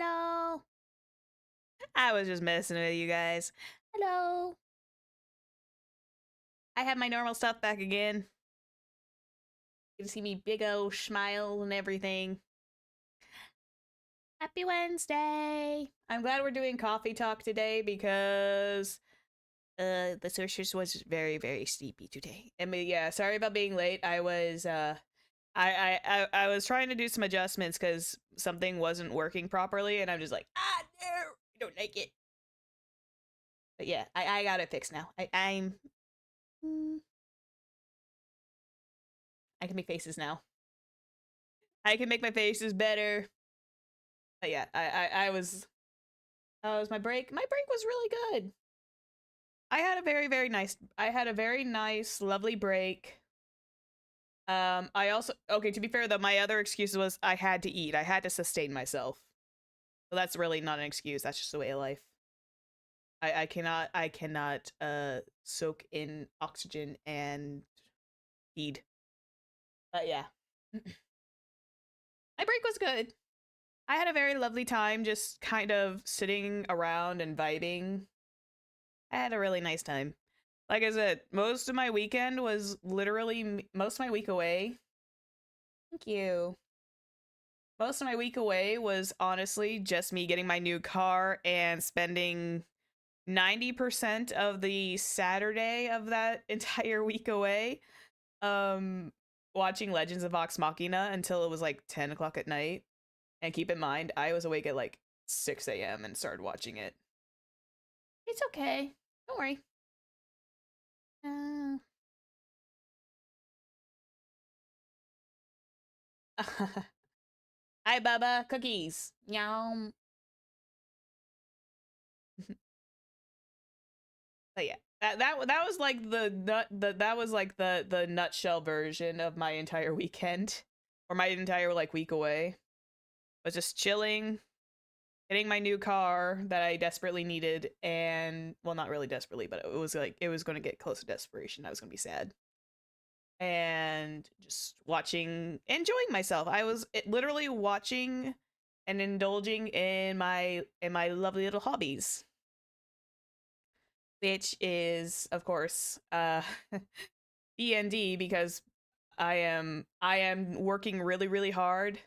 Hello. I was just messing with you guys. Hello. I have my normal stuff back again. You can see me big O smile and everything. Happy Wednesday. I'm glad we're doing coffee talk today because the Sorceress was very, very sleepy today. I mean, yeah, sorry about being late. I was I was trying to do some adjustments because something wasn't working properly, and I'm just like, no, I don't like it. But yeah, I got it fixed now. I'm I can make faces now. I can make my faces better. But yeah, I was my break. My break was really good. I had a very nice, lovely break. I also, okay, to be fair though, my other excuse was I had to eat. I had to sustain myself. So that's really not an excuse. That's just the way of life. I cannot soak in oxygen and feed. But yeah. My break was good. I had a very lovely time just kind of sitting around and vibing. I had a really nice time. Like I said, most of my weekend was literally most of my week away. Thank you. Most of my week away was honestly just me getting my new car and spending 90% of the Saturday of that entire week away watching Legends of Vox Machina until it was like 10 o'clock at night. And keep in mind, I was awake at like 6 a.m. and started watching it. It's okay. Don't worry. Hi, Bubba. Cookies. Yum. But yeah, that was like that was like the nutshell version of my entire weekend, or my entire like week away. I was just chilling, getting my new car that I desperately needed, and well, not really desperately, but it was like it was going to get close to desperation. I was going to be sad, and just enjoying myself. I was literally watching and indulging in my lovely little hobbies, which is of course D&D, because I am working really, really hard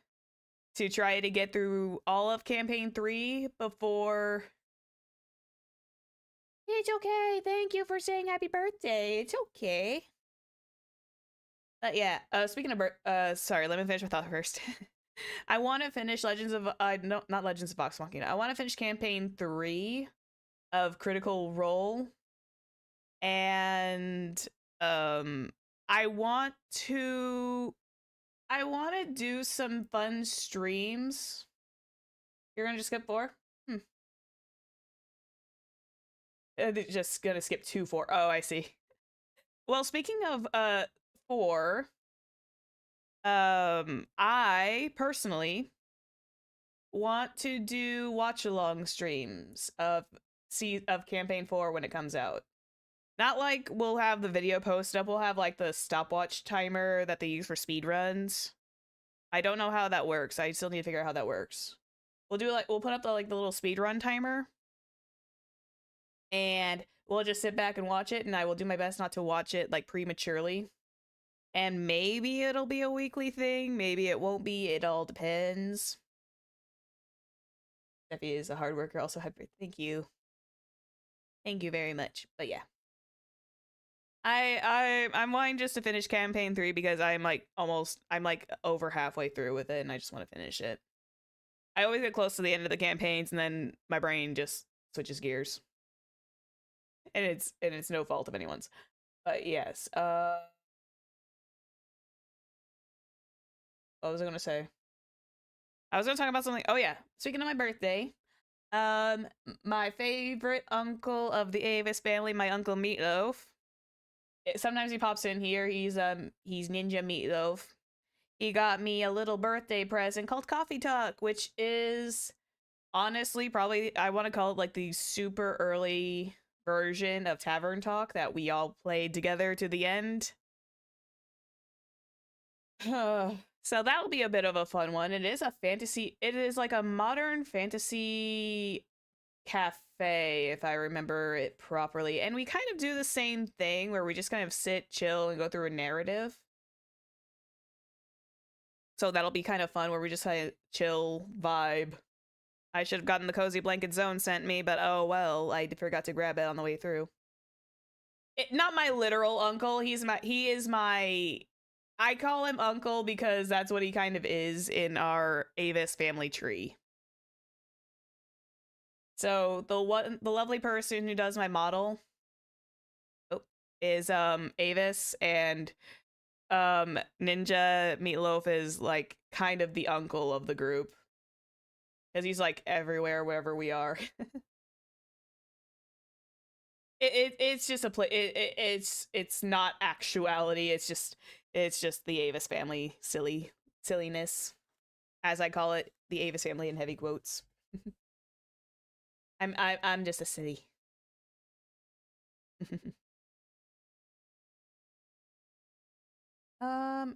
to try to get through all of campaign 3 before. It's okay. Thank you for saying happy birthday. It's okay. But yeah, speaking of sorry, let me finish my thought first. I want to finish Legends of no, not Legends of Vox Machina. I want to finish campaign 3 of Critical Role, and I want to do some fun streams. You're gonna just skip 4? Just gonna skip 2, 4. Oh, I see. Well, speaking of 4, I personally want to do watch along streams of campaign 4 when it comes out. Not like we'll have the video post up, we'll have like the stopwatch timer that they use for speed runs. I don't know how that works. I still need to figure out how that works. We'll put up the little speed run timer, and we'll just sit back and watch it, and I will do my best not to watch it like prematurely. And maybe it'll be a weekly thing, maybe it won't be, it all depends. Steffi is a hard worker, also happy. Thank you. Thank you very much. But yeah. I'm wanting just to finish campaign 3 because I'm like over halfway through with it, and I just want to finish it. I always get close to the end of the campaigns and then my brain just switches gears. And it's no fault of anyone's. But yes, what was I gonna say? I was gonna talk about something. Oh yeah, speaking of my birthday, my favorite uncle of the Avis family, my Uncle Meatloaf. Sometimes he pops in here. He's Ninja Meatloaf. He got me a little birthday present called Coffee Talk, which is honestly probably, I want to call it like the super early version of Tavern Talk that we all played together to the end. So that'll be a bit of a fun one. It is a fantasy. It is like a modern fantasy cafe, if I remember it properly. And we kind of do the same thing where we just kind of sit, chill, and go through a narrative. So that'll be kind of fun where we just kind of chill, vibe. I should have gotten the cozy blanket Zone sent me, but oh well, I forgot to grab it on the way through. Not my literal uncle. He is my, I call him uncle because that's what he kind of is in our Avis family tree. So the lovely person who does my model is Avis, and Ninja Meatloaf is like kind of the uncle of the group because he's like everywhere wherever we are. It's just a play. It's not actuality. It's just the Avis family silliness, as I call it, the Avis family in heavy quotes. I'm just a city.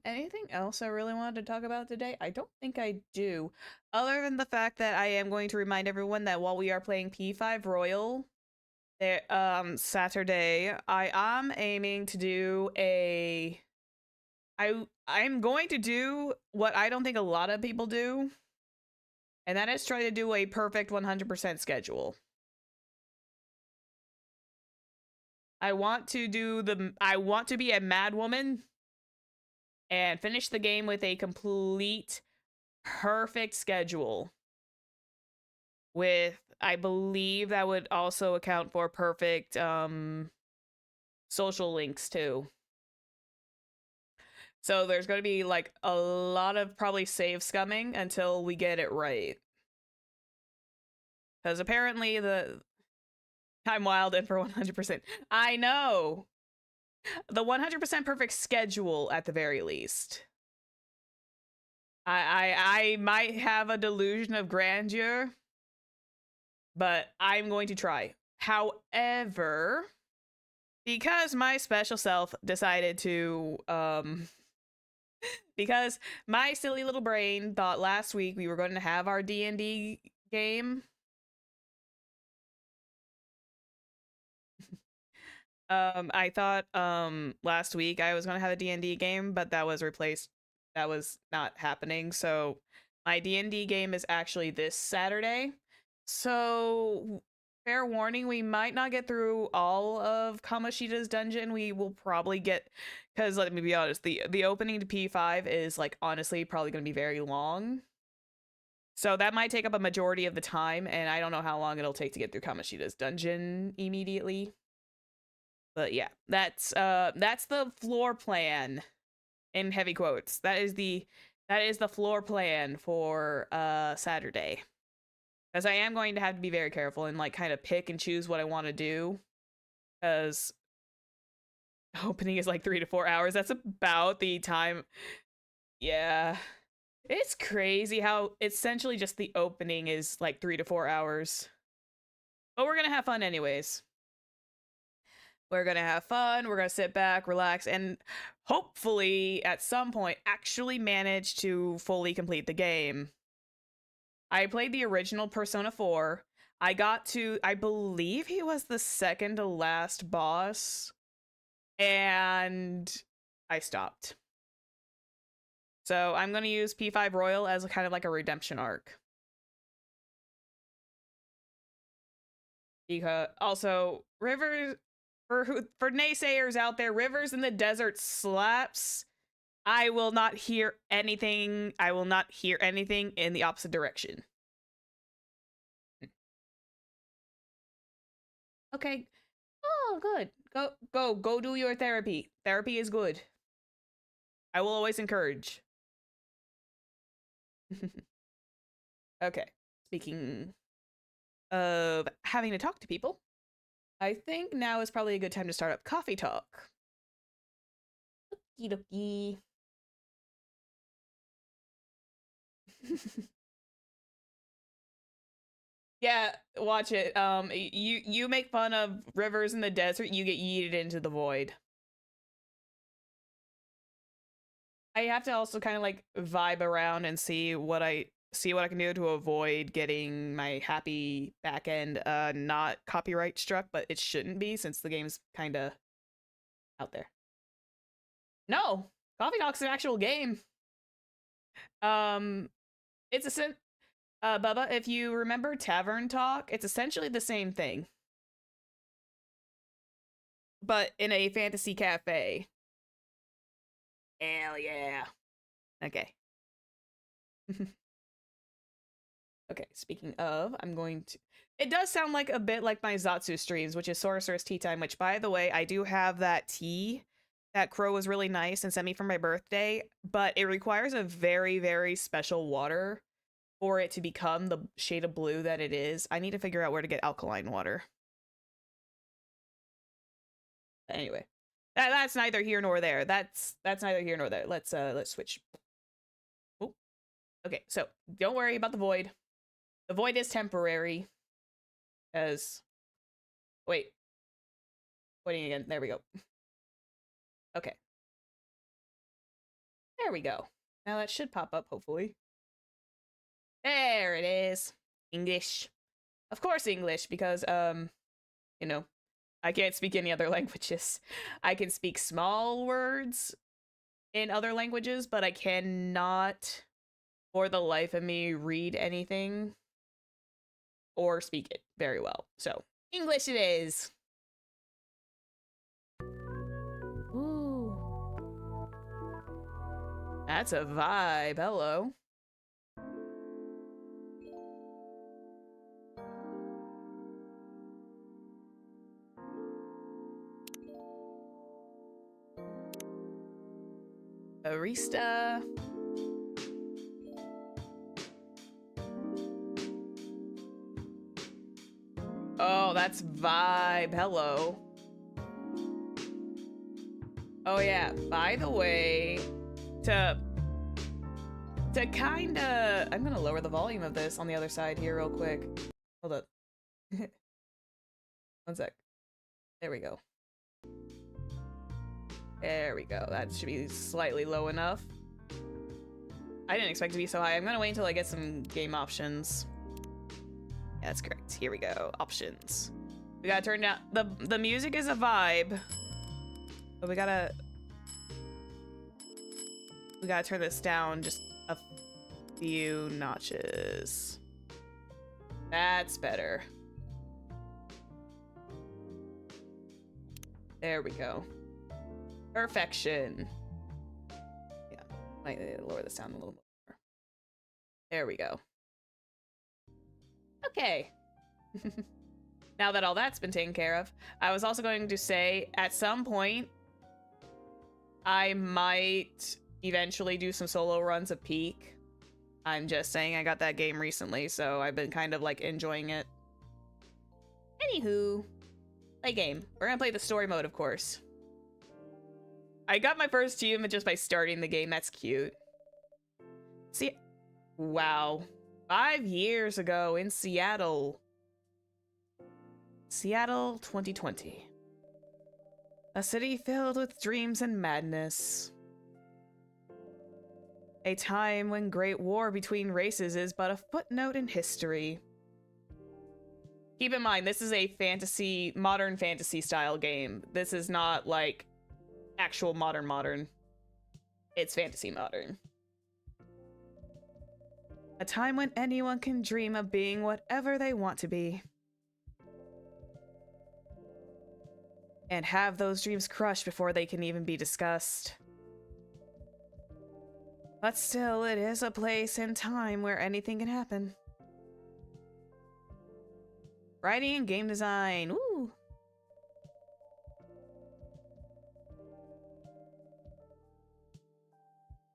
Anything else I really wanted to talk about today? I don't think I do. Other than the fact that I am going to remind everyone that while we are playing P5 Royal, there, Saturday, I am aiming to do I'm going to do what I don't think a lot of people do, and that is try to do a perfect 100% schedule. I want to be a mad woman and finish the game with a complete perfect schedule. With, I believe that would also account for perfect social links too. So there's going to be like a lot of probably save scumming until we get it right. Because apparently I'm wild in for 100%. I know! The 100% perfect schedule at the very least. I might have a delusion of grandeur, but I'm going to try. However, because my special self decided to, because my silly little brain thought last week we were going to have our D&D game. I thought, last week I was going to have a D&D game, but that was replaced. That was not happening. So my D&D game is actually this Saturday. So fair warning, we might not get through all of Kamoshida's dungeon. We will probably get, because let me be honest, the opening to P5 is like honestly probably going to be very long. So that might take up a majority of the time, and I don't know how long it'll take to get through Kamoshida's dungeon immediately. But yeah, that's the floor plan in heavy quotes. That is the floor plan for Saturday. Because I am going to have to be very careful and like kind of pick and choose what I want to do. Because opening is like 3 to 4 hours. That's about the time. Yeah. It's crazy how essentially just the opening is like 3 to 4 hours. But we're gonna have fun anyways. We're gonna have fun, we're gonna sit back, relax, and hopefully at some point actually manage to fully complete the game. I played the original Persona 4. I got to, I believe he was the second to last boss, and I stopped. So I'm gonna use P5 Royal as a kind of like a redemption arc. Because also, Rivers, for naysayers out there, Rivers in the Desert slaps. I will not hear anything. I will not hear anything in the opposite direction. Okay. Oh, good. Go do your therapy. Therapy is good. I will always encourage. Okay. Speaking of having to talk to people, I think now is probably a good time to start up coffee talk. Okie dokie. Yeah, watch it. You make fun of rivers in the desert, you get yeeted into the void. I have to also kind of like vibe around and see what I can do to avoid getting my happy back end not copyright struck, but it shouldn't be since the game's kind of out there. No, Coffee Talk's an actual game. Um, it's Bubba, if you remember Tavern Talk, it's essentially the same thing, but in a fantasy cafe. Hell yeah. Okay. Okay, speaking of, I'm going to... It does sound like a bit like my Zatsu streams, which is Sorceress Tea Time, which, by the way, I do have that tea that Crow was really nice and sent me for my birthday, but it requires a very, very special water for it to become the shade of blue that it is. I need to figure out where to get alkaline water. Anyway, that's neither here nor there. That's neither here nor there. Let's switch. Oh, okay. So don't worry about the void. The void is temporary. As wait, waiting again. There we go. Okay. There we go. Now that should pop up, hopefully. There it is. English. Of course English, because, you know, I can't speak any other languages. I can speak small words in other languages, but I cannot, for the life of me, read anything or speak it very well. So, English it is. Ooh. That's a vibe. Hello. Barista. Oh, that's vibe. Hello. Oh yeah, by the way, to kinda... I'm gonna lower the volume of this on the other side here real quick. Hold up. One sec. There we go. There we go. That should be slightly low enough. I didn't expect it to be so high. I'm gonna wait until I get some game options. Yeah, that's correct. Here we go. Options. We gotta turn down... The music is a vibe. But we gotta turn this down just a few notches. That's better. There we go. Perfection. Yeah, might lower this down a little more. There we go. Okay. Now that all that's been taken care of, I was also going to say, at some point, I might eventually do some solo runs of Peak. I'm just saying, I got that game recently, so I've been kind of, like, enjoying it. Anywho, play game. We're gonna play the story mode, of course. I got my first achievement just by starting the game. That's cute. See, wow. 5 years ago in Seattle. Seattle 2020. A city filled with dreams and madness. A time when great war between races is but a footnote in history. Keep in mind, this is a fantasy, modern fantasy style game. This is not like actual modern. It's fantasy modern. A time when anyone can dream of being whatever they want to be. And have those dreams crushed before they can even be discussed. But still, it is a place and time where anything can happen. Writing and game design, ooh.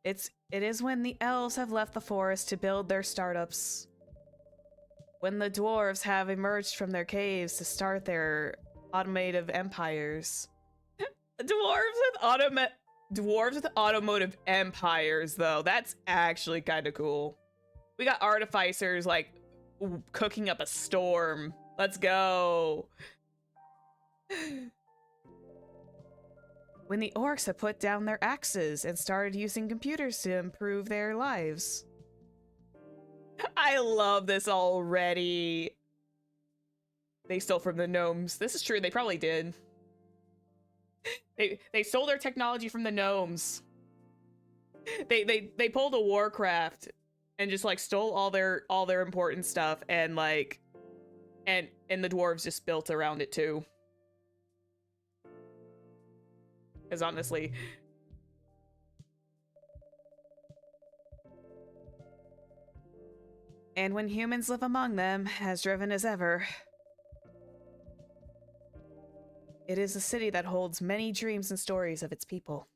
It is when the elves have left the forest to build their startups. When the dwarves have emerged from their caves to start their automotive empires. Dwarves with automotive empires, though. That's actually kind of cool. We got artificers, like, cooking up a storm. Let's go. when the orcs had put down their axes and started using computers to improve their lives. I love this already. They stole from the gnomes. This is true, they probably did. They stole their technology from the gnomes. They pulled a Warcraft and just like stole all their important stuff, and like and the dwarves just built around it too. Because honestly, and when humans live among them, as driven as ever, it is a city that holds many dreams and stories of its people.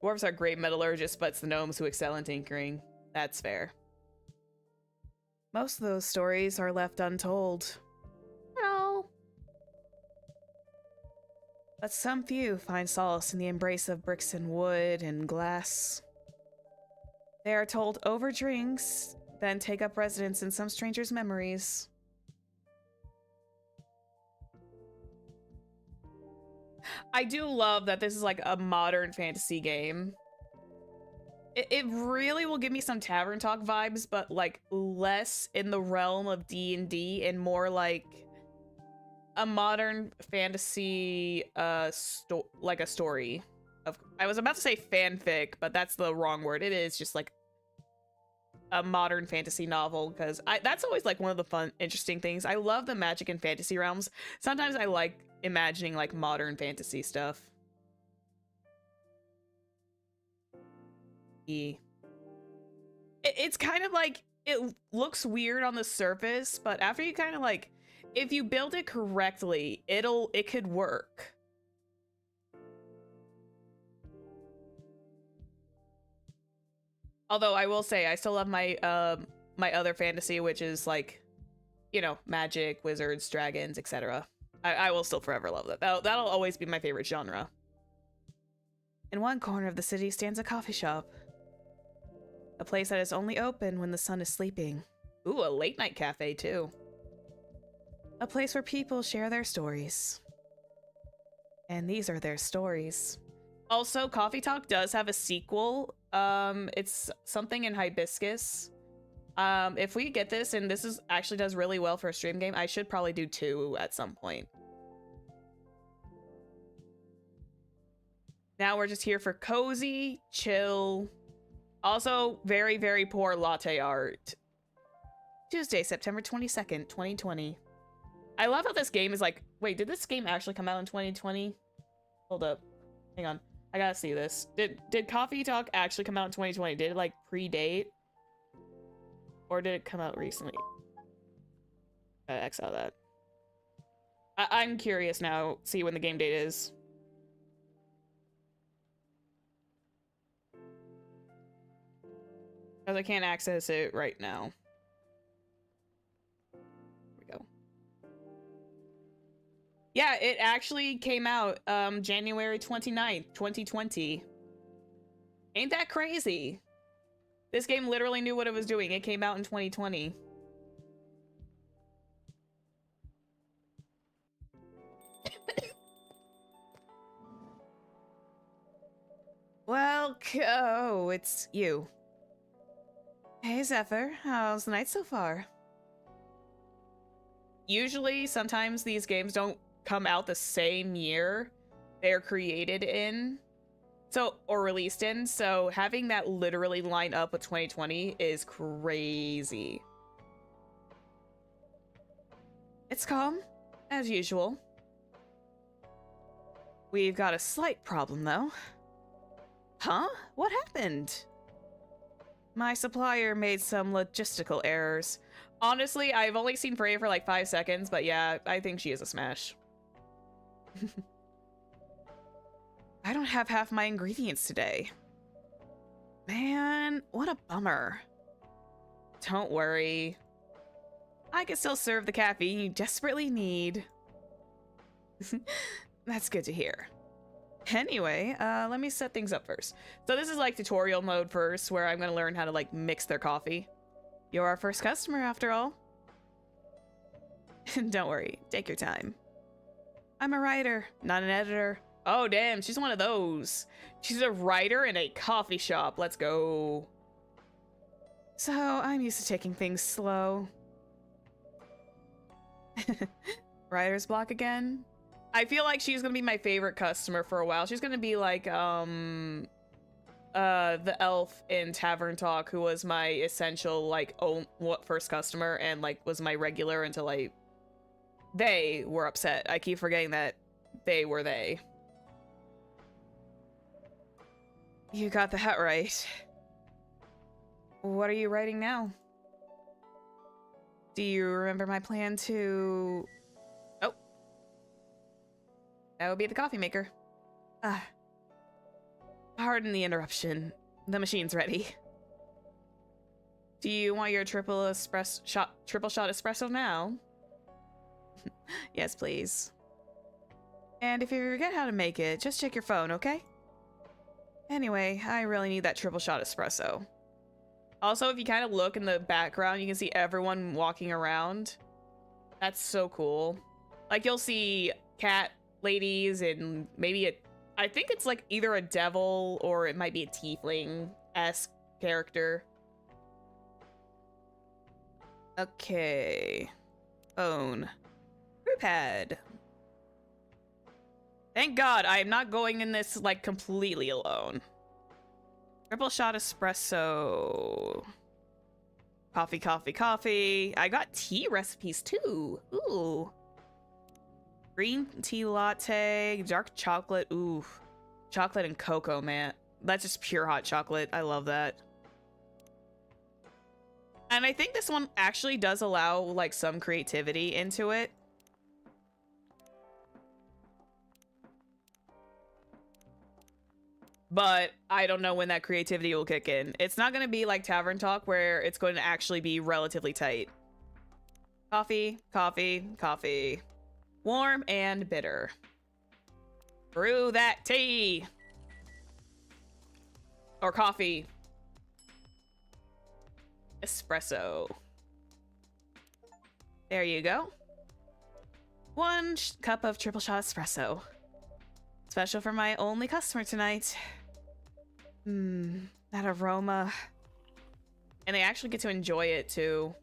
Dwarves are great metallurgists, but it's the gnomes who excel in tinkering. That's fair. Most of those stories are left untold. No. But some few find solace in the embrace of bricks and wood and glass. They are told over drinks, then take up residence in some stranger's memories. I do love that this is like a modern fantasy game. It really will give me some Tavern Talk vibes, but like less in the realm of D&D and more like a modern fantasy like a story of, I was about to say fanfic, but that's the wrong word. It is just like a modern fantasy novel, because that's always like one of the fun, interesting things. I love the magic and fantasy realms. Sometimes I like imagining like modern fantasy stuff. It's kind of like, it looks weird on the surface, but after you kind of like, if you build it correctly, it could work. Although I will say, I still love my my other fantasy, which is like, you know, magic, wizards, dragons, etc. I will still forever love that. That'll always be my favorite genre. In one corner of the city stands a coffee shop. A place that is only open when the sun is sleeping. Ooh, a late night cafe too. A place where people share their stories. And these are their stories. Also, Coffee Talk does have a sequel. It's something in Hibiscus. If we get this, and this actually does really well for a stream game, I should probably do 2 at some point. Now we're just here for cozy, chill. Also, very, very poor latte art. Tuesday, September 22nd, 2020. I love how this game is like, wait, did this game actually come out in 2020? Hold up. Hang on. I gotta see this. Did Coffee Talk actually come out in 2020? Did it like predate? Or did it come out recently? X out that. I'm curious now, see when the game date is. Because I can't access it right now. Here we go. Yeah, it actually came out January 29th, 2020. Ain't that crazy? This game literally knew what it was doing. It came out in 2020. Well, oh, it's you. Hey, Zephyr. How's the night so far? Usually, sometimes these games don't come out the same year they're created in. So, or released in. So, having that literally line up with 2020 is crazy. It's calm, as usual. We've got a slight problem, though. Huh? What happened? My supplier made some logistical errors. Honestly, I've only seen Freya for like 5 seconds, but yeah, I think she is a smash. I don't have half my ingredients today. Man, what a bummer. Don't worry. I can still serve the caffeine you desperately need. That's good to hear. Anyway, let me set things up first. So this is like tutorial mode first, where I'm gonna learn how to like mix their coffee. You're our first customer after all. Don't worry, take your time. I'm a writer, not an editor. Oh, damn, she's one of those. She's a writer in a coffee shop. Let's go. So, I'm used to taking things slow. Writer's block again? I feel like she's gonna be my favorite customer for a while. She's gonna be like, the elf in Tavern Talk who was my essential, like, first customer and, like, was my regular until they were upset. I keep forgetting that they were they. You got the hat right. What are you writing now? Do you remember my plan to... Oh. That would be the coffee maker. Pardon the interruption. The machine's ready. Do you want your triple shot espresso now? Yes, please. And if you forget how to make it, just check your phone, okay? Anyway, I really need that triple shot espresso. Also, if you kind of look in the background, you can see everyone walking around. That's so cool. Like, you'll see cat ladies and maybe I think it's like either a devil or it might be a tiefling-esque character. Okay. Phone. Brewpad. Thank God I am not going in this, like, completely alone. Triple shot espresso. Coffee, coffee, coffee. I got tea recipes, too. Ooh. Green tea latte. Dark chocolate. Ooh. Chocolate and cocoa, man. That's just pure hot chocolate. I love that. And I think this one actually does allow, like, some creativity into it. But I don't know when that creativity will kick in. It's not going to be like Tavern Talk where it's going to actually be relatively tight. Coffee, coffee, coffee. Warm and bitter. Brew that tea. Or coffee. Espresso. There you go. 1 cup of triple shot espresso. Special for my only customer tonight. That aroma. And they actually get to enjoy it too.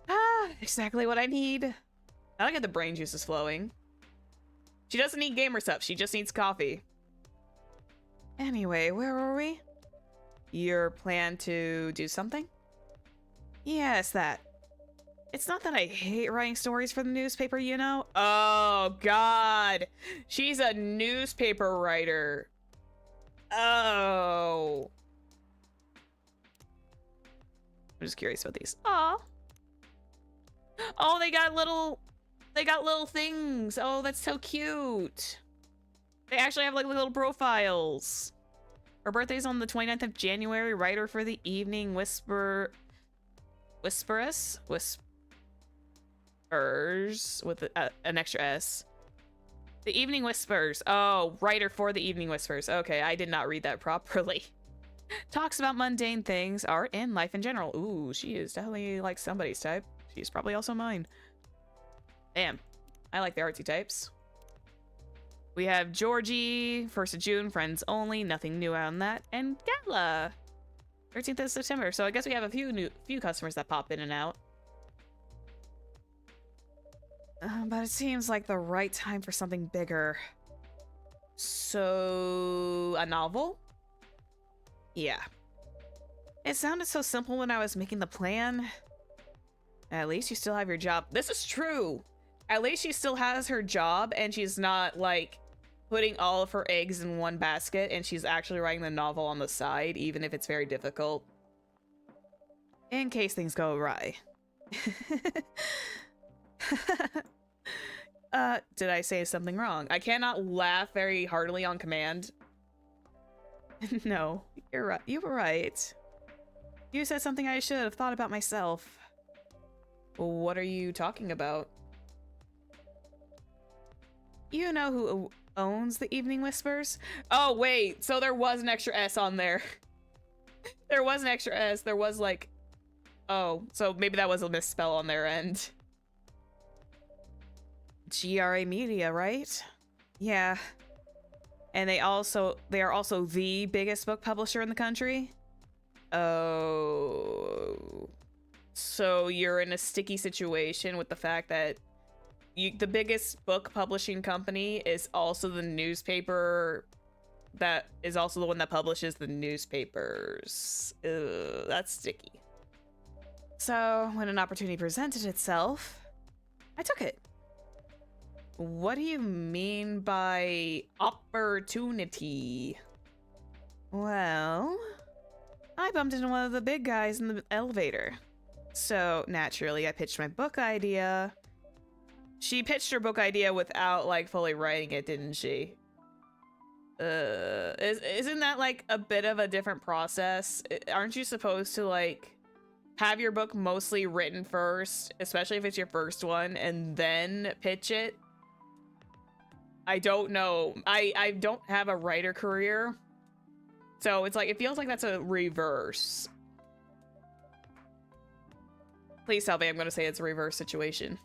Ah, exactly what I need. I like how the brain juice is flowing. She doesn't need gamer stuff, she just needs coffee. Anyway, where were we? Your plan to do something? Yes, that. It's not that I hate writing stories for the newspaper, you know? Oh, God. She's a newspaper writer. Oh. I'm just curious about these. Aw. Oh, they got little things. Oh, that's so cute. They actually have like little profiles. Her birthday's on the 29th of January. Writer for the Evening Whisperers with an extra S. The Evening Whispers. Oh, writer for the Evening Whispers. Okay, I did not read that properly. Talks about mundane things, art, and life in general. Ooh, she is definitely like somebody's type. She's probably also mine. Damn, I like the artsy types. We have Georgie, 1st of June, friends only, nothing new on that, and Gala, 13th of September. So I guess we have a few customers that pop in and out. But it seems like the right time for something bigger. So, a novel? Yeah. It sounded so simple when I was making the plan. At least you still have your job. This is true. At least she still has her job and she's not like putting all of her eggs in one basket and she's actually writing the novel on the side, even if it's very difficult. In case things go awry. Did I say something wrong? I cannot laugh very heartily on command. No, you're right. You were right. You said something I should have thought about myself. What are you talking about? You know who owns the Evening Whispers? Oh, wait. So there was an extra S on there. There was an extra S. There was like... Oh, so maybe that was a misspell on their end. GRA Media, right? Yeah. And they are also the biggest book publisher in the country. Oh. So you're in a sticky situation with the fact that the biggest book publishing company is also the newspaper that is also the one that publishes the newspapers. That's sticky. So when an opportunity presented itself, I took it. What do you mean by opportunity? Well, I bumped into one of the big guys in the elevator. So naturally, I pitched my book idea. She pitched her book idea without like fully writing it, didn't she? Isn't that like a bit of a different process? Aren't you supposed to like have your book mostly written first, especially if it's your first one, and then pitch it? I don't know. I don't have a writer career, so it's like it feels like that's a reverse. Please tell me I'm gonna say it's a reverse situation.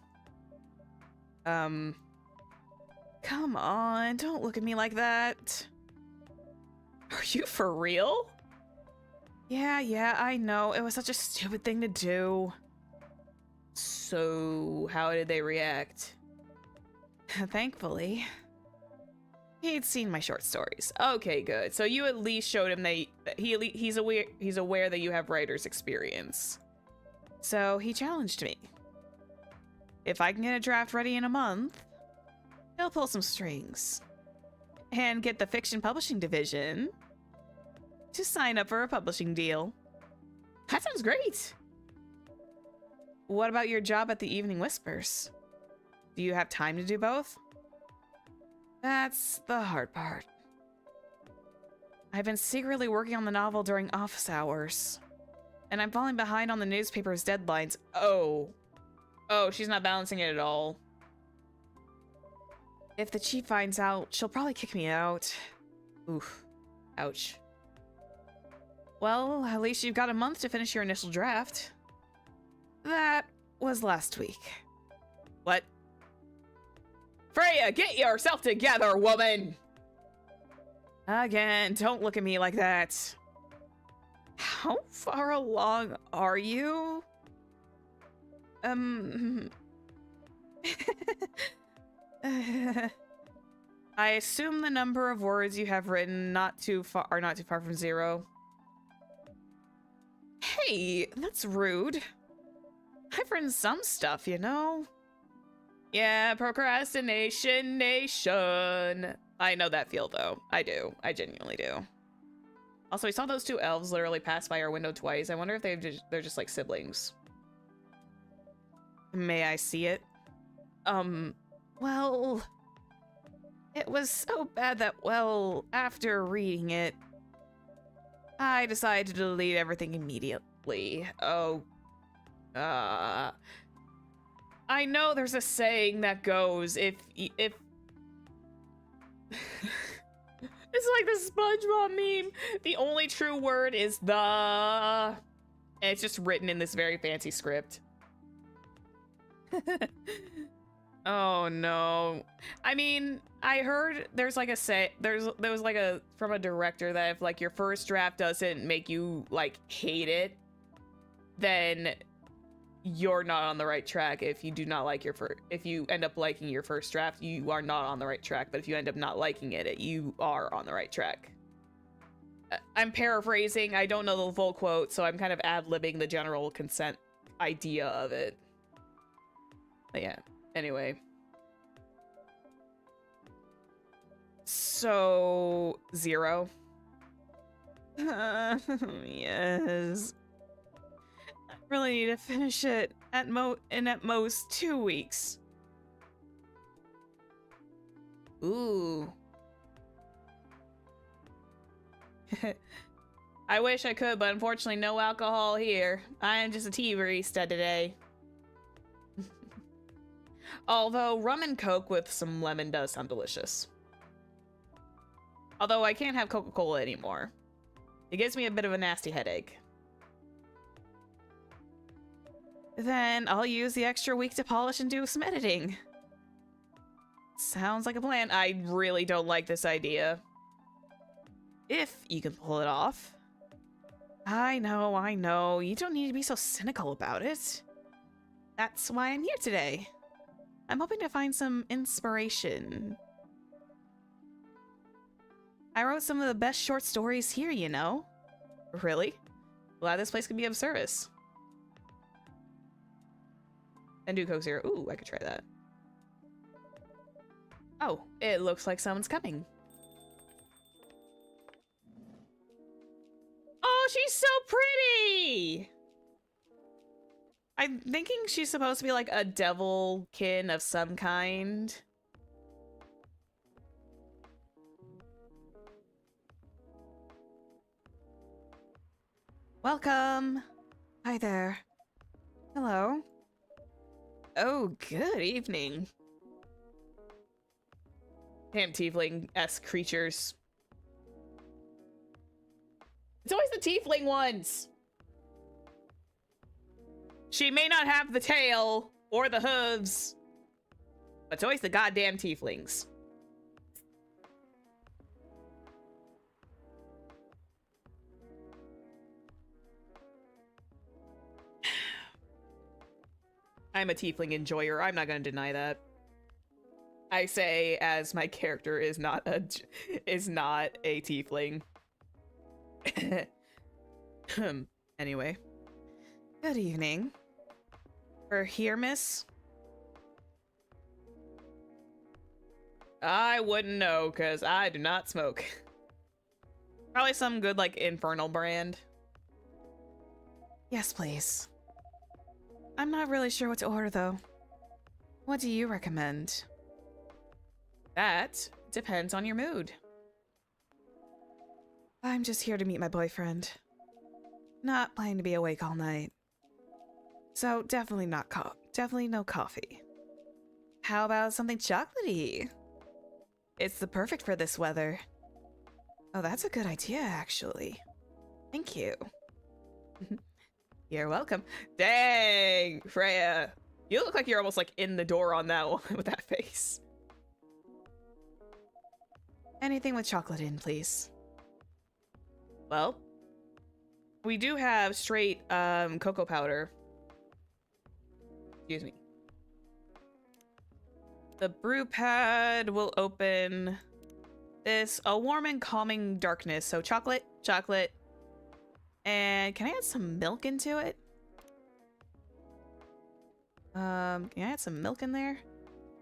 Come on, don't look at me like that. Are you for real? Yeah, I know. It was such a stupid thing to do. So, how did they react? Thankfully, he'd seen my short stories. Okay, good. So you at least showed him that he's aware that you have writer's experience. So he challenged me. If I can get a draft ready in a month, he'll pull some strings and get the fiction publishing division to sign up for a publishing deal. That sounds great. What about your job at the Evening Whispers? Do you have time to do both? That's the hard part. I've been secretly working on the novel during office hours, and I'm falling behind on the newspaper's deadlines. Oh, she's not balancing it at all. If the chief finds out, she'll probably kick me out. Oof. Ouch. Well, at least you've got a month to finish your initial draft. That was last week. What? Freya, get yourself together, woman! Again, don't look at me like that. How far along are you? I assume the number of words you have written are not too far from 0. Hey, that's rude. I've written some stuff, you know. Yeah, procrastination nation. I know that feel though. I do. I genuinely do. Also, we saw those two elves literally pass by our window twice. I wonder if they're just like siblings. May I see it? Well, it was so bad that, well, after reading it, I decided to delete everything immediately. Oh, I know there's a saying that goes, if it's like the SpongeBob meme. The only true word is the, and it's just written in this very fancy script. Oh no. I mean, I heard there's like there was like from a director that if like your first draft doesn't make you like hate it, then you're not on the right track. If you do not like if you end up liking your first draft, you are not on the right track. But if you end up not liking it, you are on the right track. I'm paraphrasing. I don't know the full quote, so I'm kind of ad-libbing the general consent idea of it. But yeah, anyway. So, 0. Yes. I really need to finish it at most 2 weeks. Ooh. I wish I could, but unfortunately no alcohol here. I am just a tea barista today. Although rum and Coke with some lemon does sound delicious. Although I can't have Coca-Cola anymore. It gives me a bit of a nasty headache. Then I'll use the extra week to polish and do some editing. Sounds like a plan. I really don't like this idea. If you can pull it off. I know. You don't need to be so cynical about it. That's why I'm here today. I'm hoping to find some inspiration. I wrote some of the best short stories here, you know. Really? Glad this place can be of service. And do Coke Zero. Ooh, I could try that. Oh, it looks like someone's coming. Oh, she's so pretty! I'm thinking she's supposed to be like a devilkin of some kind. Welcome. Hi there. Hello. Oh, good evening. Damn tiefling-esque creatures. It's always the tiefling ones. She may not have the tail or the hooves, but it's always the goddamn tieflings. I'm a tiefling enjoyer. I'm not going to deny that. I say as my character is not a tiefling. Anyway. Good evening. We're here, miss? I wouldn't know, because I do not smoke. Probably some good, like, infernal brand. Yes, please. I'm not really sure what to order, though. What do you recommend? That depends on your mood. I'm just here to meet my boyfriend. Not planning to be awake all night. So definitely definitely no coffee. How about something chocolatey? It's the perfect for this weather. Oh, that's a good idea, actually. Thank you. You're welcome. Dang, Freya. You look like you're almost like in the door on that one with that face. Anything with chocolate in, please. Well, we do have straight cocoa powder. Excuse me. The brew pad will open this a warm and calming darkness. So chocolate. And can I add some milk into it? Can I add some milk in there?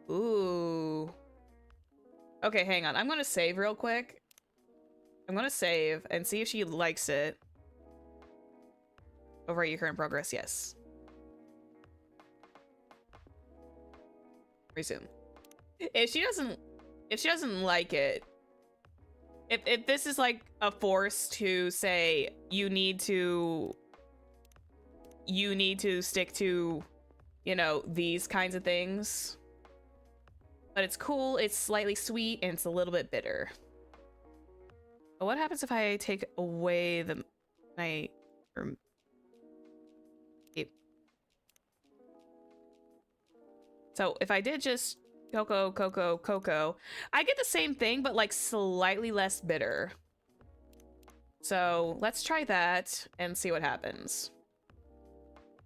Ooh. Okay, hang on. I'm gonna save real quick. I'm gonna save and see if she likes it. Overwrite your current progress, yes. Resume. If she doesn't like it, if this is like a force to say you need to stick to, you know, these kinds of things. But it's cool, it's slightly sweet, and it's a little bit bitter. But what happens if I take away the So if I did just cocoa, I get the same thing, but like slightly less bitter. So let's try that and see what happens.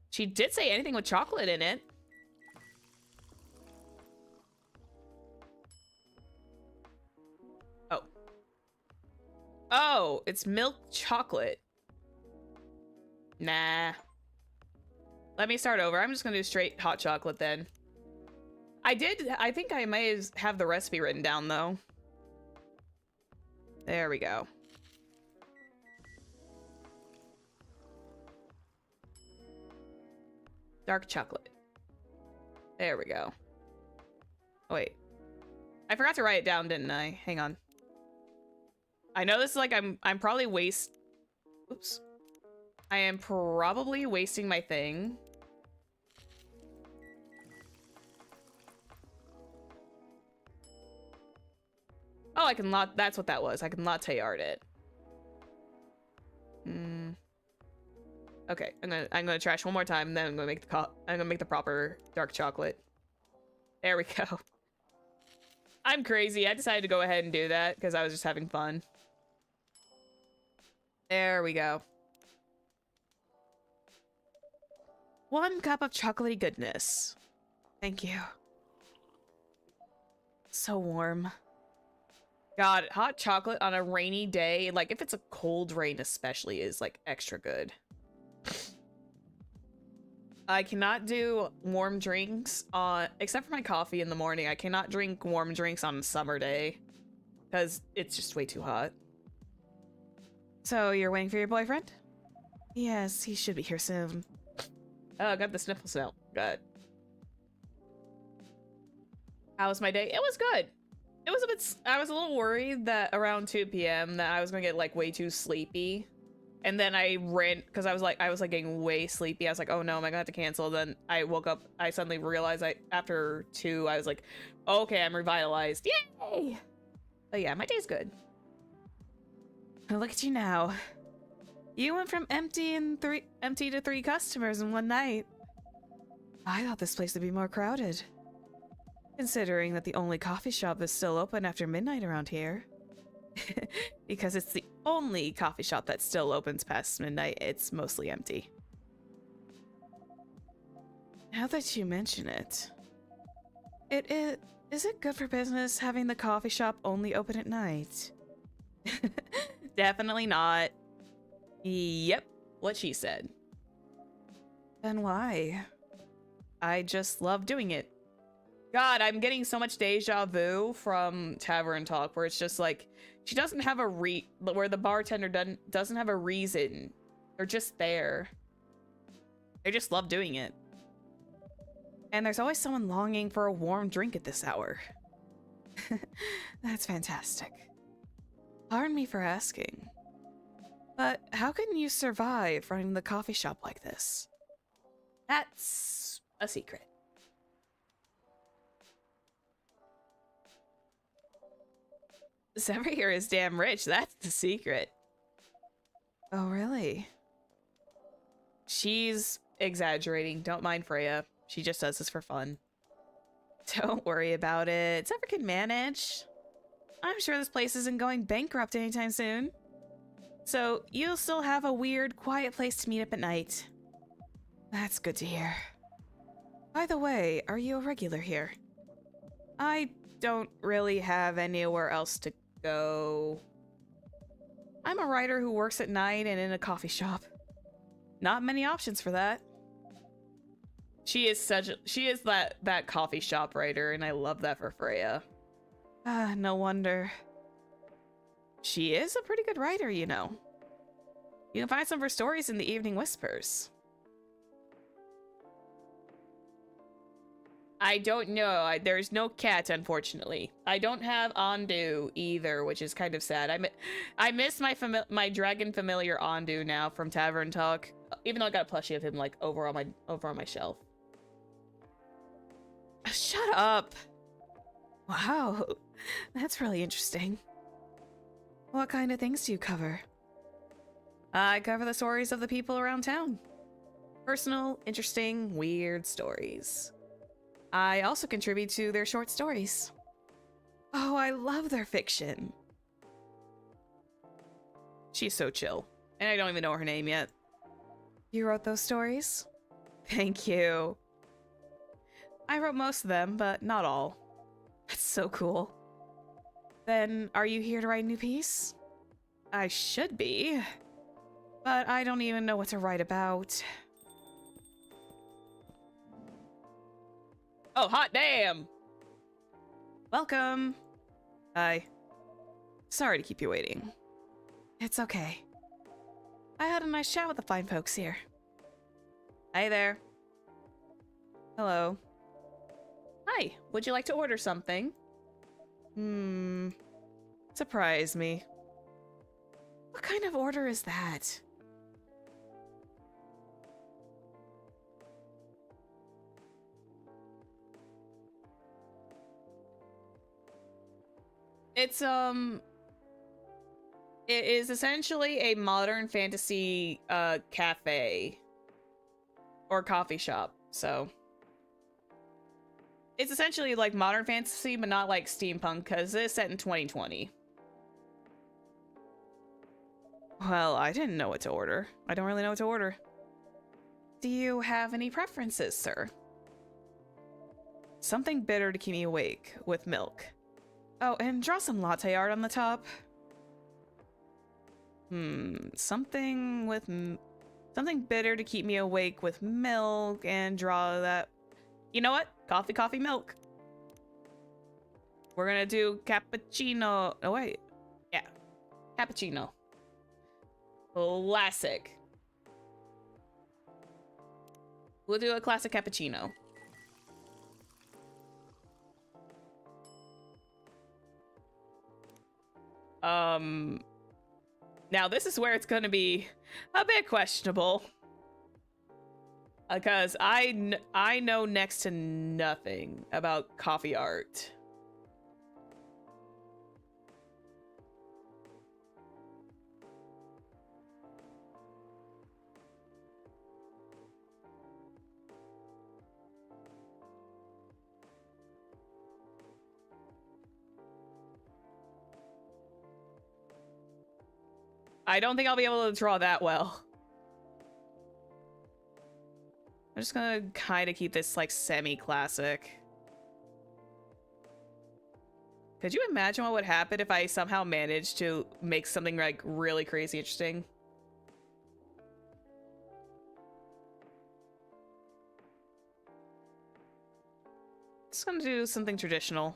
She did say anything with chocolate in it. Oh. Oh, it's milk chocolate. Nah. Let me start over. I'm just gonna do straight hot chocolate then. I think I may have the recipe written down though. There we go. Dark chocolate. There we go. Oh, wait. I forgot to write it down, didn't I? Hang on. I know this is like I'm probably Oops. I am probably wasting my thing. Oh, I can that's what that was. I can latte art it. Okay, I'm gonna trash one more time, and then I'm gonna make the proper dark chocolate. There we go. I'm crazy. I decided to go ahead and do that because I was just having fun. There we go. 1 cup of chocolatey goodness. Thank you. So warm. God, hot chocolate on a rainy day, like if it's a cold rain especially, is like extra good. I cannot do warm drinks on, except for my coffee in the morning. I cannot drink warm drinks on a summer day because it's just way too hot. So you're waiting for your boyfriend? Yes, he should be here soon. Oh, I got the sniffle smell. Good. How was my day? It was good. It was a bit, I was a little worried that around 2 p.m. that I was gonna get like way too sleepy. And then I ran, because I was like getting way sleepy. I was like, oh no, am I gonna have to cancel? Then I woke up, I suddenly realized after 2, I was like, okay, I'm revitalized. Yay! But yeah, my day's good. Look at you now. You went from empty to 3 customers in one night. I thought this place would be more crowded. Considering that the only coffee shop is still open after midnight around here. Because it's the only coffee shop that still opens past midnight, it's mostly empty. Now that you mention it, is it good for business having the coffee shop only open at night? Definitely not. Yep, what she said. Then why? I just love doing it. God, I'm getting so much deja vu from Tavern Talk where it's just like, she doesn't have a where the bartender doesn't have a reason. They're just there. They just love doing it. And there's always someone longing for a warm drink at this hour. That's fantastic. Pardon me for asking, but how can you survive running the coffee shop like this? That's a secret. Zephyr here is damn rich. That's the secret. Oh, really? She's exaggerating. Don't mind Freya. She just does this for fun. Don't worry about it. Zephyr can manage. I'm sure this place isn't going bankrupt anytime soon. So you'll still have a weird, quiet place to meet up at night. That's good to hear. By the way, are you a regular here? I don't really have anywhere else to go. I'm a writer who works at night and in a coffee shop. Not many options for that. She is that coffee shop writer, and I love that for Freya. Ah, no wonder. She is a pretty good writer, you know. You can find some of her stories in the Evening Whispers. I don't know. There's no cat, unfortunately. I don't have Ondu either, which is kind of sad. I miss my dragon familiar Ondu now from Tavern Talk, even though I got a plushie of him like over on my shelf. Shut up. Wow, that's really interesting. What kind of things do you cover? I cover the stories of the people around town. Personal, interesting, weird stories. I also contribute to their short stories. Oh, I love their fiction. She's so chill, and I don't even know her name yet. You wrote those stories? Thank you. I wrote most of them, but not all. That's so cool. Then, are you here to write a new piece? I should be, but I don't even know what to write about. Oh, hot damn! Welcome! Hi. Sorry to keep you waiting. It's okay. I had a nice chat with the fine folks here. Hi there. Hello. Hi, would you like to order something? Surprise me. What kind of order is that? It is essentially a modern fantasy cafe or coffee shop, so It's essentially like modern fantasy, but not like steampunk, because it's set in 2020. Well, I didn't know what to order. I don't really know what to order. Do you have any preferences, sir? Something bitter to keep me awake, with milk. Oh, and draw some latte art on the top. Something with... something bitter to keep me awake with milk, and draw that... You know what? Coffee, coffee, milk. We're gonna do cappuccino. Oh, wait. Yeah. Cappuccino. Classic. We'll do a classic cappuccino. Now this is where it's gonna be a bit questionable. Because I know next to nothing about coffee art. I don't think I'll be able to draw that well. I'm just gonna kind of keep this like semi-classic. Could you imagine what would happen if I somehow managed to make something like really crazy interesting? Just gonna do something traditional.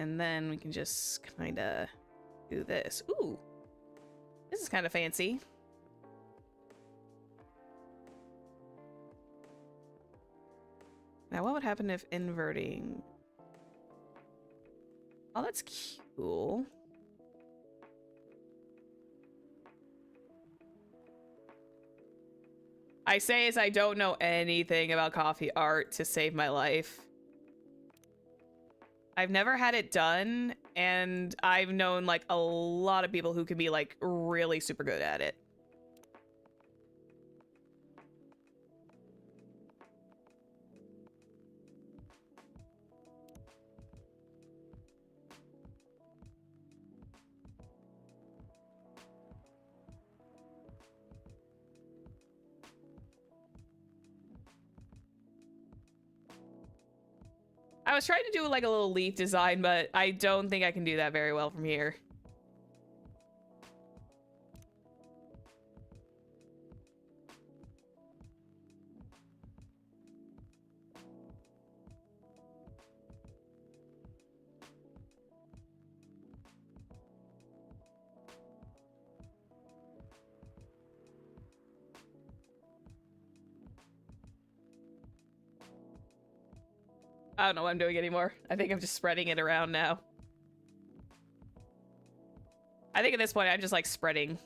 And then we can just kind of do this. Ooh, this is kind of fancy. Now, what would happen if inverting? Oh, that's cool. I say as I don't know anything about coffee art to save my life. I've never had it done, and I've known like a lot of people who can be like really super good at it. I was trying to do like a little leaf design, but I don't think I can do that very well from here. I don't know what I'm doing anymore. I think I'm just spreading it around now. I think at this point I'm just like spreading.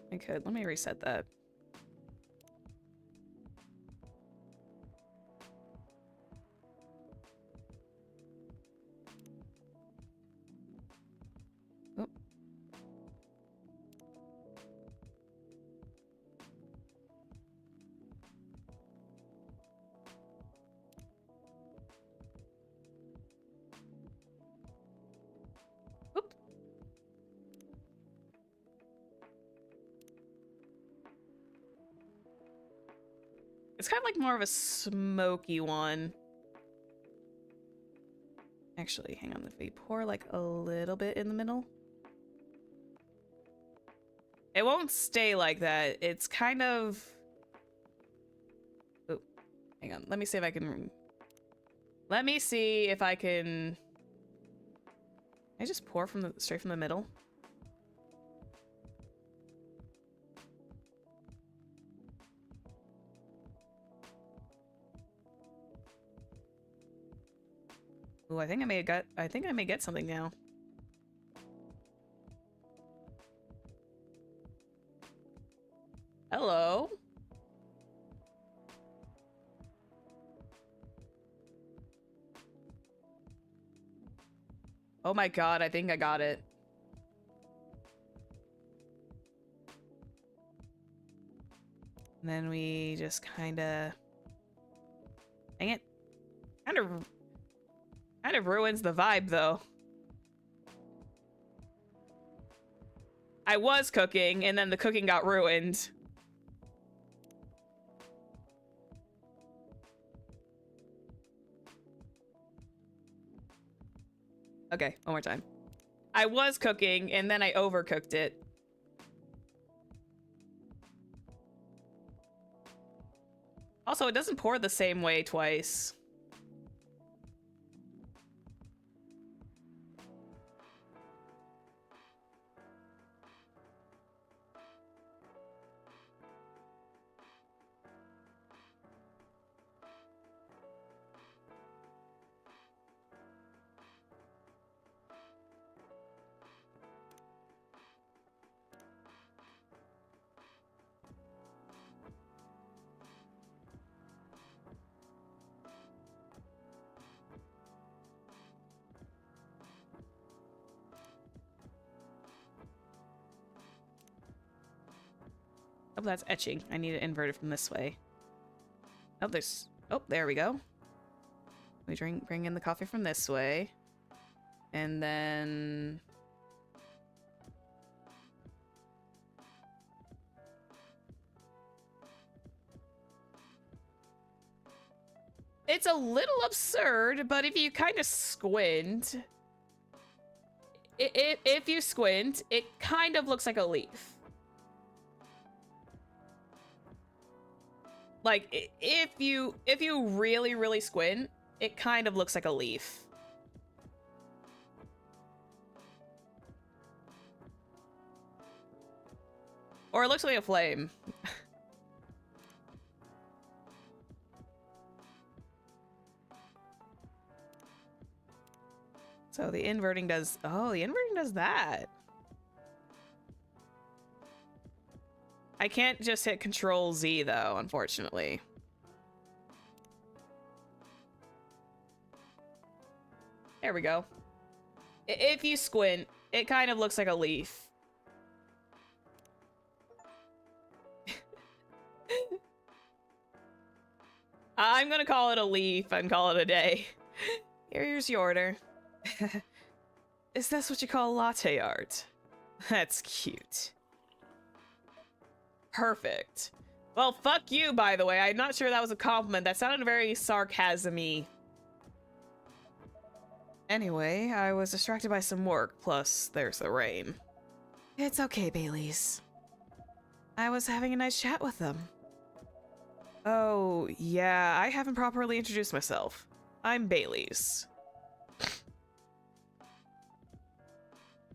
I could. Let me reset that. Oop. Oop. It's kind of like more of a smoky one. Actually, hang on. If we pour like a little bit in the middle. It won't stay like that. It's kind of... Oh, hang on. Let me see if I can... Let me see if I can... I just pour from the straight from the middle. Ooh, I think I may get something now. Hello. Oh my god, I think I got it. And then we just kind of... Dang it. Kind of ruins the vibe, though. I was cooking, and then the cooking got ruined. Okay, one more time. I was cooking, and then I overcooked it. Also, it doesn't pour the same way twice. Oh, that's etching. I need to invert it from this way. Oh, there's... Oh, there we go. We bring in the coffee from this way. And then... It's a little absurd, but if you kind of squint... If you squint, it kind of looks like a leaf. Like, if you really, really squint, it kind of looks like a leaf. Or it looks like a flame. So the inverting does... Oh, the inverting does that. I can't just hit Control Z, though, unfortunately. There we go. If you squint, it kind of looks like a leaf. I'm gonna call it a leaf and call it a day. Here's your order. Is this what you call latte art? That's cute. Perfect. Well, fuck you, by the way. I'm not sure that was a compliment. That sounded very sarcasm-y. Anyway, I was distracted by some work, plus there's the rain. It's okay, Baileys. I was having a nice chat with them. Oh, yeah, I haven't properly introduced myself. I'm Baileys.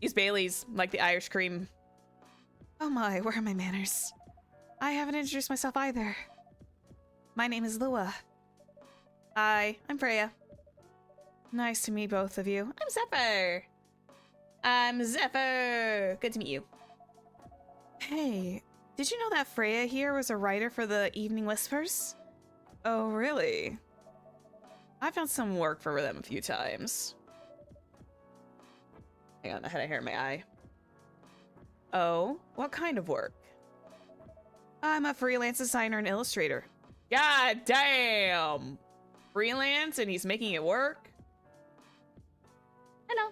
Use Baileys, like the Irish cream. Oh my, where are my manners? I haven't introduced myself either. My name is Lua. Hi, I'm Freya. Nice to meet both of you. I'm Zephyr. I'm Zephyr. Good to meet you. Hey, did you know that Freya here was a writer for the Evening Whispers? Oh, really? I've done some work for them a few times. Hang on, I had a hair in my eye. Oh, what kind of work? I'm a freelance designer and illustrator. God damn! Freelance and he's making it work? Hello.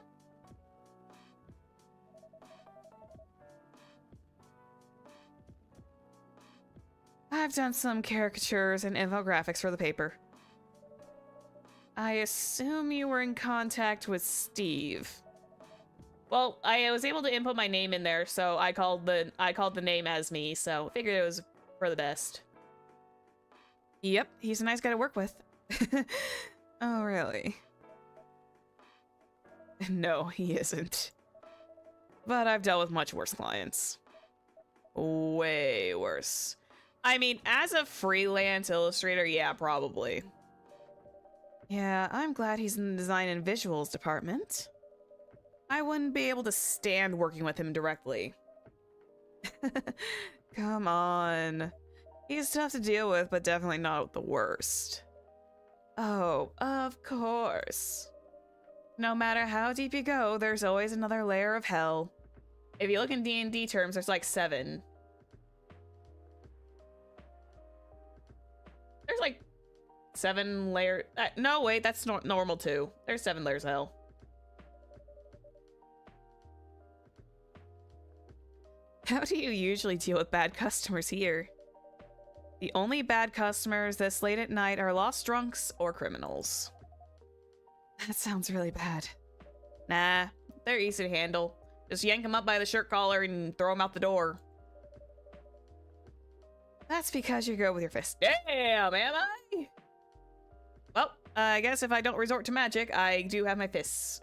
I've done some caricatures and infographics for the paper. I assume you were in contact with Steve. Well, I was able to input my name in there, so I called the name as me, so figured it was for the best. Yep, he's a nice guy to work with. Oh, really? No, he isn't. But I've dealt with much worse clients. Way worse. I mean, as a freelance illustrator, yeah, probably. Yeah, I'm glad he's in the design and visuals department. I wouldn't be able to stand working with him directly. Come on. He's tough to deal with, but definitely not the worst. Oh, of course. No matter how deep you go, there's always another layer of hell. If you look in D&D terms, there's like 7. There's like 7 layers. No, wait, that's normal too. There's 7 layers of hell. How do you usually deal with bad customers here? The only bad customers this late at night are lost drunks or criminals. That sounds really bad. Nah, they're easy to handle. Just yank them up by the shirt collar and throw them out the door. That's because you're good with your fists. Damn, am I? Well, I guess if I don't resort to magic, I do have my fists.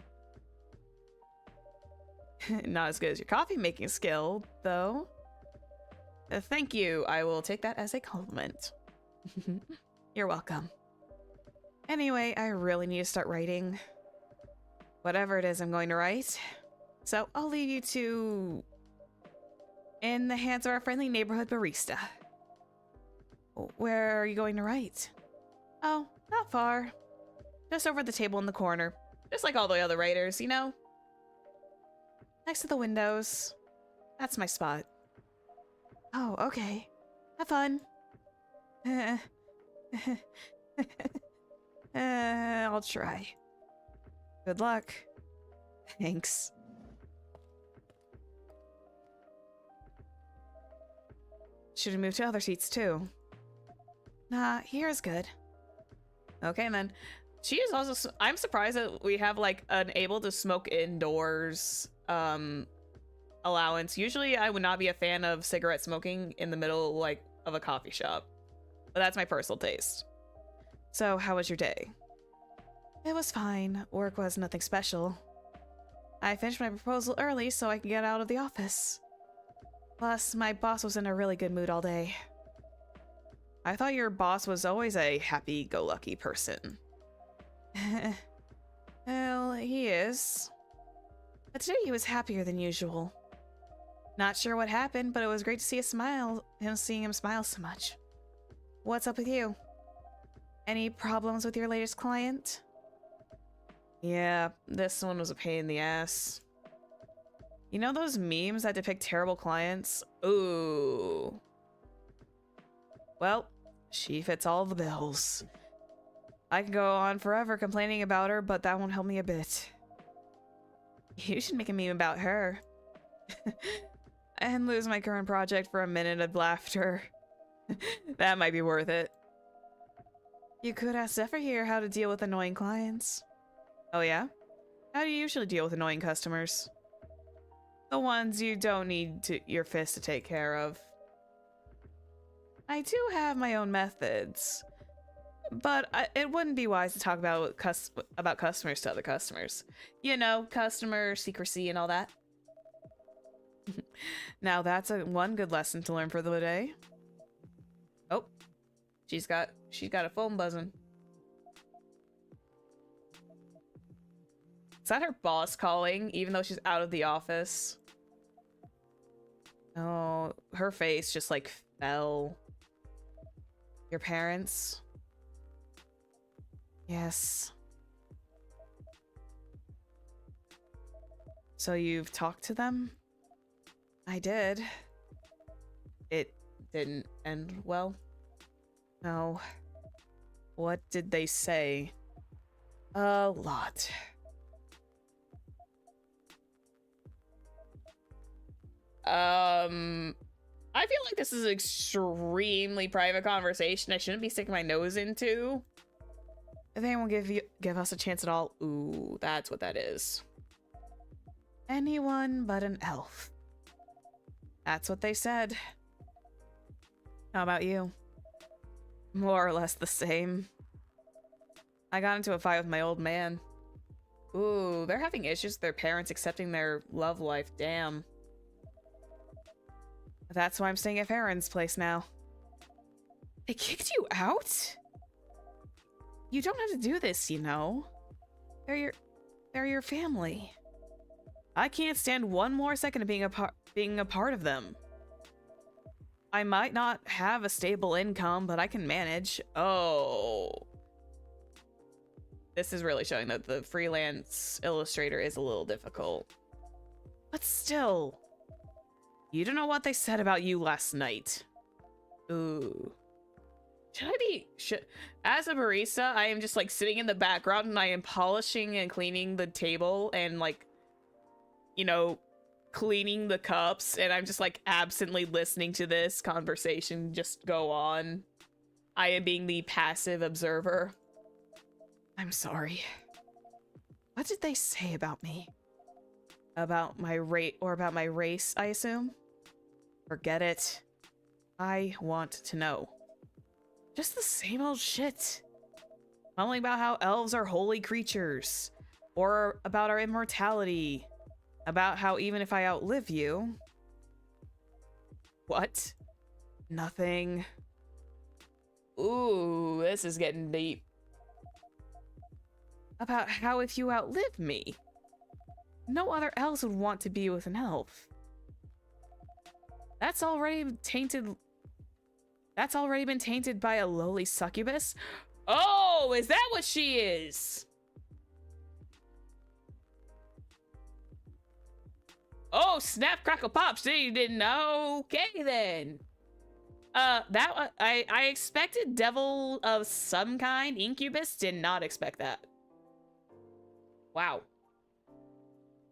Not as good as your coffee making skill, though. Thank you. I will take that as a compliment. You're welcome. Anyway, I really need to start writing. Whatever it is I'm going to write. So I'll leave you to... in the hands of our friendly neighborhood barista. Where are you going to write? Oh, not far. Just over the table in the corner. Just like all the other writers, you know? Next to the windows. That's my spot. Oh, okay. Have fun. I'll try. Good luck. Thanks. Should have moved to other seats too. Nah, here's good. Okay, then. She is also... I'm surprised that we have, like, an able to smoke indoors, allowance. Usually, I would not be a fan of cigarette smoking in the middle, like, of a coffee shop. But that's my personal taste. So, how was your day? It was fine. Work was nothing special. I finished my proposal early so I could get out of the office. Plus, my boss was in a really good mood all day. I thought your boss was always a happy-go-lucky person. Well, he is. But today he was happier than usual. Not sure what happened, but it was great to see seeing him smile so much. What's up with you? Any problems with your latest client? Yeah, this one was a pain in the ass. You know those memes that depict terrible clients? Ooh. Well, she fits all the bills. I can go on forever complaining about her, but that won't help me a bit. You should make a meme about her. And lose my current project for a minute of laughter. That might be worth it. You could ask Zephyr here how to deal with annoying clients. Oh yeah? How do you usually deal with annoying customers? The ones you don't need your fist to take care of. I do have my own methods. But it wouldn't be wise to talk about customers to other customers. You know, customer secrecy and all that. Now that's one good lesson to learn for the day. Oh, she's got a phone buzzing. Is that her boss calling, even though she's out of the office? Oh, her face just like fell. Your parents? Yes. So you've talked to them? I did. It didn't end well? No. What did they say? A lot. I feel like this is an extremely private conversation I shouldn't be sticking my nose into. If anyone give us a chance at all, ooh, that's what that is. Anyone but an elf. That's what they said. How about you? More or less the same. I got into a fight with my old man. Ooh, they're having issues with their parents accepting their love life, damn. That's why I'm staying at Farron's place now. They kicked you out? You don't have to do this, you know. They're your family. I can't stand one more second of being a part of them. I might not have a stable income, but I can manage. Oh. This is really showing that the freelance illustrator is a little difficult. But still, you don't know what they said about you last night. Ooh. As a barista, I am just like sitting in the background and I am polishing and cleaning the table and like, you know, cleaning the cups, and I'm just like absently listening to this conversation just go on. I am being the passive observer. I'm sorry. What did they say about me? About my race, I assume? Forget it. I want to know. Just the same old shit. Only about how elves are holy creatures. Or about our immortality. About how even if I outlive you... What? Nothing. Ooh, this is getting deep. About how if you outlive me, no other elves would want to be with an elf. That's already tainted... That's already been tainted by a lowly succubus? Oh, is that what she is? Oh, snap, crackle, pop. So you didn't know? Okay, then. I expected devil of some kind. Incubus, did not expect that. Wow.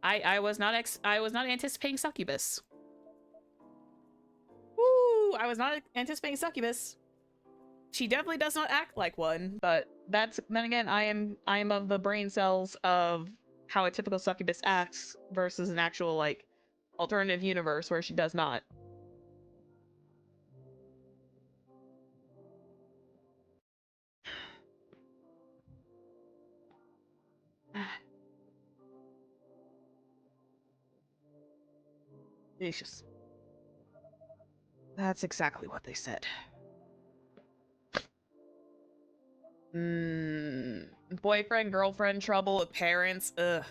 I was not anticipating succubus. Woo! I was not anticipating succubus. She definitely does not act like one, but then again, I am of the brain cells of how a typical succubus acts versus an actual like alternative universe where she does not. Delicious. That's exactly what they said. Boyfriend, girlfriend trouble with parents, ugh.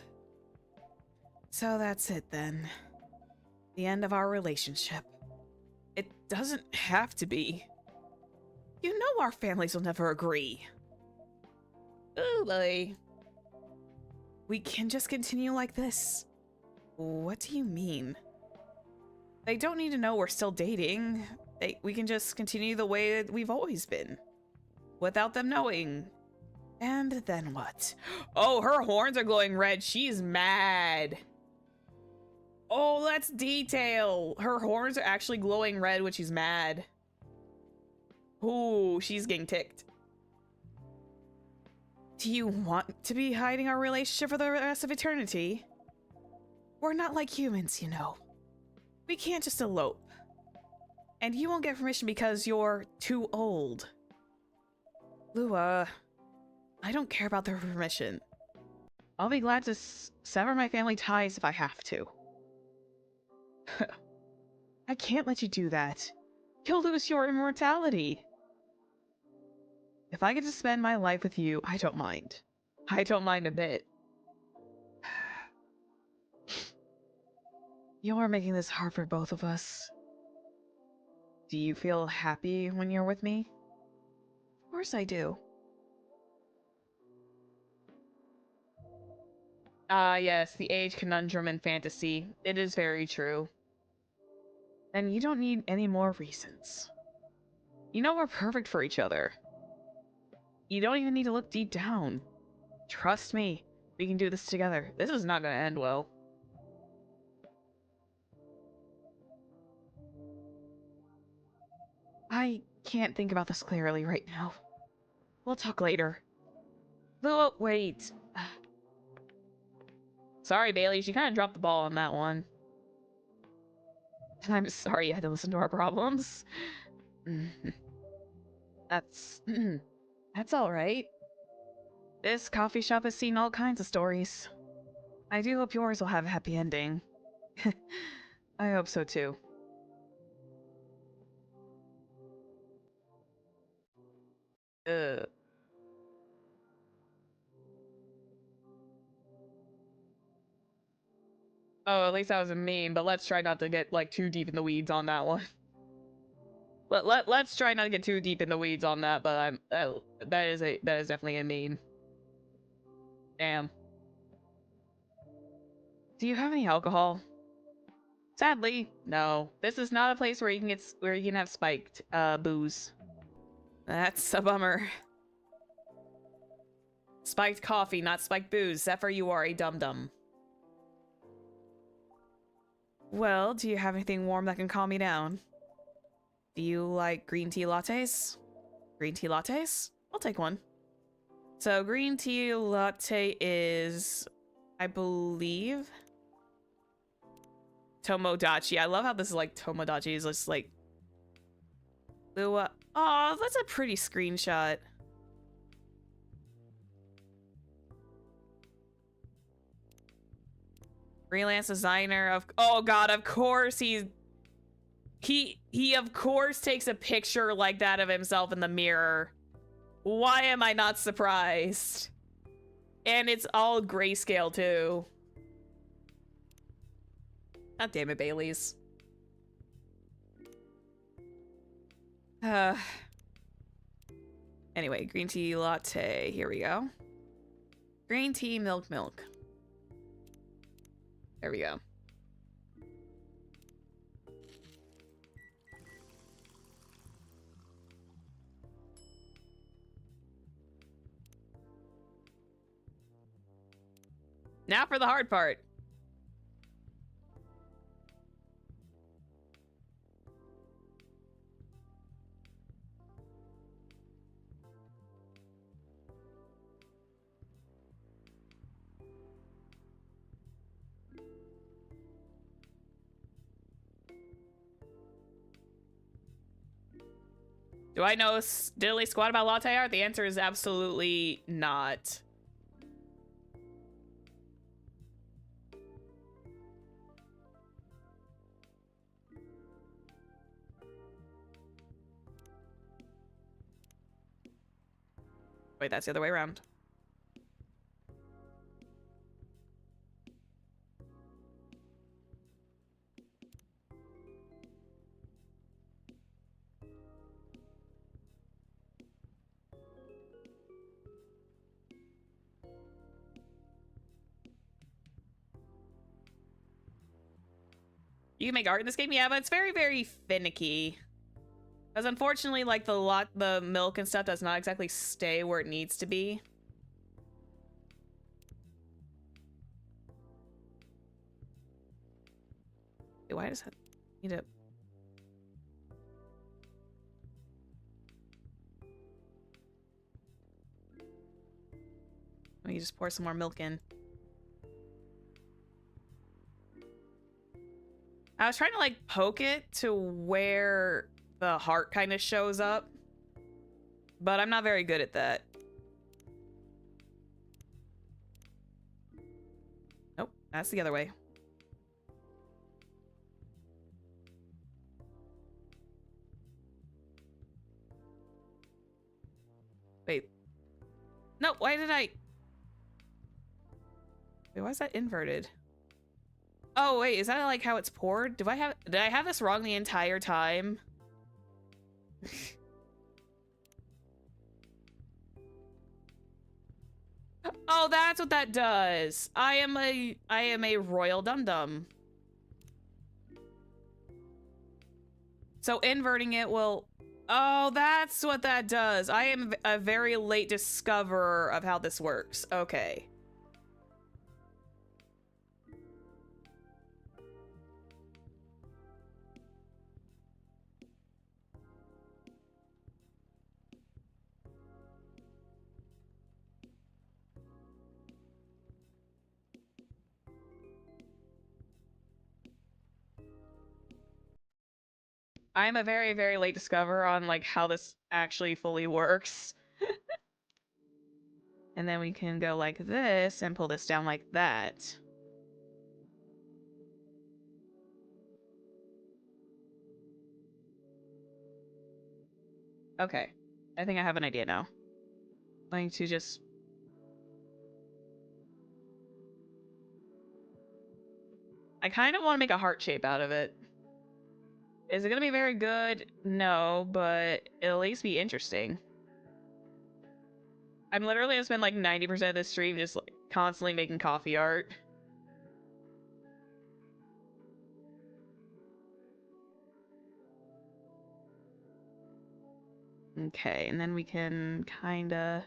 So that's it then. The end of our relationship. It doesn't have to be. You know our families will never agree. Oh boy. We can just continue like this. What do you mean? They don't need to know we're still dating. We can just continue the way that we've always been. Without them knowing. And then what? Oh, her horns are glowing red. She's mad. Oh, that's detail. Her horns are actually glowing red when she's mad. Ooh, she's getting ticked. Do you want to be hiding our relationship for the rest of eternity? We're not like humans, you know. We can't just elope. And you won't get permission because you're too old. Lua, I don't care about their permission. I'll be glad to sever my family ties if I have to. I can't let you do that. You'll lose your immortality. If I get to spend my life with you, I don't mind. I don't mind a bit. You're making this hard for both of us. Do you feel happy when you're with me? Of course I do. Yes, the age conundrum and fantasy. It is very true. And you don't need any more reasons. You know we're perfect for each other. You don't even need to look deep down. Trust me, we can do this together. This is not gonna end well. I can't think about this clearly right now. We'll talk later. Oh, wait. Sorry, Bailey, she kind of dropped the ball on that one. I'm sorry you had to listen to our problems. That's... that's alright. This coffee shop has seen all kinds of stories. I do hope yours will have a happy ending. I hope so too. Oh, at least that was a meme, but let's try not to get, like, too deep in the weeds on that one. Let's try not to get too deep in the weeds on that, but that is definitely a meme. Damn. Do you have any alcohol? Sadly, no. This is not a place where you can have spiked booze. That's a bummer. Spiked coffee, not spiked booze. Zephyr, you are a dum-dum. Well, do you have anything warm that can calm me down? Do you like green tea lattes? Green tea lattes? I'll take one. So green tea latte is, I believe, Tomodachi. I love how this is like Tomodachi is just like Lua. Oh, that's a pretty screenshot. Freelance designer of, oh god, of course he of course takes a picture like that of himself in the mirror. Why am I not surprised? And it's all grayscale too. God damn it, Bailey's. Anyway, green tea latte. Here we go. Green tea, milk. There we go. Now for the hard part. Do I know diddly squat about latte art? The answer is absolutely not. Wait, that's the other way around. You can make art in this game, yeah, but it's very, very finicky. Because unfortunately, like the milk and stuff does not exactly stay where it needs to be. Wait, why does that need to? Let me just pour some more milk in. I was trying to like poke it to where the heart kind of shows up, but I'm not very good at that. Nope, that's the other way. Wait. No, why did I? Wait, why is that inverted? Oh, wait, is that like how it's poured? Did I have this wrong the entire time? Oh, that's what that does. I am a royal dum-dum. So inverting it will... Oh, that's what that does. I am a very late discoverer of how this works. Okay. I'm a very, very late discoverer on like how this actually fully works. And then we can go like this and pull this down like that. Okay. I think I have an idea now. I'm going to just... I kind of want to make a heart shape out of it. Is it going to be very good? No, but it'll at least be interesting. I'm literally going to spend like 90% of this stream just like constantly making coffee art. Okay, and then we can kinda...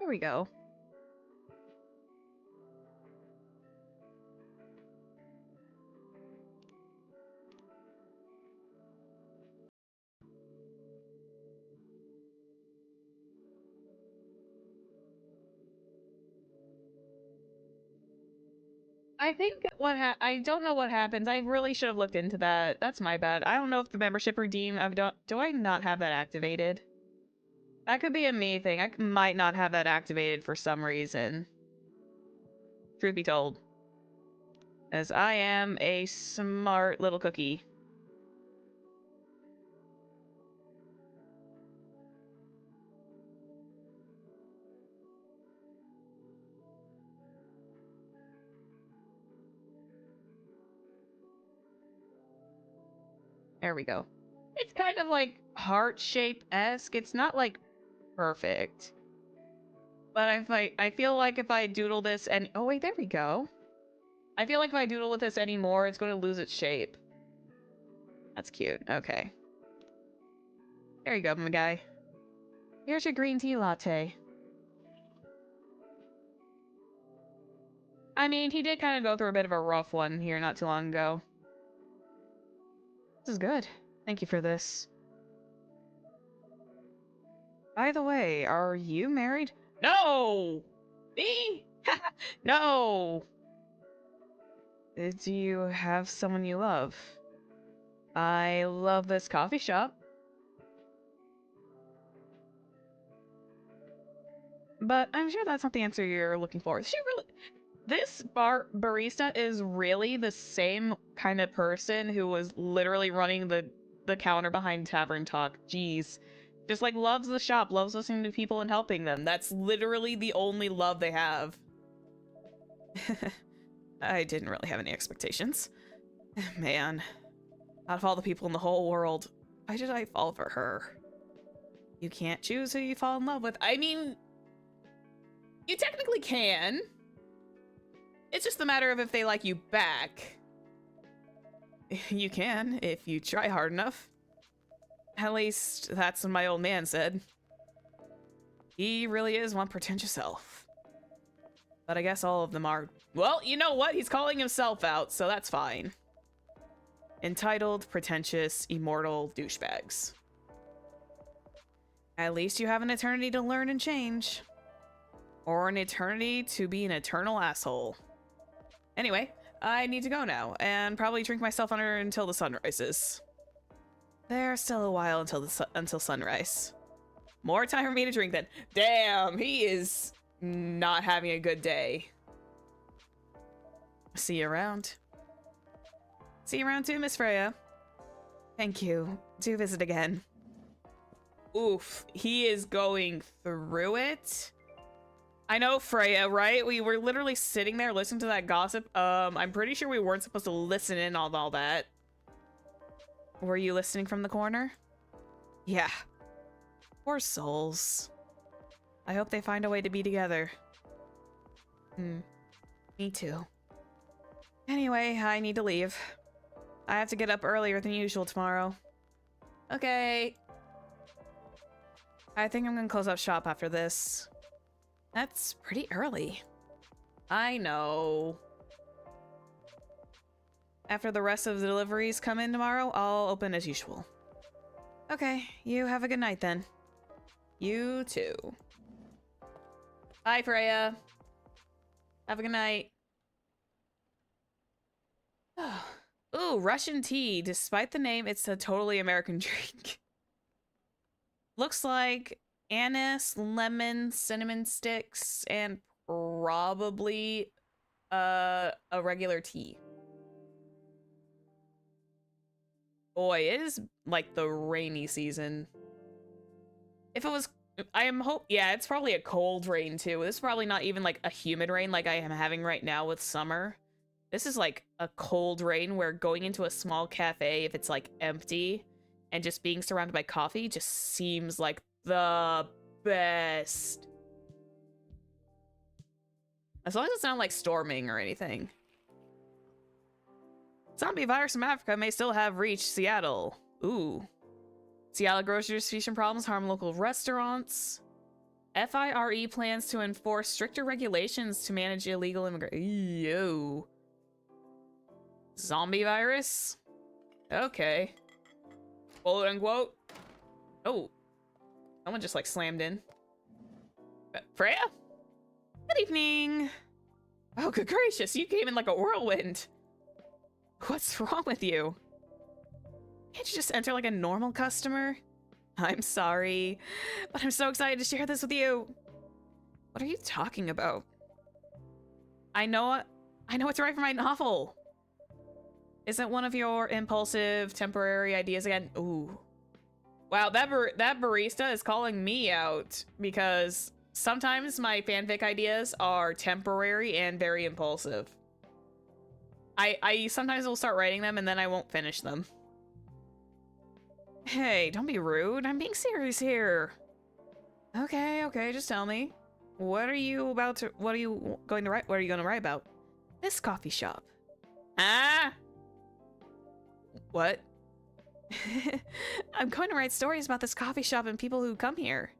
There we go. I think I don't know what happens. I really should have looked into that. That's my bad. I don't know if the membership redeem do I not have that activated? That could be a me thing. I might not have that activated for some reason. Truth be told. As I am a smart little cookie. There we go. It's kind of like heart-shape-esque. It's not like perfect. But I feel like if I doodle this and oh wait, there we go. I feel like if I doodle with this anymore, it's going to lose its shape. That's cute. Okay. There you go, my guy. Here's your green tea latte. I mean, he did kind of go through a bit of a rough one here not too long ago. This is good. Thank you for this. By the way, are you married? No! Me? No! Do you have someone you love? I love this coffee shop. But I'm sure that's not the answer you're looking for. This barista is really the same kind of person who was literally running the counter behind Tavern Talk. Jeez. Just like loves the shop, loves listening to people and helping them. That's literally the only love they have. I didn't really have any expectations. Man, out of all the people in the whole world, why did I fall for her? You can't choose who you fall in love with. I mean, you technically can. It's just a matter of if they like you back. You can, if you try hard enough. At least, that's what my old man said. He really is one pretentious elf. But I guess all of them are... Well, you know what? He's calling himself out, so that's fine. Entitled, pretentious, immortal douchebags. At least you have an eternity to learn and change. Or an eternity to be an eternal asshole. Anyway, I need to go now, and probably drink myself under until the sun rises. There's still a while until sunrise. More time for me to drink then. Damn, he is not having a good day. See you around. See you around too, Miss Freya. Thank you. Do visit again. Oof, he is going through it. I know, Freya, right? We were literally sitting there listening to that gossip. I'm pretty sure we weren't supposed to listen in on all that. Were you listening from the corner? Yeah. Poor souls. I hope they find a way to be together. Me too. Anyway, I need to leave. I have to get up earlier than usual tomorrow. Okay. I think I'm gonna close up shop after this. That's pretty early. I know. After the rest of the deliveries come in tomorrow, I'll open as usual. Okay, you have a good night then. You too. Bye, Freya. Have a good night. Ooh, Russian tea. Despite the name, it's a totally American drink. Looks like anise, lemon, cinnamon sticks, and probably a regular tea. Boy, it is like the rainy season. If it was, yeah, it's probably a cold rain too. This is probably not even like a humid rain like I am having right now with summer. This is like a cold rain where going into a small cafe, if it's like empty and just being surrounded by coffee just seems like the best. As long as it's not like storming or anything. Zombie virus from Africa may still have reached Seattle. Ooh. Seattle grocery distribution problems harm local restaurants. FIRE plans to enforce stricter regulations to manage illegal immigration. Yo. Zombie virus? Okay. Quote unquote. Oh. Someone just like slammed in. Freya? Good evening. Oh, good gracious. You came in like a whirlwind. What's wrong with you? Can't you just enter like a normal customer? I'm sorry, but I'm so excited to share this with you. What are you talking about? I know it's right for my novel. Isn't one of your impulsive temporary ideas again? Ooh. Wow, that barista is calling me out because sometimes my fanfic ideas are temporary and very impulsive. I sometimes will start writing them and then I won't finish them. Hey, don't be rude. I'm being serious here. Okay, just tell me. What are you going to write about? This coffee shop. Ah! What? I'm going to write stories about this coffee shop and people who come here.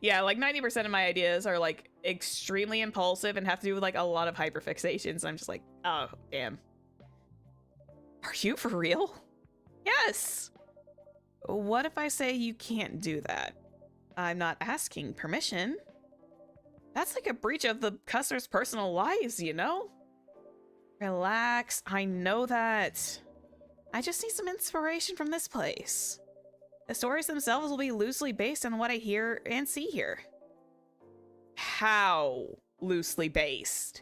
Yeah, like 90% of my ideas are like extremely impulsive and have to do with like a lot of hyperfixations. I'm just like, oh, damn. Are you for real? Yes. What if I say you can't do that? I'm not asking permission. That's like a breach of the customer's personal lives, you know? Relax, I know that. I just need some inspiration from this place. The stories themselves will be loosely based on what I hear and see here. How loosely based?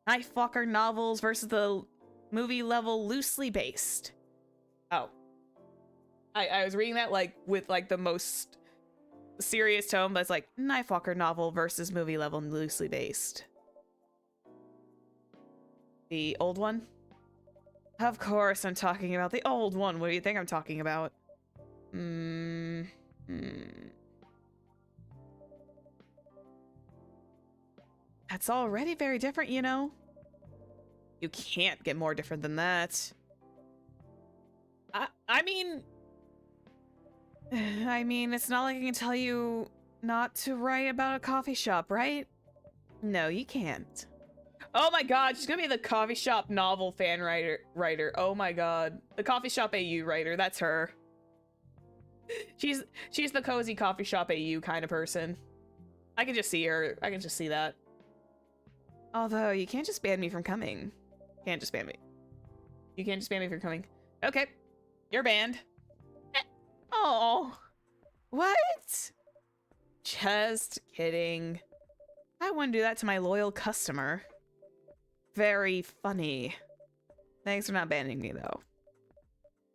Nightwalker novels versus the movie level loosely based. Oh. I was reading that like with like the most serious tone, but it's like Nightwalker novel versus movie level loosely based. The old one? Of course I'm talking about the old one. What do you think I'm talking about? That's already very different, you know? You can't get more different than that. I mean, it's not like I can tell you not to write about a coffee shop, right? No, you can't. Oh my god, she's gonna be the coffee shop novel fan writer. Oh my god. The coffee shop AU writer, that's her. She's the cozy coffee shop AU kind of person. I can just see her. I can just see that. Although, you can't just ban me from coming. Can't just ban me. You can't just ban me from coming. Okay. You're banned. Oh. What? Just kidding. I wouldn't do that to my loyal customer. Very funny. Thanks for not banning me, though.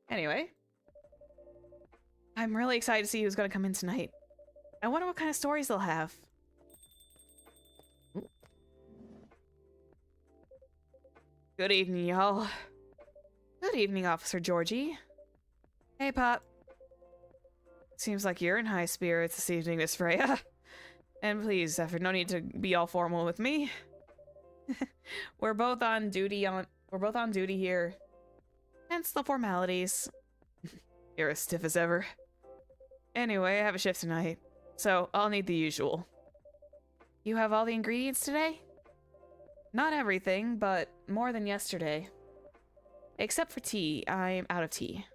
Anyway. I'm really excited to see who's gonna come in tonight. I wonder what kind of stories they'll have. Good evening, y'all. Good evening, Officer Georgie. Hey, Pop. Seems like you're in high spirits this evening, Miss Freya. And please, Zephyr, no need to be all formal with me. We're both on duty here. Hence the formalities. You're as stiff as ever. Anyway, I have a shift tonight, so I'll need the usual. You have all the ingredients today? Not everything, but more than yesterday. Except for tea. I'm out of tea.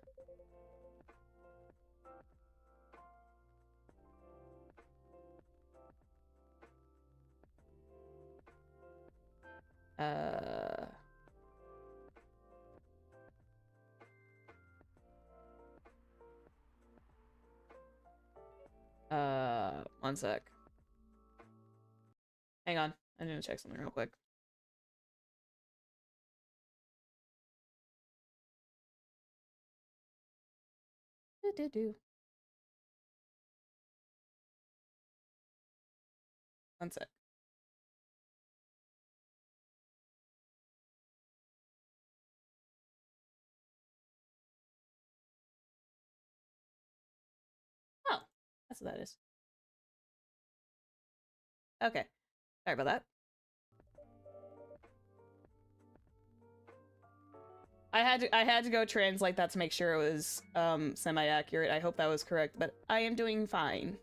One sec. Hang on. I need to check something real quick. Do. One sec. Oh, that's what that is. Okay. Sorry about that. I had to go translate that to make sure it was semi-accurate. I hope that was correct, but I am doing fine.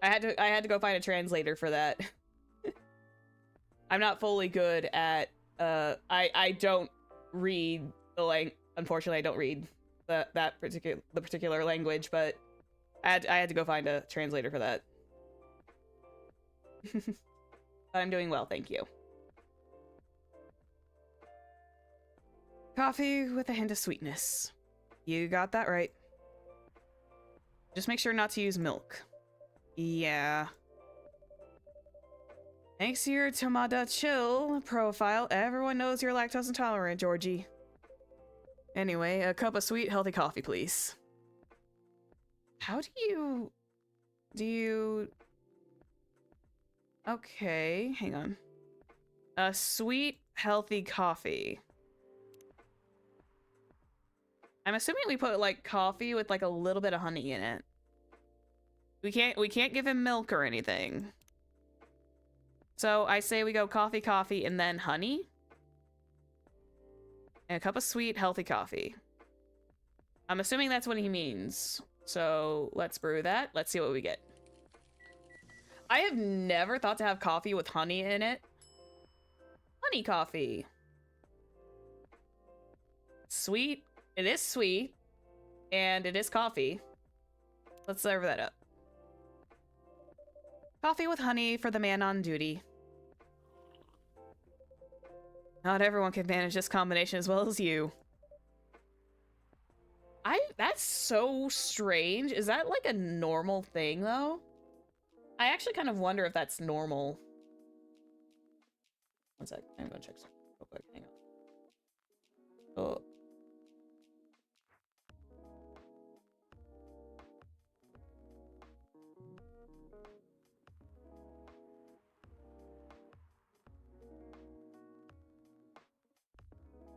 I had to go find a translator for that. I'm not fully good at I don't read the unfortunately I don't read the particular language, but I had to go find a translator for that. But I'm doing well, thank you. Coffee with a hint of sweetness. You got that right. Just make sure not to use milk. Yeah. Thanks to your Tomada Chill profile, everyone knows you're lactose intolerant, Georgie. Anyway, a cup of sweet, healthy coffee, please. How do you... Okay, hang on. A sweet, healthy coffee. I'm assuming we put, like, coffee with, like, a little bit of honey in it. We can't give him milk or anything. So I say we go coffee, coffee, and then honey. And a cup of sweet, healthy coffee. I'm assuming that's what he means. So let's brew that. Let's see what we get. I have never thought to have coffee with honey in it. Honey coffee. Sweet. It is sweet. And it is coffee. Let's serve that up. Coffee with honey for the man on duty. Not everyone can manage this combination as well as you. That's so strange. Is that like a normal thing though? I actually kind of wonder if that's normal. One sec, I'm gonna check something real quick, hang on. Oh.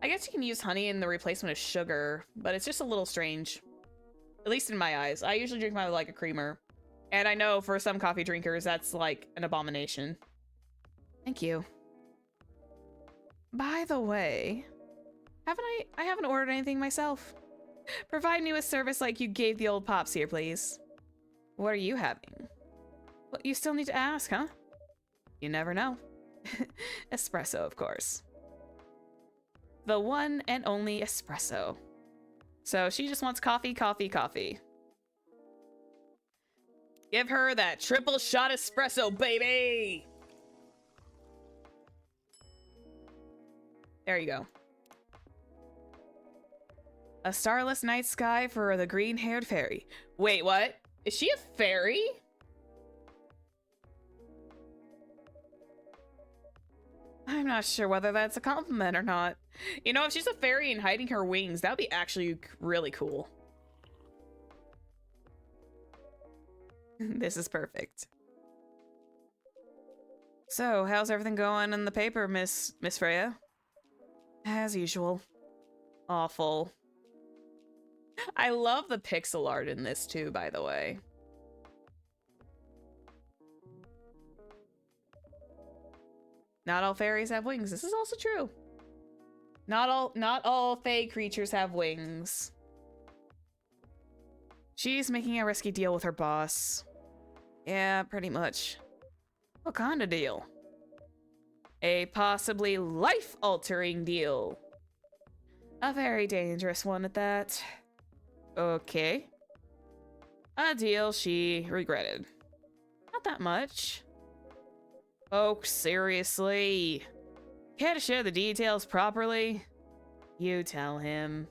I guess you can use honey in the replacement of sugar, but it's just a little strange. At least in my eyes. I usually drink mine with, like, a creamer. And I know for some coffee drinkers, that's, like, an abomination. Thank you. By the way, I haven't ordered anything myself. Provide me with service like you gave the old pops here, please. What are you having? Well, you still need to ask, huh? You never know. Espresso, of course. The one and only espresso. So she just wants coffee, coffee, coffee. Give her that triple shot espresso, baby! There you go. A starless night sky for the green-haired fairy. Wait, what? Is she a fairy? I'm not sure whether that's a compliment or not. You know, if she's a fairy and hiding her wings, that would be actually really cool. This is perfect. So, how's everything going in the paper, Miss Freya? As usual. Awful. I love the pixel art in this too, by the way. Not all fairies have wings. This is also true. Not all fae creatures have wings. She's making a risky deal with her boss. Yeah, pretty much. What kind of deal? A possibly life-altering deal. A very dangerous one at that. Okay. A deal she regretted. Not that much. Oh, seriously. Care to share the details properly? You tell him.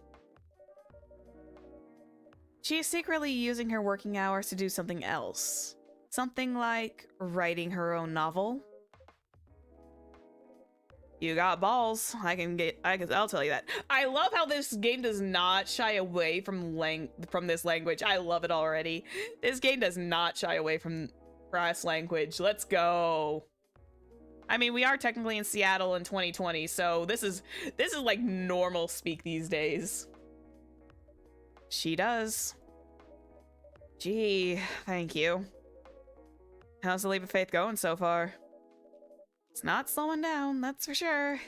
She is secretly using her working hours to do something else. Something like writing her own novel. You got balls. I'll tell you that. I love how this game does not shy away from this language. I love it already. This game does not shy away from brass language. Let's go. I mean, we are technically in Seattle in 2020, so this is like normal speak these days. She does. Gee, thank you. How's the leap of faith going so far? It's not slowing down, that's for sure.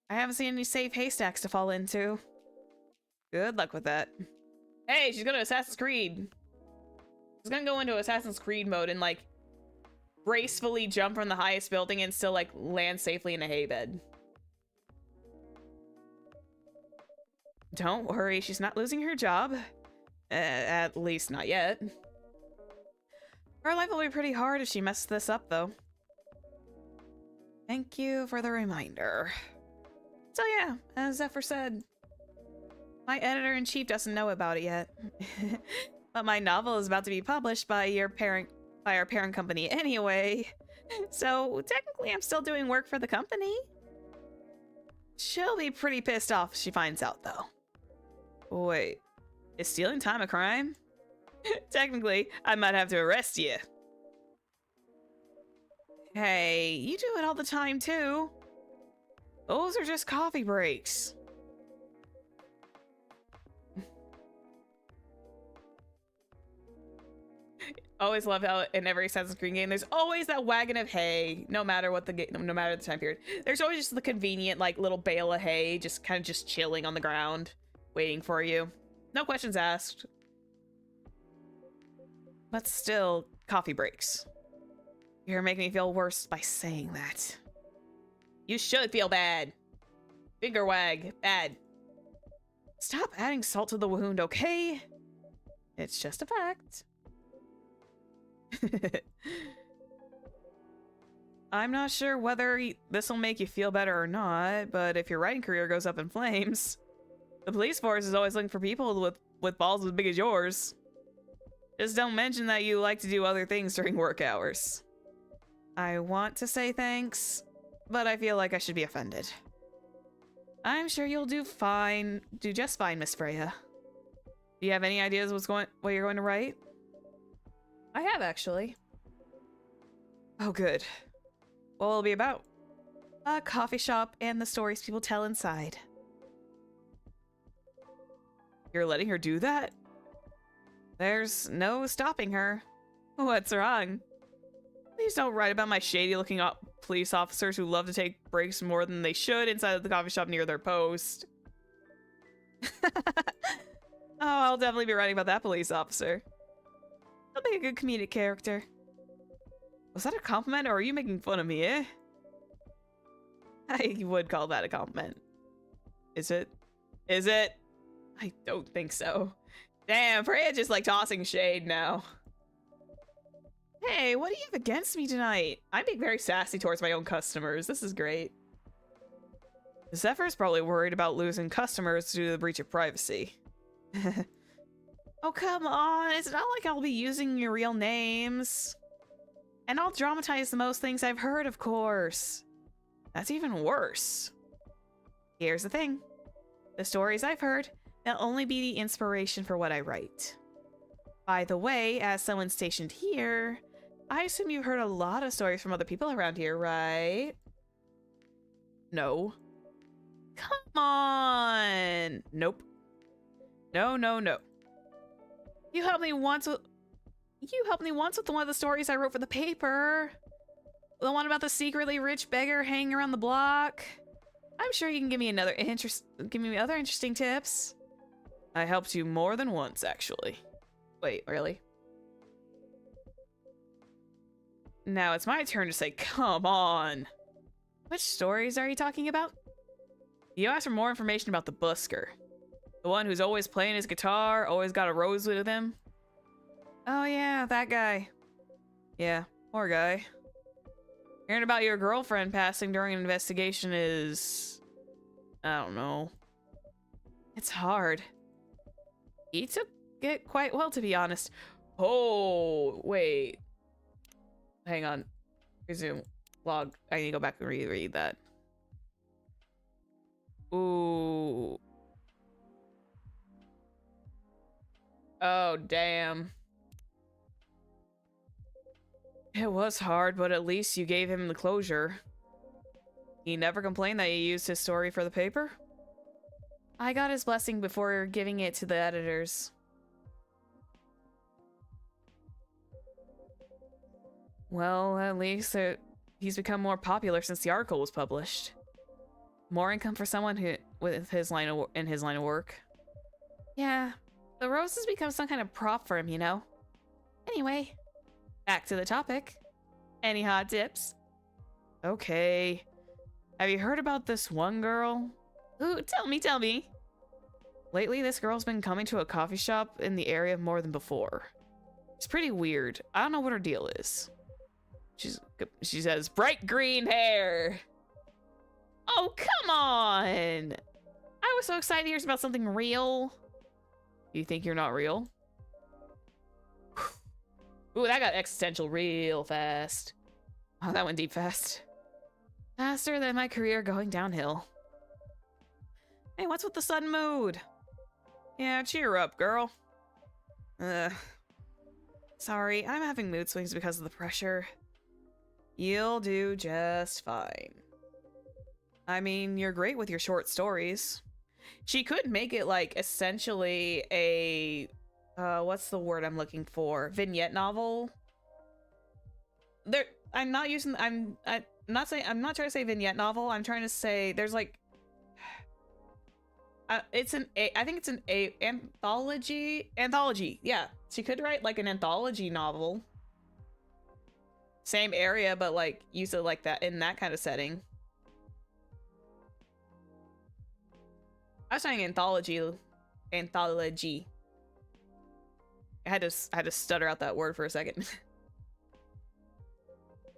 I haven't seen any safe haystacks to fall into. Good luck with that. Hey, she's going to Assassin's Creed. She's gonna go into Assassin's Creed mode and like gracefully jump from the highest building and still like land safely in a hay bed. Don't worry, she's not losing her job. At least not yet. Her life will be pretty hard if she messes this up, though. Thank you for the reminder. So yeah, as Zephyr said, my editor-in-chief doesn't know about it yet. But my novel is about to be published by our parent company anyway. So technically I'm still doing work for the company. She'll be pretty pissed off if she finds out, though. Wait, is stealing time a crime? Technically, I might have to arrest you. Hey, you do it all the time too. Those are just coffee breaks. Always love how in every Assassin's Creed game, there's always that wagon of hay, no matter the time period. There's always just the convenient like little bale of hay, just kind of just chilling on the ground, waiting for you. No questions asked. But still, coffee breaks. You're making me feel worse by saying that. You should feel bad. Finger wag. Bad. Stop adding salt to the wound, okay? It's just a fact. I'm not sure whether this will make you feel better or not, but if your writing career goes up in flames, the police force is always looking for people with balls as big as yours. Just don't mention that you like to do other things during work hours. I want to say thanks, but I feel like I should be offended. I'm sure you'll do just fine, Miss Freya. Do you have any ideas what you're going to write? I have, actually. Oh, good. What will it be about? A coffee shop and the stories people tell inside. You're letting her do that? There's no stopping her. What's wrong? Please don't write about my shady-looking police officers who love to take breaks more than they should inside of the coffee shop near their post. Oh, I'll definitely be writing about that police officer. He'll be a good comedic character. Was that a compliment, or are you making fun of me, eh? I would call that a compliment. Is it? Is it? I don't think so. Damn, Freya just like tossing shade now. Hey, what do you have against me tonight? I'm being very sassy towards my own customers. This is great. Zephyr's probably worried about losing customers due to the breach of privacy. Oh, come on. It's not like I'll be using your real names. And I'll dramatize the most things I've heard, of course. That's even worse. Here's the thing. The stories I've heard, they'll only be the inspiration for what I write. By the way, as someone stationed here, I assume you've heard a lot of stories from other people around here, right? No. Come on! Nope. No, no, no. You helped me once with one of the stories I wrote for the paper. The one about the secretly rich beggar hanging around the block. I'm sure you can give me other interesting tips. I helped you more than once, actually. Wait, really? Now it's my turn to say, come on. Which stories are you talking about? You asked for more information about the busker. The one who's always playing his guitar, always got a rose with him. Oh yeah, that guy. Yeah, poor guy. Hearing about your girlfriend passing during an investigation is... I don't know. It's hard. He took it quite well, to be honest. Oh, wait. Hang on. Resume. Log. I need to go back and reread that. Ooh. Oh, damn. It was hard, but at least you gave him the closure. He never complained that you used his story for the paper? I got his blessing before giving it to the editors. Well, at least he's become more popular since the article was published. More income for someone who with his line of work. Yeah, the rose has become some kind of prop for him, you know. Anyway, back to the topic. Any hot tips? Okay. Have you heard about this one girl? Ooh, tell me. Lately, this girl's been coming to a coffee shop in the area more than before. It's pretty weird. I don't know what her deal is. She says, bright green hair. Oh, come on. I was so excited to hear about something real. You think you're not real? Ooh, that got existential real fast. Oh, that went deep fast. Faster than my career going downhill. Hey, what's with the sudden mood? Yeah, cheer up, girl. Sorry, I'm having mood swings because of the pressure. You'll do just fine. I mean, you're great with your short stories. She could make it like essentially a what's the word I'm looking for? Vignette novel. I'm not trying to say vignette novel. I'm trying to say there's like I think it's an anthology. Yeah, she could write like an anthology novel. Same area, but like use it like that in that kind of setting. I was saying anthology. I had to stutter out that word for a second.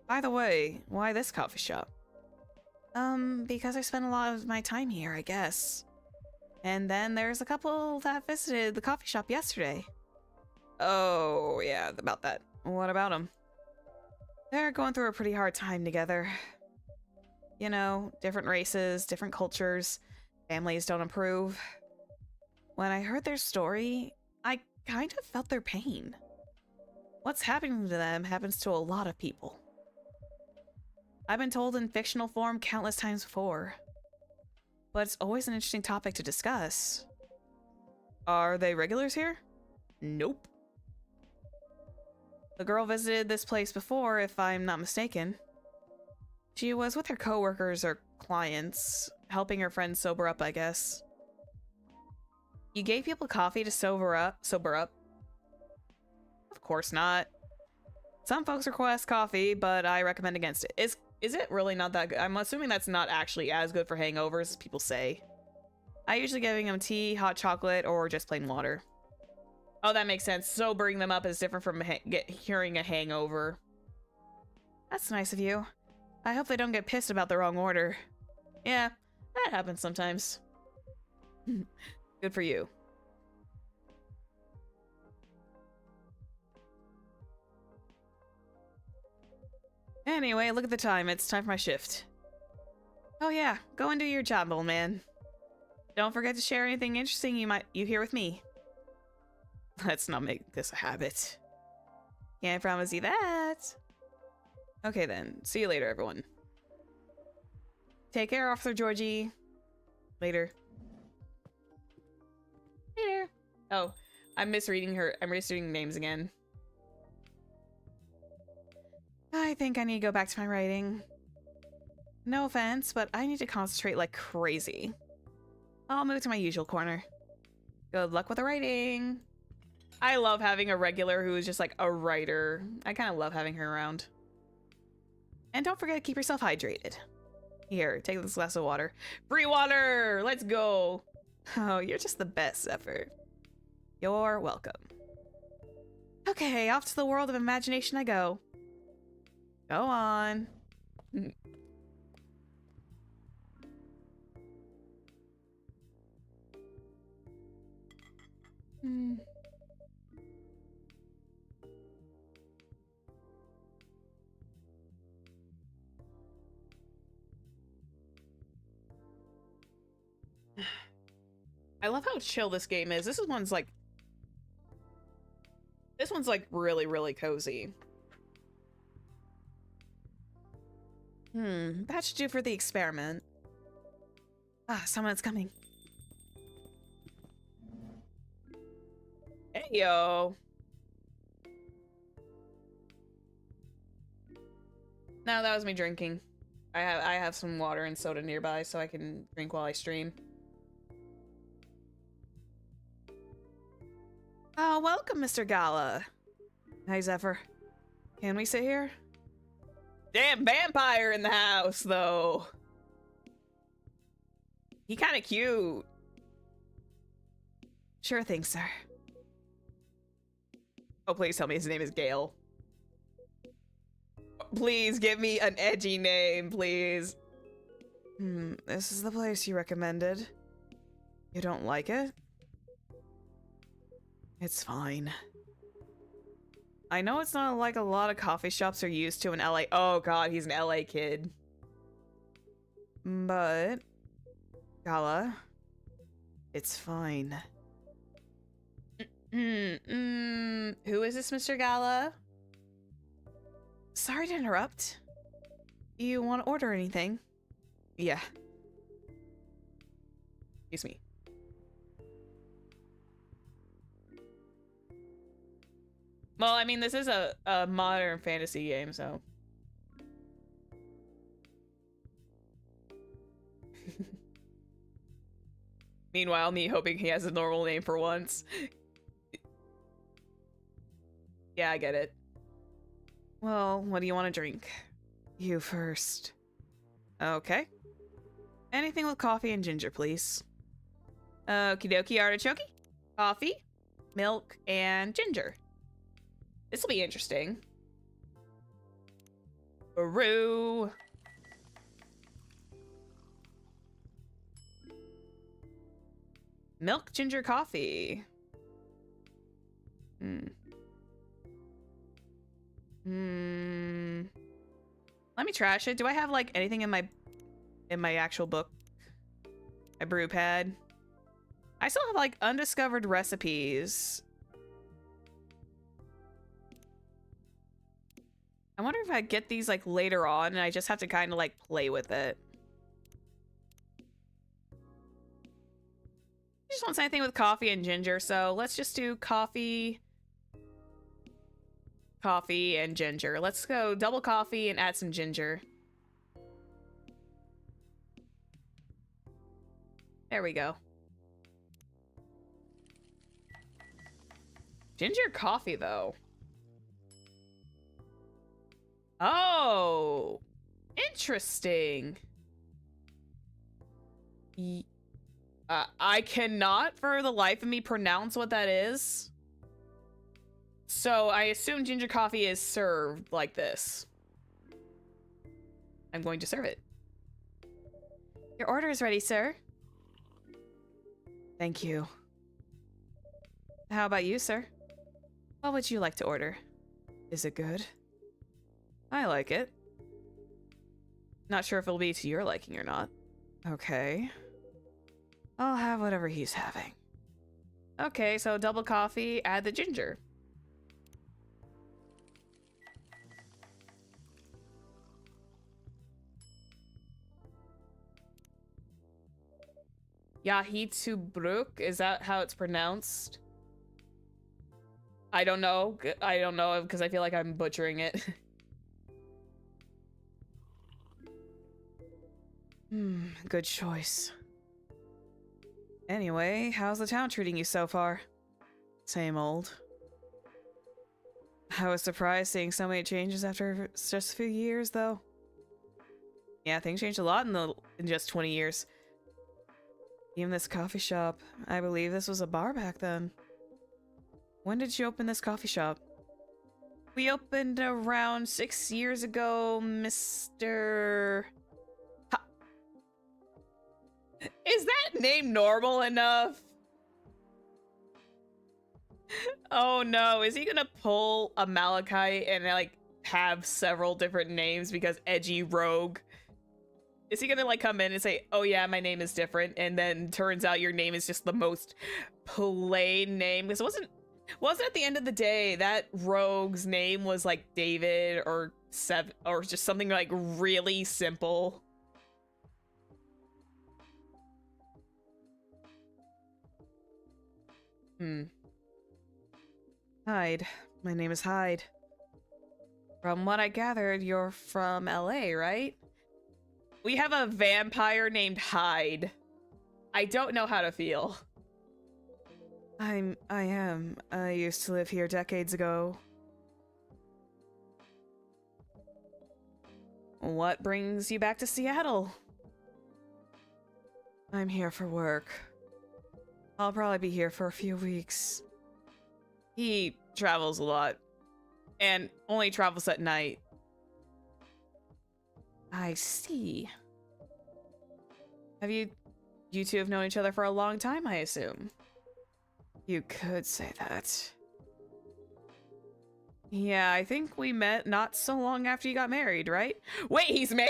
By the way, why this coffee shop? Because I spent a lot of my time here, I guess. And then there's a couple that visited the coffee shop yesterday. Oh, yeah, about that. What about them? They're going through a pretty hard time together. You know, different races, different cultures, families don't approve. When I heard their story, I kind of felt their pain. What's happening to them happens to a lot of people. I've been told in fictional form countless times before. But it's always an interesting topic to discuss. Are they regulars here? Nope. The girl visited this place before, if I'm not mistaken. She was with her coworkers or clients, helping her friends sober up, I guess. You gave people coffee to sober up? Of course not. Some folks request coffee, but I recommend against it. Is it really not that good? I'm assuming that's not actually as good for hangovers as people say. I usually giving them tea, hot chocolate, or just plain water. Oh, that makes sense. Sobering them up is different from curing a hangover. That's nice of you. I hope they don't get pissed about the wrong order. Yeah, that happens sometimes. Good for you. Anyway, look at the time. It's time for my shift. Oh yeah, go and do your job, old man. Don't forget to share anything interesting you hear with me. Let's not make this a habit. Can't promise you that. Okay then, see you later, everyone. Take care, Officer Georgie. Later. Later. Oh, I'm misreading names again. I think I need to go back to my writing. No offense, but I need to concentrate like crazy. I'll move to my usual corner. Good luck with the writing. I love having a regular who is just like a writer. I kind of love having her around. And don't forget to keep yourself hydrated. Here, take this glass of water. Free water! Let's go! Oh, you're just the best, Zephyr. You're welcome. Okay, off to the world of imagination I go. Go on. I love how chill this game is. This one's like really, really cozy. That should do for the experiment. Ah, someone's coming. Hey, yo. No, that was me drinking. I have some water and soda nearby so I can drink while I stream. Oh, welcome, Mr. Gala. Hi, Zephyr. Can we sit here? Damn vampire in the house, though. He kind of cute. Sure thing, sir. Oh, please tell me his name is Gale. Please give me an edgy name, please. This is the place you recommended. You don't like it? It's fine. I know it's not like a lot of coffee shops are used to in LA. Oh god, he's an LA kid. But, Gala, it's fine. Who is this, Mr. Gala? Sorry to interrupt. You want to order anything? Yeah. Excuse me. Well, I mean, this is a modern fantasy game, so. Meanwhile, me hoping he has a normal name for once. Yeah, I get it. Well, what do you want to drink? You first. Okay. Anything with coffee and ginger, please. Okie dokie, artichoke, coffee, milk, and ginger. This will be interesting. Brew. Milk, ginger, coffee. Let me trash it. Do I have like anything in my actual book? My brew pad. I still have like undiscovered recipes. I wonder if I get these like later on and I just have to kind of like play with it. I just want anything with coffee and ginger, so let's just do coffee, and ginger. Let's go double coffee and add some ginger. There we go. Ginger coffee, though. Oh, interesting. I cannot for the life of me pronounce what that is. So I assume ginger coffee is served like this. I'm going to serve it. Your order is ready, sir. Thank you. How about you, sir? What would you like to order? Is it good? I like it. Not sure if it'll be to your liking or not. Okay. I'll have whatever he's having. Okay, so double coffee, add the ginger. Yahitsubruk, is that how it's pronounced? I don't know. I don't know because I feel like I'm butchering it. Good choice. Anyway, how's the town treating you so far? Same old. I was surprised seeing so many changes after just a few years, though. Yeah, things changed a lot in just 20 years. Even this coffee shop. I believe this was a bar back then. When did you open this coffee shop? We opened around 6 years ago, Mr. Is that name normal enough? Oh no, is he gonna pull a Malachite and like have several different names because edgy rogue? Is he gonna like come in and say, oh yeah, my name is different, and then turns out your name is just the most plain name? Because wasn't at the end of the day that rogue's name was like David or or just something like really simple? Hyde. My name is Hyde. From what I gathered, you're from LA, right? We have a vampire named Hyde. I don't know how to feel. I am. I used to live here decades ago. What brings you back to Seattle? I'm here for work. I'll probably be here for a few weeks. He travels a lot. And only travels at night. I see. You two have known each other for a long time, I assume. You could say that. Yeah, I think we met not so long after you got married, right? Wait, he's married?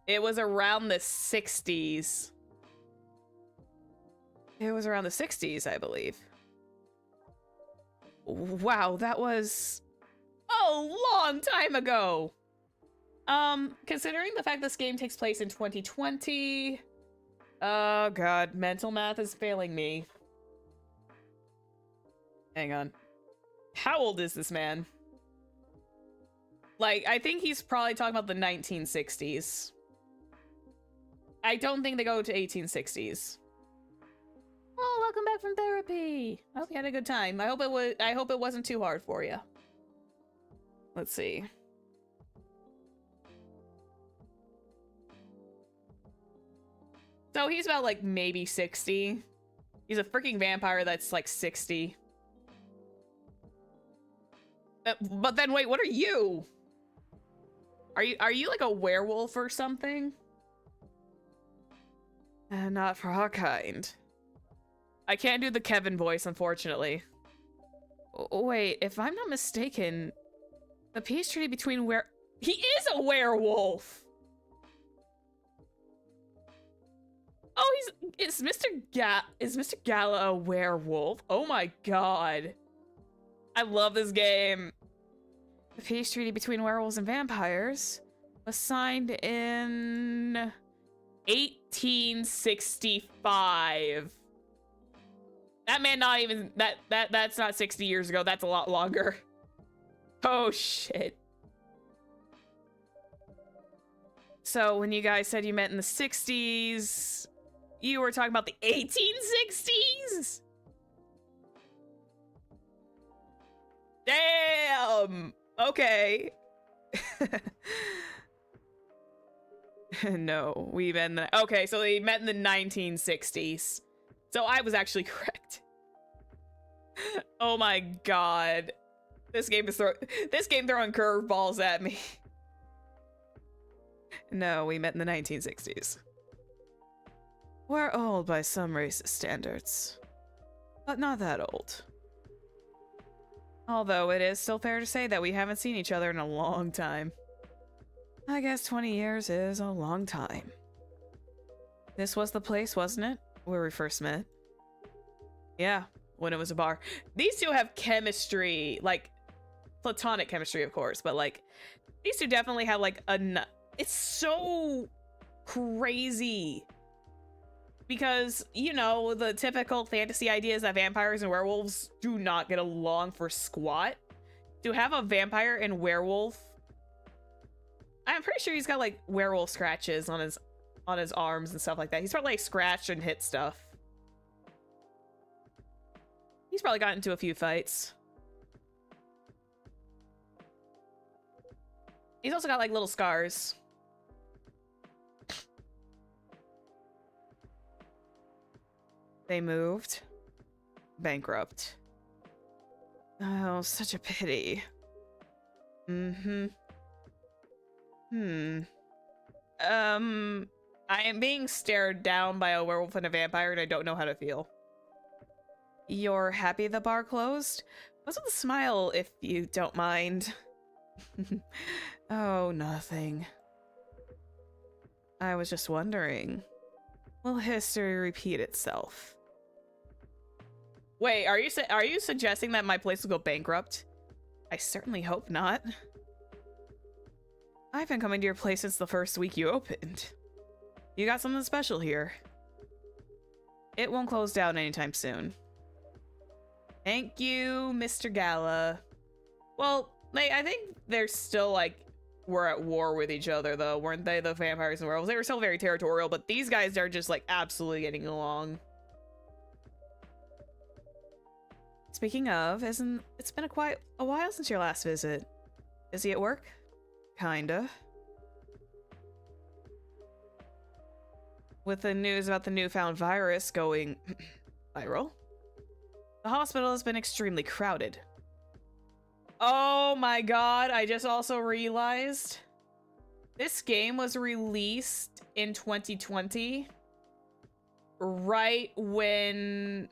It was around the 60s. It was around the 60s, I believe. Wow, that was a long time ago. Considering the fact this game takes place in 2020... Oh god, mental math is failing me. Hang on. How old is this man? Like, I think he's probably talking about the 1960s. I don't think they go to 1860s. Oh, welcome back from therapy. I hope you had a good time. I hope it wasn't too hard for you. Let's see. So he's about like maybe 60. He's a freaking vampire that's like 60. But then wait, what are you? Are you like a werewolf or something? Not for our kind. I can't do the Kevin voice, unfortunately. Wait, if I'm not mistaken, the peace treaty between he is a werewolf! Oh, is Mr. Gala a werewolf? Oh my god. I love this game. The peace treaty between werewolves and vampires was signed in 1865. That man not even that's not 60 years ago. That's a lot longer. Oh shit. So when you guys said you met in the 60s, you were talking about the 1860s? Damn. Okay. No, we met in the okay, so they met in the 1960s. So I was actually correct. Oh my god. This game throwing curveballs at me. No, we met in the 1960s. We're old by some racist standards, but not that old. Although it is still fair to say that we haven't seen each other in a long time. I guess 20 years is a long time. This was the place, wasn't it? Where we first met? Yeah, when it was a bar. These two have chemistry, like platonic chemistry, of course, but like these two definitely have like it's so crazy because, you know, the typical fantasy idea is that vampires and werewolves do not get along for squat. To have a vampire and werewolf, I'm pretty sure he's got like werewolf scratches on his arms and stuff like that. He's probably like scratched and hit stuff. He's probably gotten into a few fights. He's also got like little scars. They moved. Bankrupt. Oh, such a pity. Mm-hmm. I am being stared down by a werewolf and a vampire, and I don't know how to feel. You're happy the bar closed? What's with the smile, if you don't mind? Oh, nothing. I was just wondering. Will history repeat itself? Wait, are you suggesting that my place will go bankrupt? I certainly hope not. I've been coming to your place since the first week you opened. You got something special here. It won't close down anytime soon. Thank you, Mr. Gala. Well, I think they're still like, were at war with each other though, weren't they? The vampires and werewolves. They were still very territorial, but these guys are just like absolutely getting along. Speaking of, it's been a while since your last visit. Busy at work? Kinda. With the news about the newfound virus going viral, the hospital has been extremely crowded. Oh my god, I just also realized this game was released in 2020, right when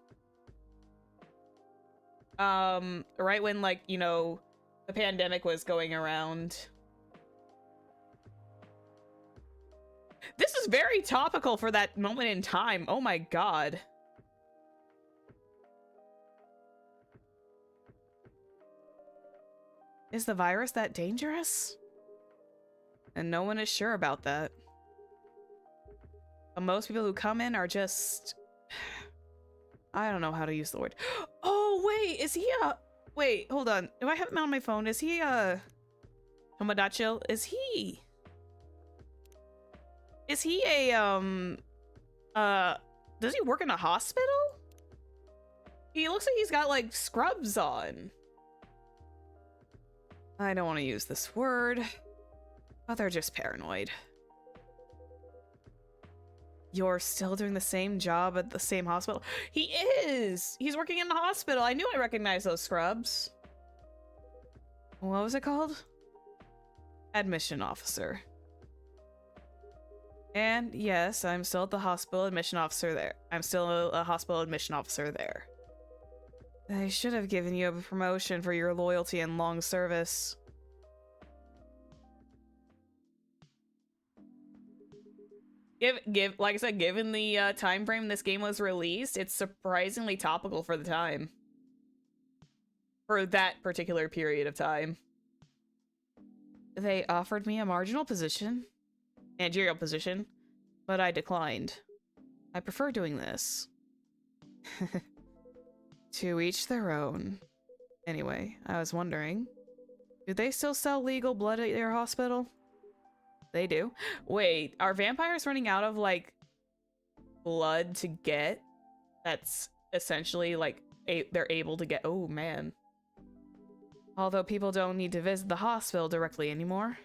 like, you know, the pandemic was going around. This is very topical for that moment in time. Oh my god. Is the virus that dangerous? And no one is sure about that. But most people who come in are just... I don't know how to use the word. Oh, wait, is he a... Wait, hold on. Do I have him on my phone? Is he a... Tomodachi? Is he a, does he work in a hospital? He looks like he's got, like, scrubs on. I don't want to use this word, but they're just paranoid. You're still doing the same job at the same hospital? He is! He's working in the hospital. I knew I recognized those scrubs. What was it called? Admission officer. And yes, I'm still at the hospital admission officer there. I'm still a hospital admission officer there. They should have given you a promotion for your loyalty and long service. Like I said, given the time frame this game was released, it's surprisingly topical for the time. For that particular period of time. They offered me a managerial position, but I declined. I prefer doing this. To each their own. Anyway, I was wondering, do they still sell legal blood at your hospital? They do. Wait, are vampires running out of, like, blood to get? That's essentially, like, they're able to get... Oh, man. Although people don't need to visit the hospital directly anymore.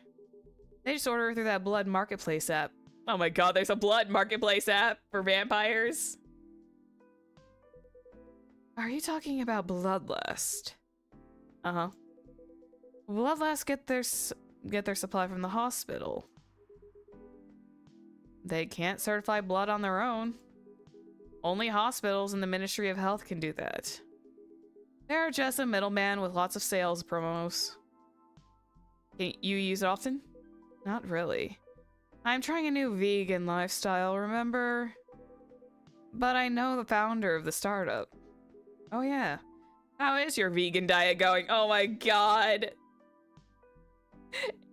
They just order through that blood marketplace app. Oh my god, there's a blood marketplace app for vampires? Are you talking about Bloodlust? Uh-huh. Bloodlust get their supply from the hospital. They can't certify blood on their own. Only hospitals and the Ministry of Health can do that. They're just a middleman with lots of sales promos. Can you use it often? Not really. I'm trying a new vegan lifestyle, remember? But I know the founder of the startup. Oh yeah. How is your vegan diet going? Oh my god.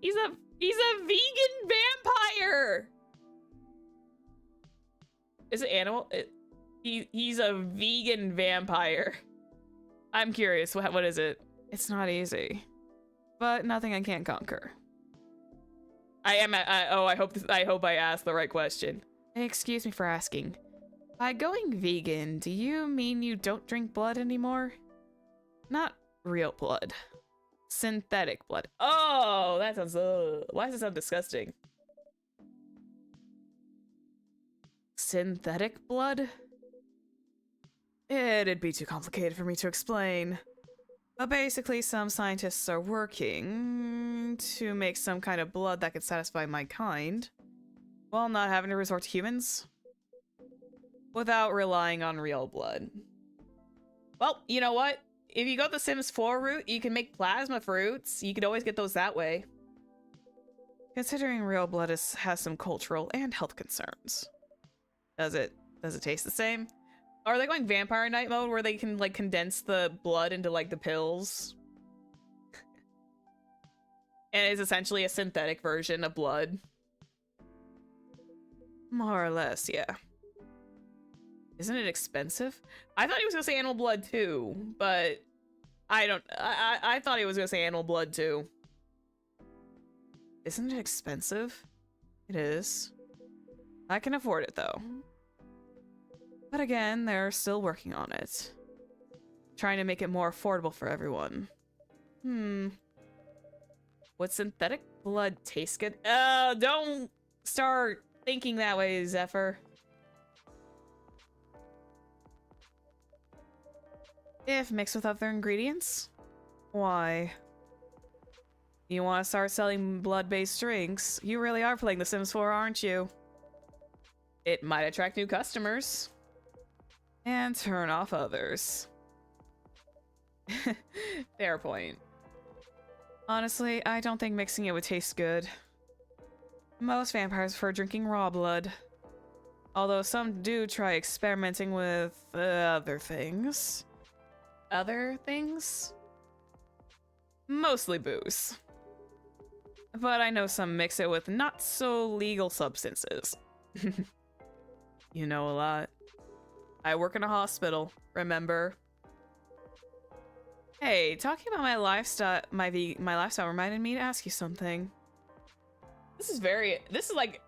He's a vegan vampire. Is it animal? He's a vegan vampire. I'm curious, what is it? It's not easy. But nothing I can't conquer. I hope I asked the right question. Excuse me for asking. By going vegan, do you mean you don't drink blood anymore? Not real blood. Synthetic blood. Oh, that sounds, why does it sound disgusting? Synthetic blood? It'd be too complicated for me to explain. But basically, some scientists are working to make some kind of blood that could satisfy my kind, while not having to resort to humans, without relying on real blood. Well, you know what? If you go the Sims 4 route, you can make plasma fruits. You could always get those that way. Considering real blood has some cultural and health concerns. Does it taste the same? Are they going vampire night mode where they can like condense the blood into like the pills? And it's essentially a synthetic version of blood. More or less, yeah. Isn't it expensive? I thought he was gonna say animal blood too, but I thought he was gonna say animal blood too. Isn't it expensive? It is. I can afford it though. But again, they're still working on it. Trying to make it more affordable for everyone. Would synthetic blood taste good? Don't start thinking that way, Zephyr. If mixed with other ingredients? Why? You want to start selling blood-based drinks? You really are playing The Sims 4, aren't you? It might attract new customers. And turn off others. Fair point. Honestly, I don't think mixing it would taste good. Most vampires prefer drinking raw blood. Although some do try experimenting with other things. Other things? Mostly booze. But I know some mix it with not so legal substances. You know a lot. I work in a hospital, remember? Hey, talking about my lifestyle, my lifestyle reminded me to ask you something. This is like,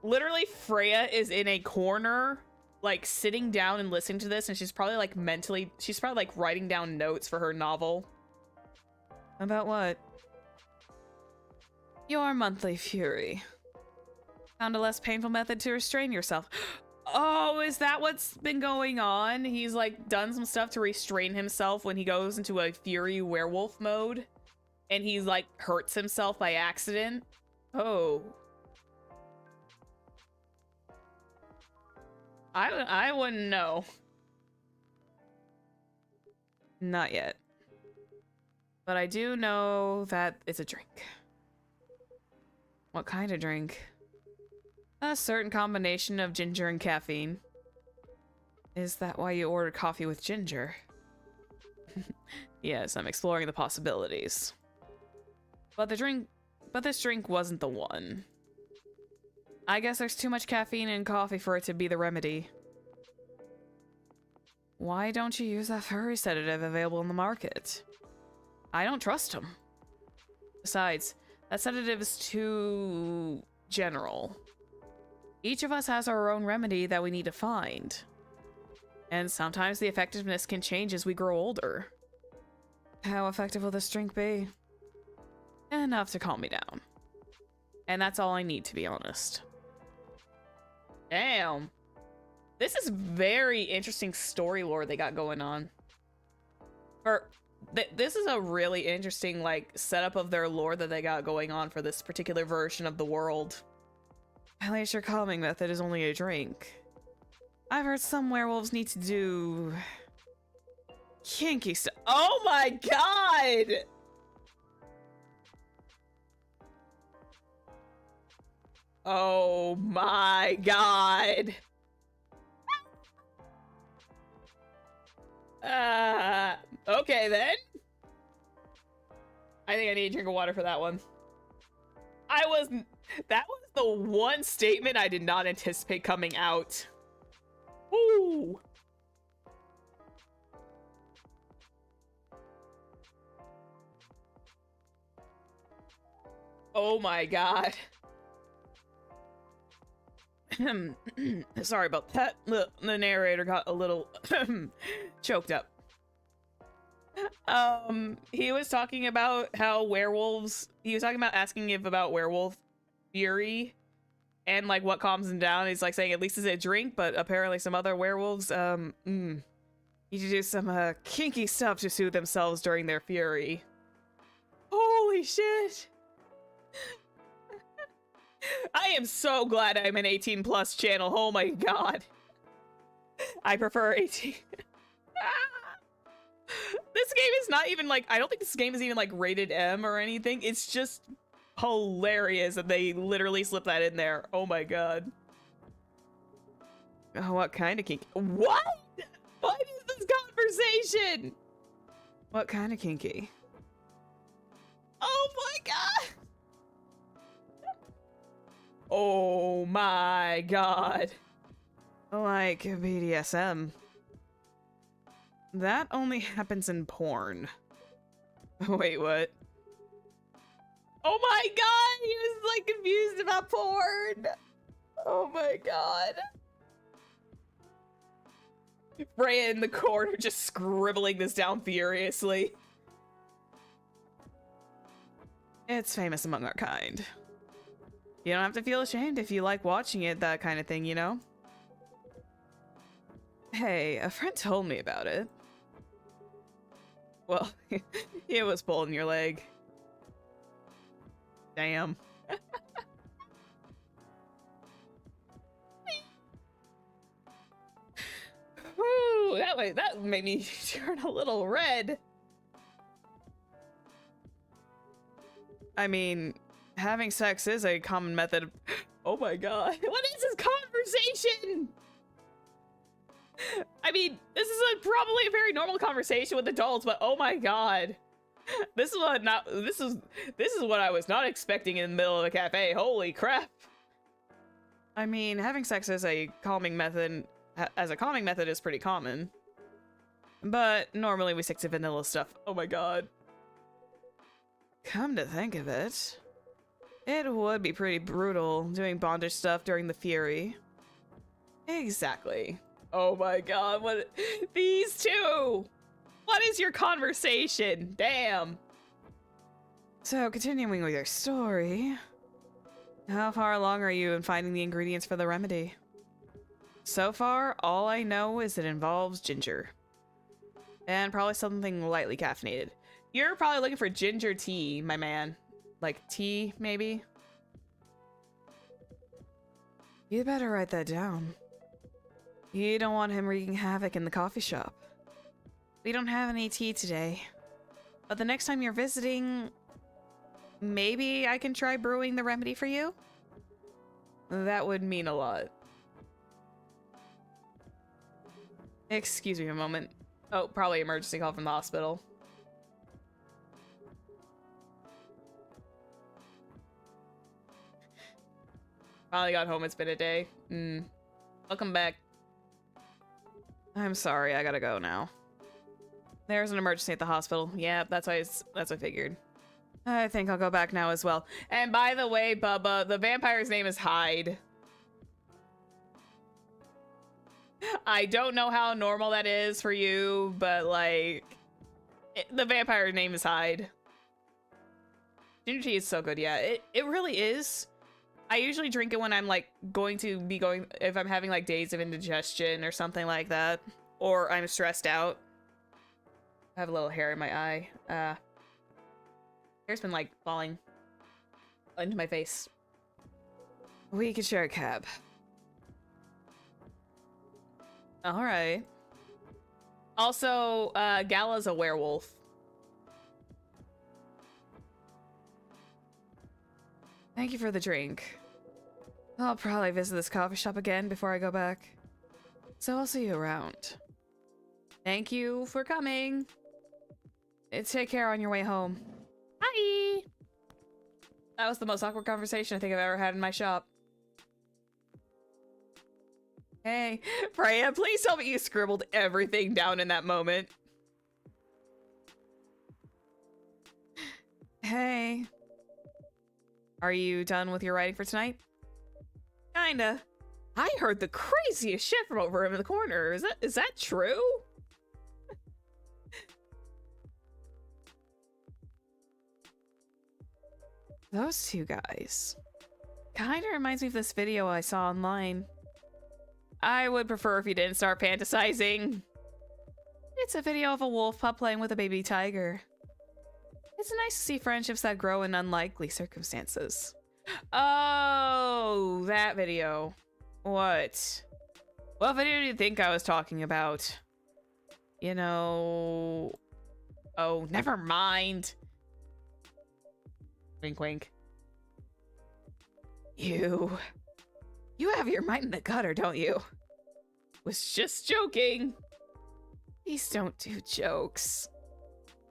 literally Freya is in a corner, like sitting down and listening to this, and she's probably like writing down notes for her novel. About what? Your monthly fury. Found a less painful method to restrain yourself. Oh, is that what's been going on? He's like done some stuff to restrain himself when he goes into a fury werewolf mode, and he's like hurts himself by accident. Oh. I wouldn't know. Not yet. But I do know that it's a drink. What kind of drink? A certain combination of ginger and caffeine. Is that why you ordered coffee with ginger? Yes, I'm exploring the possibilities. But this drink wasn't the one. I guess there's too much caffeine in coffee for it to be the remedy. Why don't you use that furry sedative available in the market? I don't trust him. Besides, that sedative is too general. Each of us has our own remedy that we need to find. And sometimes the effectiveness can change as we grow older. How effective will this drink be? Enough to calm me down. And that's all I need, to be honest. Damn. This is very interesting story lore they got going on. This is a really interesting, like, setup of their lore that they got going on for this particular version of the world. At least your calming method is only a drink. I've heard some werewolves need to do kinky stuff. Oh my god! Oh my god! Okay then. I think I need a drink of water for that one. That was the one statement I did not anticipate coming out. Woo! Oh my god. Sorry about that. The narrator got a little choked up. He was talking about how werewolves, he was talking about asking if about werewolf fury and like what calms them down. He's like saying at least it's a drink, but apparently some other werewolves, need to do some kinky stuff to soothe themselves during their fury. Holy shit. I am so glad I'm an 18 plus channel. Oh my god. I prefer 18. This game is not even like, I don't think this game is even like rated M or anything. It's just hilarious that they literally slip that in there. Oh my god. Oh, what kind of kinky? What? What is this conversation? What kind of kinky? Oh my god. Oh my god. Like BDSM. That only happens in porn. Wait, what? Oh my god, he was like confused about porn. Oh my god. Freya in the corner just scribbling this down furiously. It's famous among our kind. You don't have to feel ashamed if you like watching it, that kind of thing, you know? Hey, a friend told me about it. Well, it was pulling your leg. Damn. Woo, that made me turn a little red. I mean, having sex is a common method of... Oh my god. What is this conversation? I mean, this is probably a very normal conversation with adults, but oh my god. This is what I was not expecting in the middle of a cafe. Holy crap. I mean, having sex as a calming method is pretty common. But normally we stick to vanilla stuff. Oh my god. Come to think of it, it would be pretty brutal doing bondage stuff during the fury. Exactly. Oh my god, what? These two! What is your conversation? Damn. So, continuing with your story, how far along are you in finding the ingredients for the remedy? So far, all I know is it involves ginger. And probably something lightly caffeinated. You're probably looking for ginger tea, my man. Like tea, maybe? You better write that down. You don't want him wreaking havoc in the coffee shop. We don't have any tea today. But the next time you're visiting, maybe I can try brewing the remedy for you? That would mean a lot. Excuse me a moment. Oh, probably emergency call from the hospital. Finally got home, it's been a day. Welcome back. I'm sorry, I gotta go now. There's an emergency at the hospital. Yeah, that's what I figured. I think I'll go back now as well. And by the way, Bubba, the vampire's name is Hyde. I don't know how normal that is for you, but like, the vampire name is Hyde. Ginger tea is so good, yeah. It really is. I usually drink it when I'm like if I'm having like days of indigestion or something like that, or I'm stressed out. I have a little hair in my eye. Hair's been like falling into my face. We could share a cab. All right. Also, Gala's a werewolf. Thank you for the drink. I'll probably visit this coffee shop again before I go back. So I'll see you around. Thank you for coming. Take care on your way home. Bye! That was the most awkward conversation I think I've ever had in my shop. Hey, Freya, please tell me you scribbled everything down in that moment. Hey. Are you done with your writing for tonight? Kinda. I heard the craziest shit from over in the corner. Is that true? Those two guys. Kinda reminds me of this video I saw online. I would prefer if you didn't start fantasizing. It's a video of a wolf pup playing with a baby tiger. It's nice to see friendships that grow in unlikely circumstances. Oh, that video. What? What video do you think I was talking about? You know... Oh, never mind. Wink, wink. You have your mind in the gutter, don't you? Was just joking. Please don't do jokes.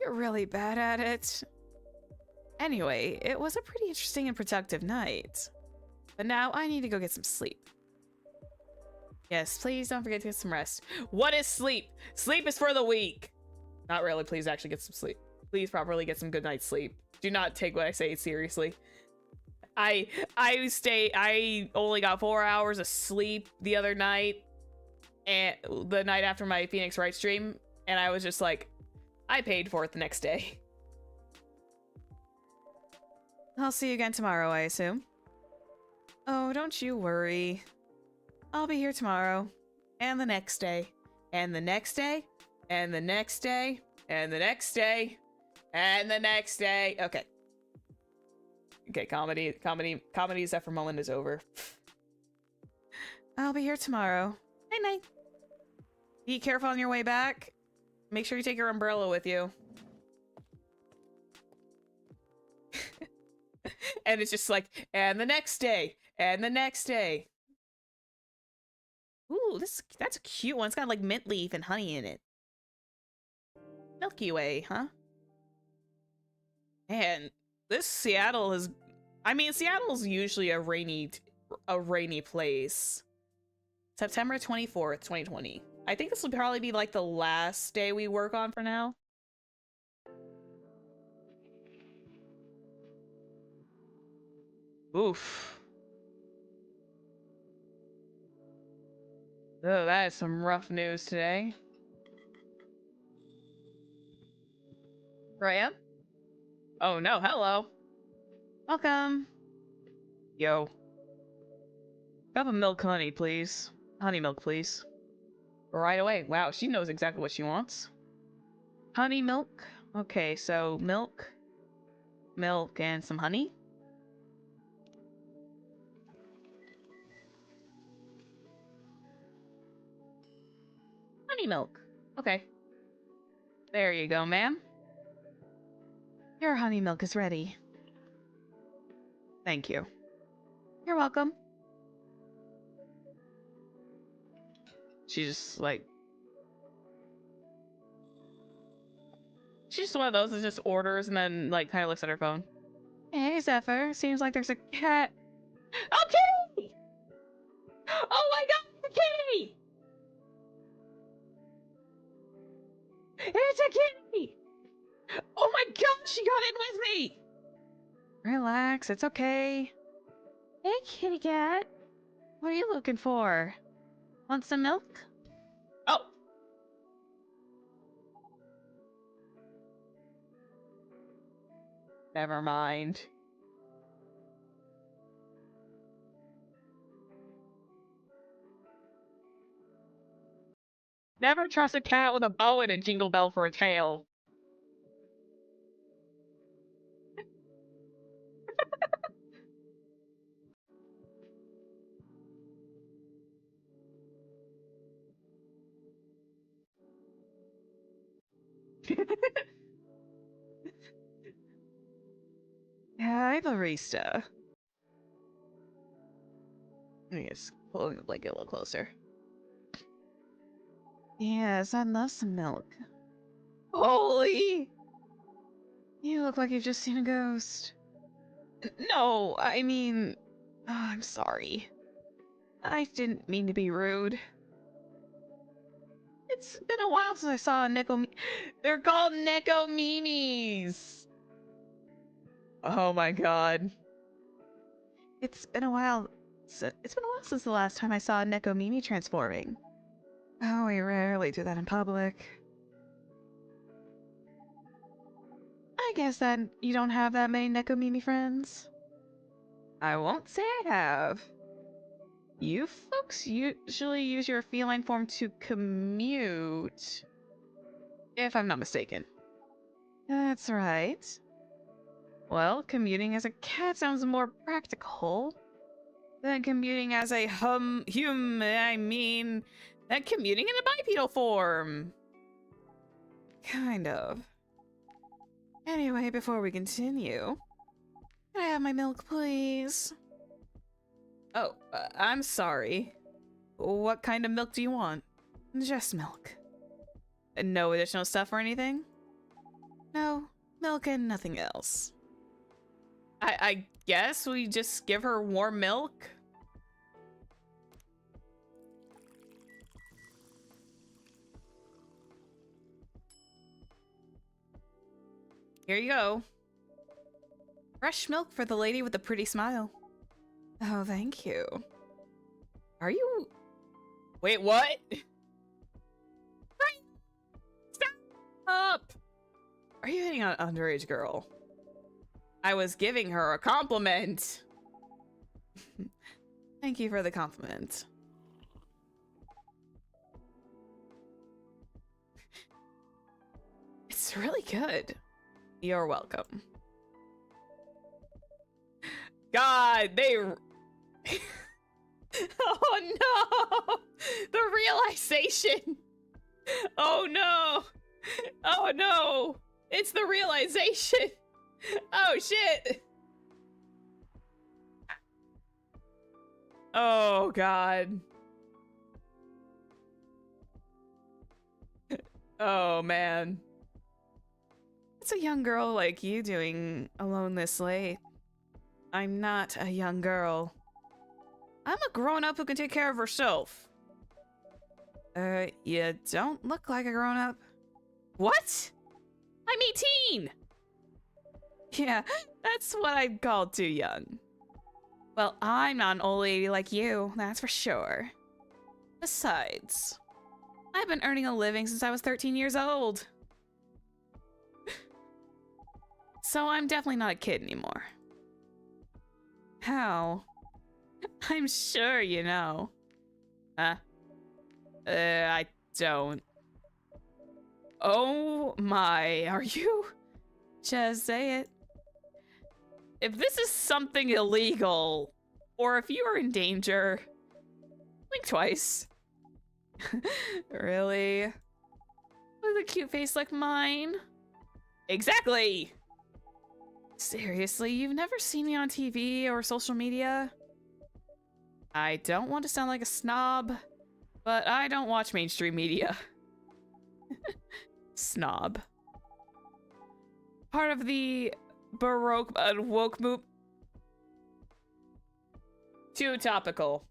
You're really bad at it. Anyway, it was a pretty interesting and productive night. But now I need to go get some sleep. Yes, please don't forget to get some rest. What is sleep? Sleep is for the weak. Not really, please actually get some sleep. Please properly get some good night's sleep. Do not take what I say seriously. I only got 4 hours of sleep the other night, and the night after my Phoenix Wright stream, and I was just like, I paid for it the next day. I'll see you again tomorrow, I assume. Oh, don't you worry. I'll be here tomorrow, and the next day, and the next day, and the next day, and the next day, and the next day. Okay. Okay, comedy Zephyr moment is over. I'll be here tomorrow. Night night. Be careful on your way back. Make sure you take your umbrella with you. And it's just like, and the next day, and the next day. Ooh, that's a cute one. It's got like mint leaf and honey in it. Milky Way, huh? Man, this Seattle is... I mean, Seattle's usually a rainy place. September 24th, 2020. I think this will probably be like the last day we work on for now. Oof. Oh, that is some rough news today. Raya? Oh no, hello. Welcome. Yo. Cup of milk honey, please. Honey milk, please. Right away. Wow, she knows exactly what she wants. Honey milk. Okay, so milk, and some honey. Honey milk. Okay. There you go, ma'am. Your honey milk is ready. Thank you. You're welcome. She's just like... She's just one of those that just orders and then, like, kind of looks at her phone. Hey, Zephyr. Seems like there's a cat. Oh, kitty! Oh my god, it's a kitty! It's a kitty! Oh my god, she got in with me! Relax, it's okay. Hey, kitty cat. What are you looking for? Want some milk? Oh! Never mind. Never trust a cat with a bow and a jingle bell for a tail. Hi, Barista. Let me just pull the blanket a little closer. Yes, I'd love some milk. Holy! You look like you've just seen a ghost. No, I mean... Oh, I'm sorry. I didn't mean to be rude. It's been a while since I saw a Neko... They're called Neko Mimis! Oh my god. It's been a while since the last time I saw a Neko Mimi transforming. Oh, we rarely do that in public. I guess that you don't have that many Neko Mimi friends. I won't say I have. You folks usually use your feline form to commute, if I'm not mistaken. That's right. Well, commuting as a cat sounds more practical than commuting as a I mean, than commuting in a bipedal form. Kind of. Anyway, before we continue, can I have my milk, please? Oh, I'm sorry. What kind of milk do you want? Just milk. No additional stuff or anything? No, milk and nothing else. I guess we just give her warm milk? Here you go. Fresh milk for the lady with the pretty smile. Oh, thank you. Are you... Wait, what? Stop! Are you hitting on an underage girl? I was giving her a compliment. Thank you for the compliment. It's really good. You're welcome. God, they... Oh no! The realization! Oh no! Oh no! It's the realization! Oh shit! Oh god. Oh man. What's a young girl like you doing alone this late? I'm not a young girl. I'm a grown-up who can take care of herself. You don't look like a grown-up. What? I'm 18! Yeah, that's what I'd call too young. Well, I'm not an old lady like you, that's for sure. Besides, I've been earning a living since I was 13 years old. So I'm definitely not a kid anymore. How? I'm sure you know. Huh? I don't. Oh my, are you? Just say it. If this is something illegal, or if you are in danger, think twice. Really? With a cute face like mine? Exactly! Seriously, you've never seen me on TV or social media? I don't want to sound like a snob, but I don't watch mainstream media. Snob. Part of the Baroque woke move. Too topical.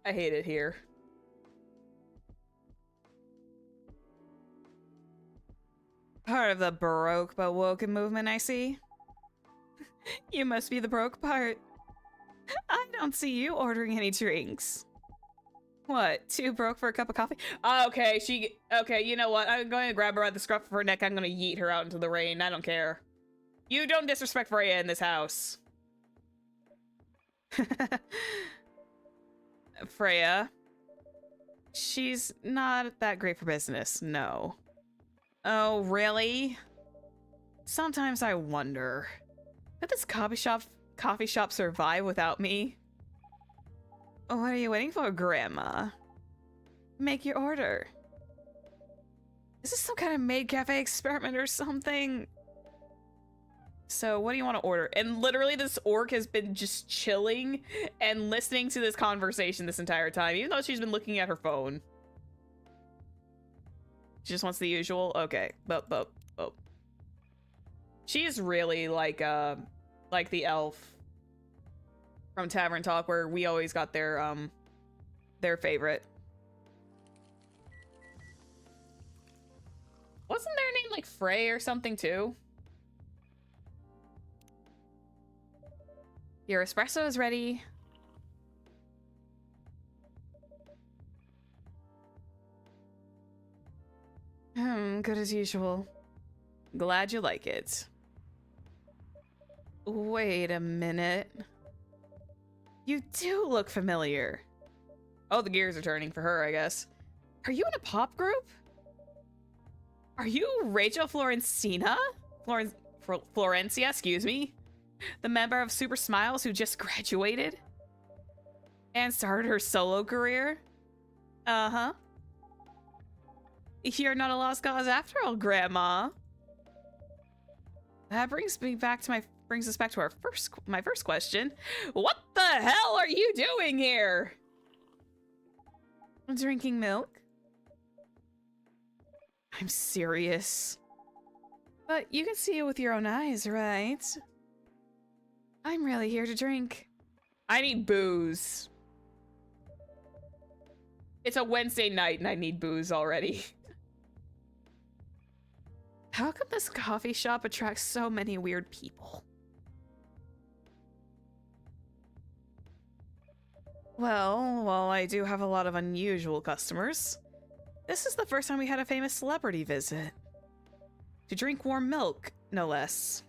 I hate it here. Part of the Baroque but woken movement, I see. You must be the broke part. I don't see you ordering any drinks. What, too broke for a cup of coffee? Okay, okay, you know what? I'm going to grab her by the scruff of her neck. I'm going to yeet her out into the rain. I don't care. You don't disrespect Freya in this house. Freya. She's not that great for business, no. Oh, really? Sometimes I wonder, could this coffee shop survive without me? What are you waiting for, Grandma? Make your order. Is this some kind of maid cafe experiment or something? So what do you want to order? And literally this orc has been just chilling and listening to this conversation this entire time, even though she's been looking at her phone. She just wants the usual? Okay. But. She's really like the elf from Tavern Talk, where we always got their favorite. Wasn't their name like Frey or something too? Your espresso is ready. Good as usual. Glad you like it. Wait a minute. You do look familiar. Oh, the gears are turning for her, I guess. Are you in a pop group? Are you Rachel Florencia? Florencia, excuse me. The member of Super Smiles who just graduated and started her solo career? Uh-huh. You're not a lost cause after all, Grandma. That brings us back to my first question. What the hell are you doing here? Drinking milk? I'm serious. But you can see it with your own eyes, right? I'm really here to drink. I need booze. It's a Wednesday night and I need booze already. How come this coffee shop attracts so many weird people? Well, I do have a lot of unusual customers. This is the first time we had a famous celebrity visit. To drink warm milk, no less.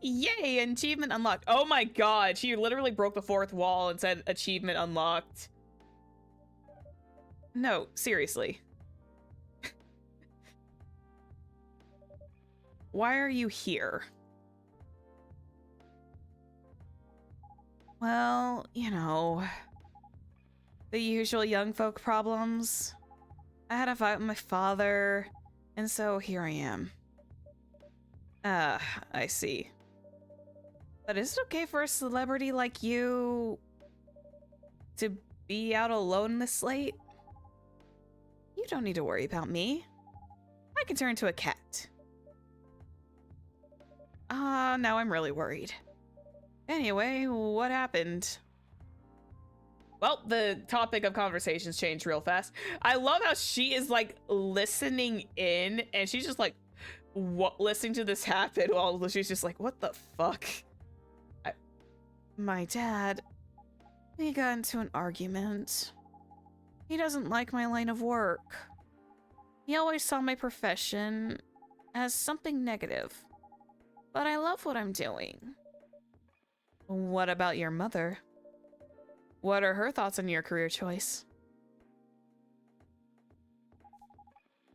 Yay, achievement unlocked. Oh my god, she literally broke the fourth wall and said achievement unlocked. No, seriously. Why are you here? Well, you know, the usual young folk problems. I had a fight with my father, and so here I am. I see. But is it okay for a celebrity like you to be out alone this late? You don't need to worry about me. I can turn into a cat. Now I'm really worried. Anyway, what happened? Well, the topic of conversations changed real fast. I love how she is like listening in and she's just like, what, listening to this happen while she's just like, what the fuck? My dad, we got into an argument. He doesn't like my line of work. He always saw my profession as something negative. But I love what I'm doing. What about your mother? What are her thoughts on your career choice?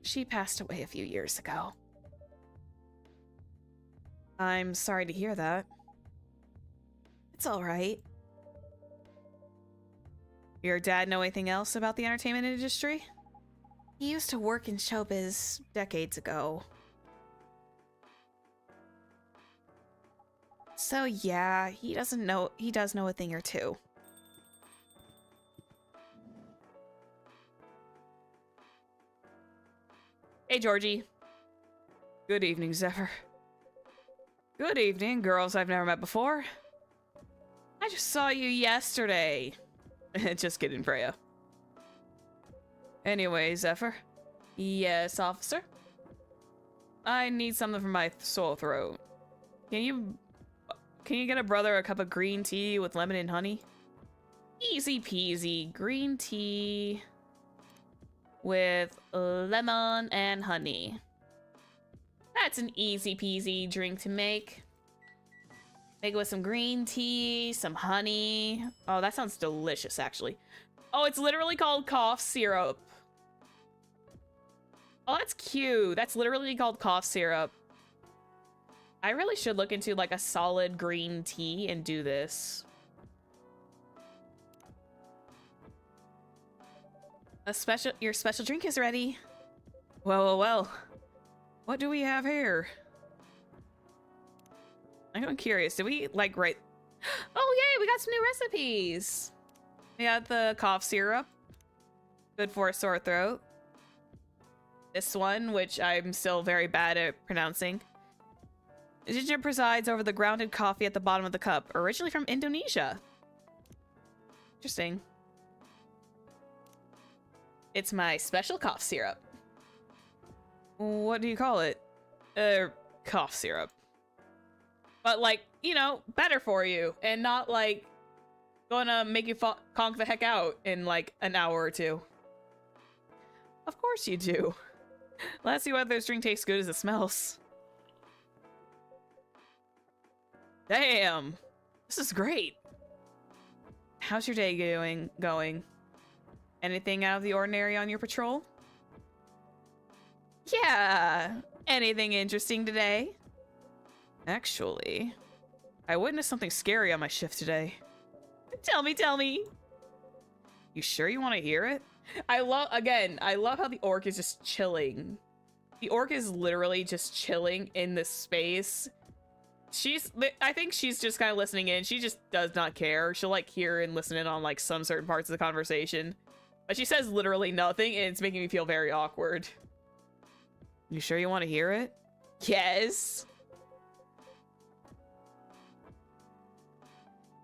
She passed away a few years ago. I'm sorry to hear that. It's all right. Your dad know anything else about the entertainment industry? He used to work in showbiz decades ago. So yeah, he does know a thing or two. Hey, Georgie. Good evening, Zephyr. Good evening, girls I've never met before. I just saw you yesterday. Just kidding, Freya. Anyway, Zephyr. Yes, officer? I need something for my sore throat. Can you get a brother a cup of green tea with lemon and honey? Easy peasy. Green tea with lemon and honey. That's an easy peasy drink to make. Make it with some green tea, some honey. Oh, that sounds delicious, actually. Oh, it's literally called cough syrup. Oh, that's cute. That's literally called cough syrup. I really should look into like a solid green tea and do this. Your special drink is ready. Well. What do we have here? I'm curious. Did we like write? Oh yay, we got some new recipes. We got the cough syrup. Good for a sore throat. This one, which I'm still very bad at pronouncing. Ginger presides over the grounded coffee at the bottom of the cup, originally from Indonesia. Interesting. It's my special cough syrup. What do you call it? Cough syrup. But like, you know, better for you and not like gonna make you conk the heck out in like an hour or two. Of course you do. Let's see whether this drink tastes good as it smells. Damn. This is great. How's your day going? Anything out of the ordinary on your patrol? Yeah. Anything interesting today? Actually, I witnessed something scary on my shift today. Tell me. You sure you want to hear it? I love how the orc is just chilling. The orc is literally just chilling in this space. I think she's just kind of listening in. She just does not care. She'll like hear and listen in on like some certain parts of the conversation. But she says literally nothing, and it's making me feel very awkward. You sure you want to hear it? Yes.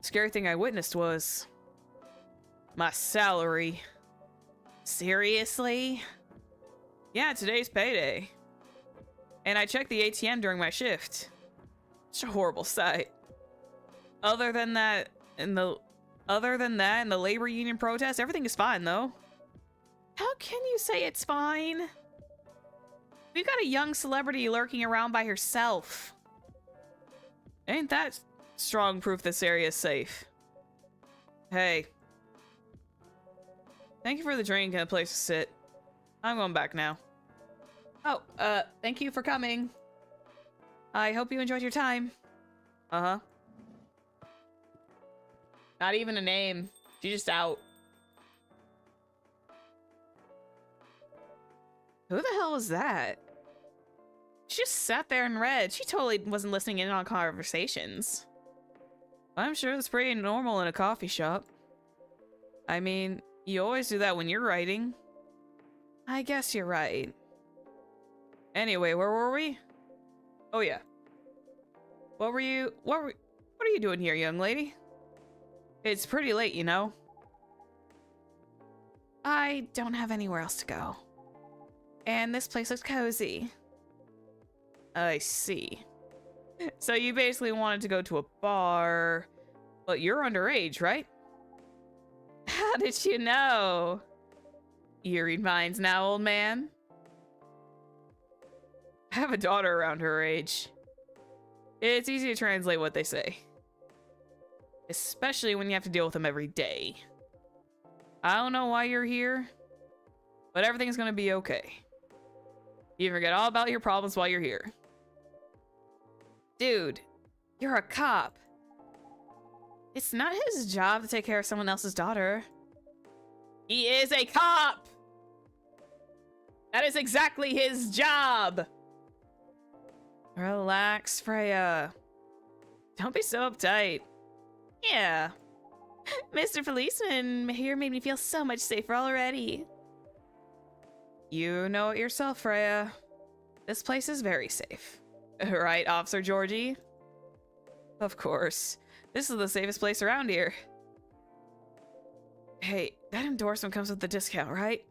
Scary thing I witnessed was my salary. Seriously? Yeah, today's payday. And I checked the ATM during my shift. It's a horrible sight. Other than that, in the labor union protest, everything is fine though. How can you say it's fine? We've got a young celebrity lurking around by herself. Ain't that strong proof this area is safe? Hey. Thank you for the drink and a place to sit. I'm going back now. Oh, thank you for coming. I hope you enjoyed your time. Uh-huh. Not even a name. She's just out. Who the hell was that? She just sat there and read. She totally wasn't listening in on conversations. I'm sure that's pretty normal in a coffee shop. I mean, you always do that when you're writing. I guess you're right. Anyway, where were we? Oh yeah. What are you doing here, young lady? It's pretty late, you know. I don't have anywhere else to go. And this place looks cozy. I see. So you basically wanted to go to a bar, but you're underage, right? How did you know? You read minds now, old man. I have a daughter around her age. It's easy to translate what they say. Especially when you have to deal with them every day. I don't know why you're here, but everything's gonna be okay. You forget all about your problems while you're here. Dude, you're a cop. It's not his job to take care of someone else's daughter. He is a cop! That is exactly his job! Relax, Freya. Don't be so uptight. Yeah. Mr. Policeman here made me feel so much safer already. You know it yourself, Freya. This place is very safe. Right, Officer Georgie? Of course. This is the safest place around here. Hey, that endorsement comes with the discount, right?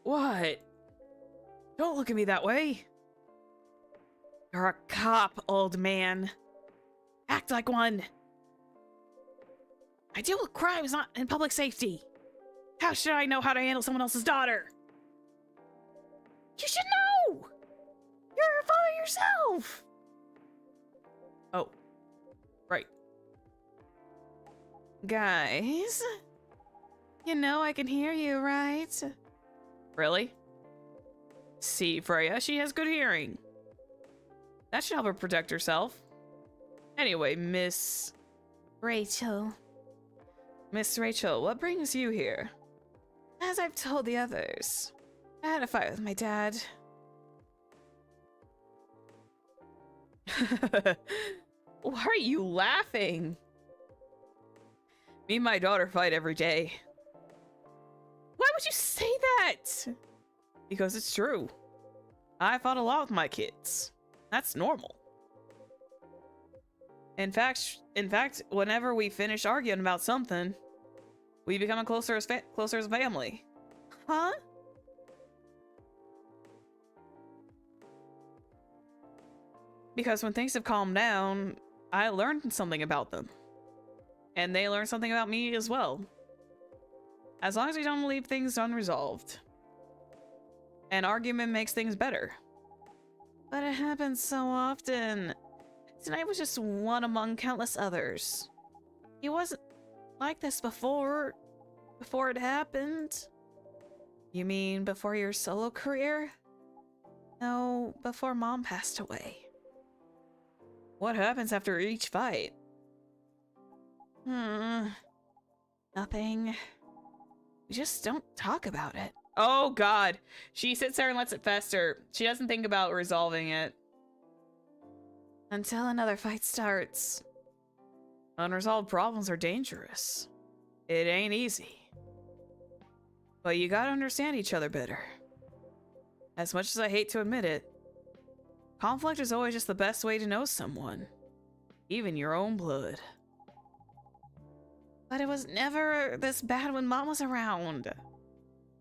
What? Don't look at me that way. You're a cop, old man. Act like one. I deal with crimes, not in public safety. How should I know how to handle someone else's daughter? You should know! You're a father yourself! Oh. Right. Guys. You know I can hear you, right? Really? See, Freya, she has good hearing. That should help her protect herself. Anyway, Miss Rachel. Miss Rachel, what brings you here? As I've told the others, I had a fight with my dad. Why are you laughing? Me and my daughter fight every day. Why would you say that? Because it's true. I fought a lot with my kids. That's normal. In fact, whenever we finish arguing about something, we become closer as a family. Huh? Because when things have calmed down, I learned something about them. And they learned something about me as well. As long as we don't leave things unresolved. An argument makes things better. But it happens so often. Tonight was just one among countless others. He wasn't like this before it happened. You mean before your solo career? No, before Mom passed away. What happens after each fight? Nothing. We just don't talk about it. Oh god. She sits there and lets it fester. She doesn't think about resolving it. Until another fight starts. Unresolved problems are dangerous. It ain't easy. But you gotta understand each other better. As much as I hate to admit it, conflict is always just the best way to know someone. Even your own blood. But it was never this bad when Mom was around.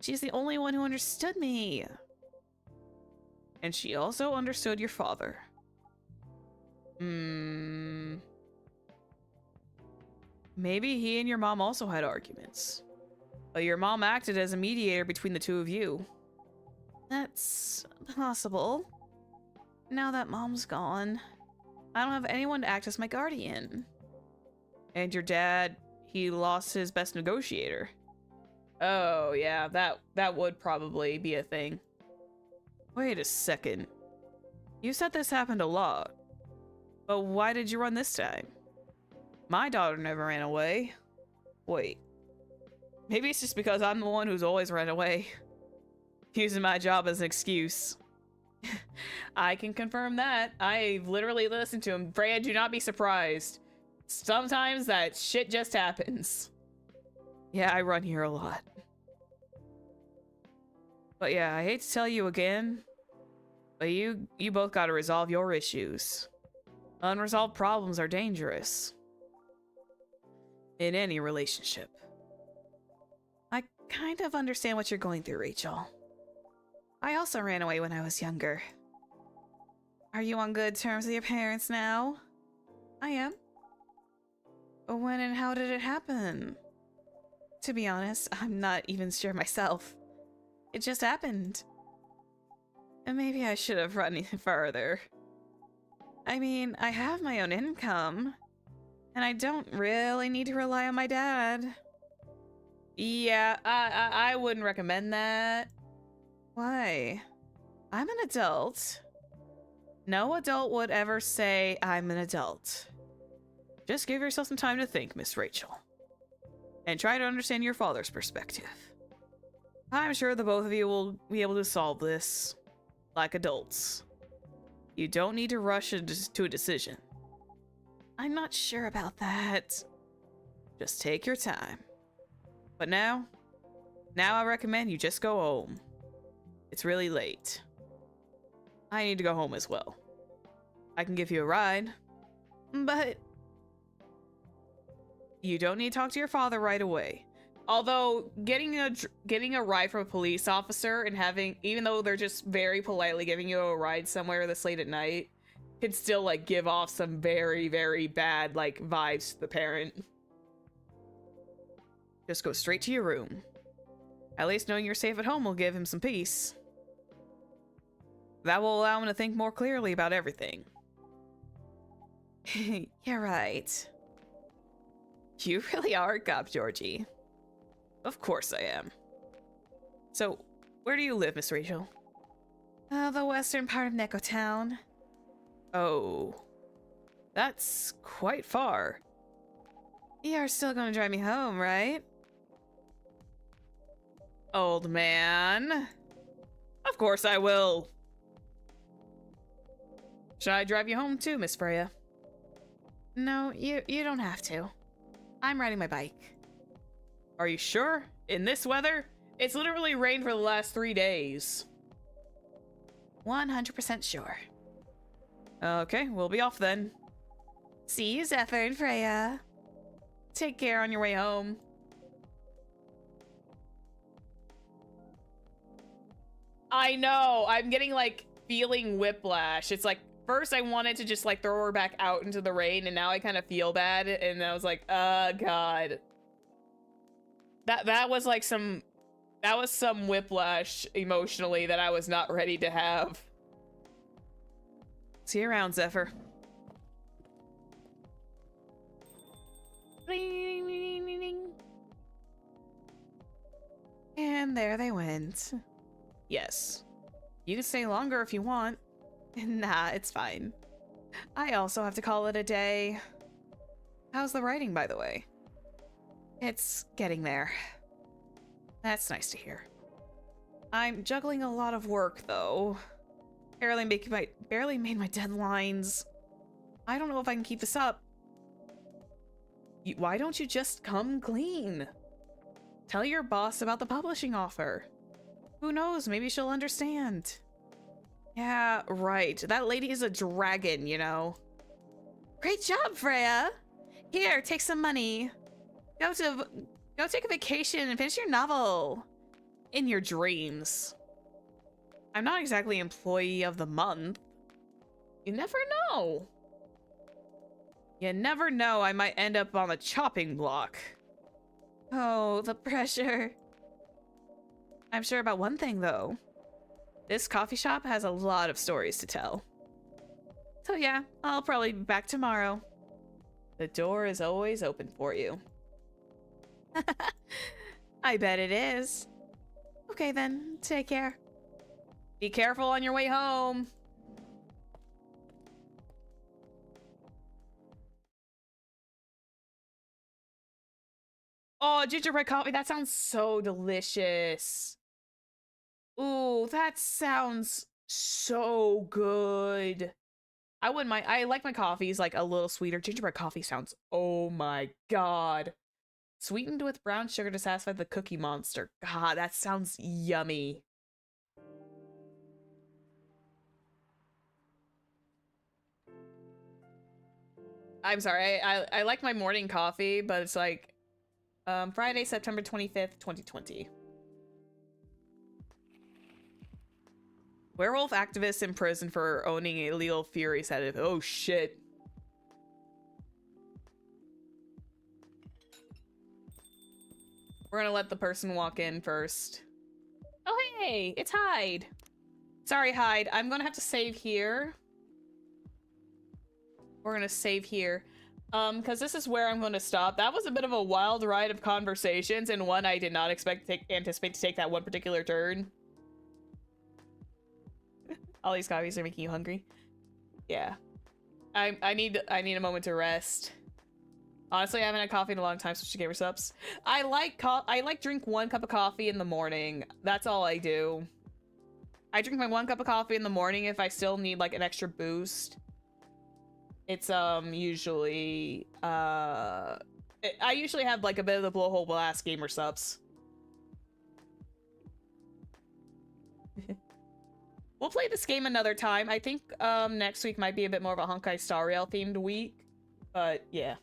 She's the only one who understood me. And she also understood your father. Maybe he and your mom also had arguments. But your mom acted as a mediator between the two of you. That's possible. Now that Mom's gone, I don't have anyone to act as my guardian. And your dad, he lost his best negotiator. Oh, yeah, that would probably be a thing. Wait a second. You said this happened a lot. But why did you run this time? My daughter never ran away. Wait. Maybe it's just because I'm the one who's always run away. Using my job as an excuse. I can confirm that. I've literally listened to him. Freya, do not be surprised. Sometimes that shit just happens. Yeah, I run here a lot. But yeah, I hate to tell you again, but you both gotta resolve your issues. Unresolved problems are dangerous. In any relationship. I kind of understand what you're going through, Rachel. I also ran away when I was younger. Are you on good terms with your parents now? I am. But when and how did it happen? To be honest, I'm not even sure myself. It just happened. And maybe I should have run even further. I mean, I have my own income. And I don't really need to rely on my dad. Yeah, I wouldn't recommend that. Why? I'm an adult. No adult would ever say I'm an adult. Just give yourself some time to think, Miss Rachel. And try to understand your father's perspective. I'm sure the both of you will be able to solve this like adults. You don't need to rush to a decision. I'm not sure about that. Just take your time. But now I recommend you just go home. It's really late. I need to go home as well. I can give you a ride, but you don't need to talk to your father right away. Although getting a ride from a police officer and even though they're just very politely giving you a ride somewhere this late at night, could still like give off some very, very bad like vibes to the parent. Just go straight to your room. At least knowing you're safe at home will give him some peace. That will allow him to think more clearly about everything. You're right. You really are a cop, Georgie. Of course I am. So, where do you live, Miss Rachel? The western part of Neko Town. Oh. That's quite far. You're still gonna drive me home, right? Old man. Of course I will. Should I drive you home too, Miss Freya? No, you don't have to. I'm riding my bike. Are you sure? In this weather? It's literally rained for the last 3 days. 100% sure. Okay, we'll be off then. See you, Zephyr and Freya. Take care on your way home. I know, I'm getting like feeling whiplash. It's like, first I wanted to just like throw her back out into the rain, and now I kind of feel bad, and I was like, God. That was like some whiplash emotionally that I was not ready to have. See you around, Zephyr. And there they went. Yes. You can stay longer if you want. Nah, it's fine. I also have to call it a day. How's the writing, by the way? It's getting there. That's nice to hear. I'm juggling a lot of work, though. Barely made my deadlines. I don't know if I can keep this up. Why don't you just come clean? Tell your boss about the publishing offer. Who knows, maybe she'll understand. Yeah, right. That lady is a dragon, you know. Great job, Freya! Here, take some money. Go take a vacation and finish your novel. In your dreams. I'm not exactly employee of the month. You never know. You never know, I might end up on the chopping block. Oh, the pressure. I'm sure about one thing, though. This coffee shop has a lot of stories to tell. So yeah, I'll probably be back tomorrow. The door is always open for you. I bet it is. Okay then, take care. Be careful on your way home. Oh, gingerbread coffee, that sounds so delicious. Ooh, that sounds so good. I wouldn't mind. I like my coffees like a little sweeter. Gingerbread coffee sounds, oh my god. Sweetened with brown sugar to satisfy the cookie monster. God, that sounds yummy. I'm sorry, I like my morning coffee, but it's like Friday, September 25th, 2020. Werewolf activists in prison for owning illegal fury sedative. Oh shit. We're gonna let the person walk in first. Oh hey, it's Hyde. Sorry, Hyde. I'm gonna have to save here. We're gonna save here. Because this is where I'm going to stop. That was a bit of a wild ride of conversations, and one I did not anticipate to take that one particular turn. All these coffees are making you hungry. Yeah. I need a moment to rest. Honestly, I haven't had coffee in a long time, so she gave her subs. I like drink 1 cup of coffee in the morning. That's all I do. I drink my 1 cup of coffee in the morning if I still need like an extra boost. It's usually I usually have like a bit of the blowhole blast gamer subs. We'll play this game another time. I think next week might be a bit more of a Honkai Star Rail themed week, but yeah.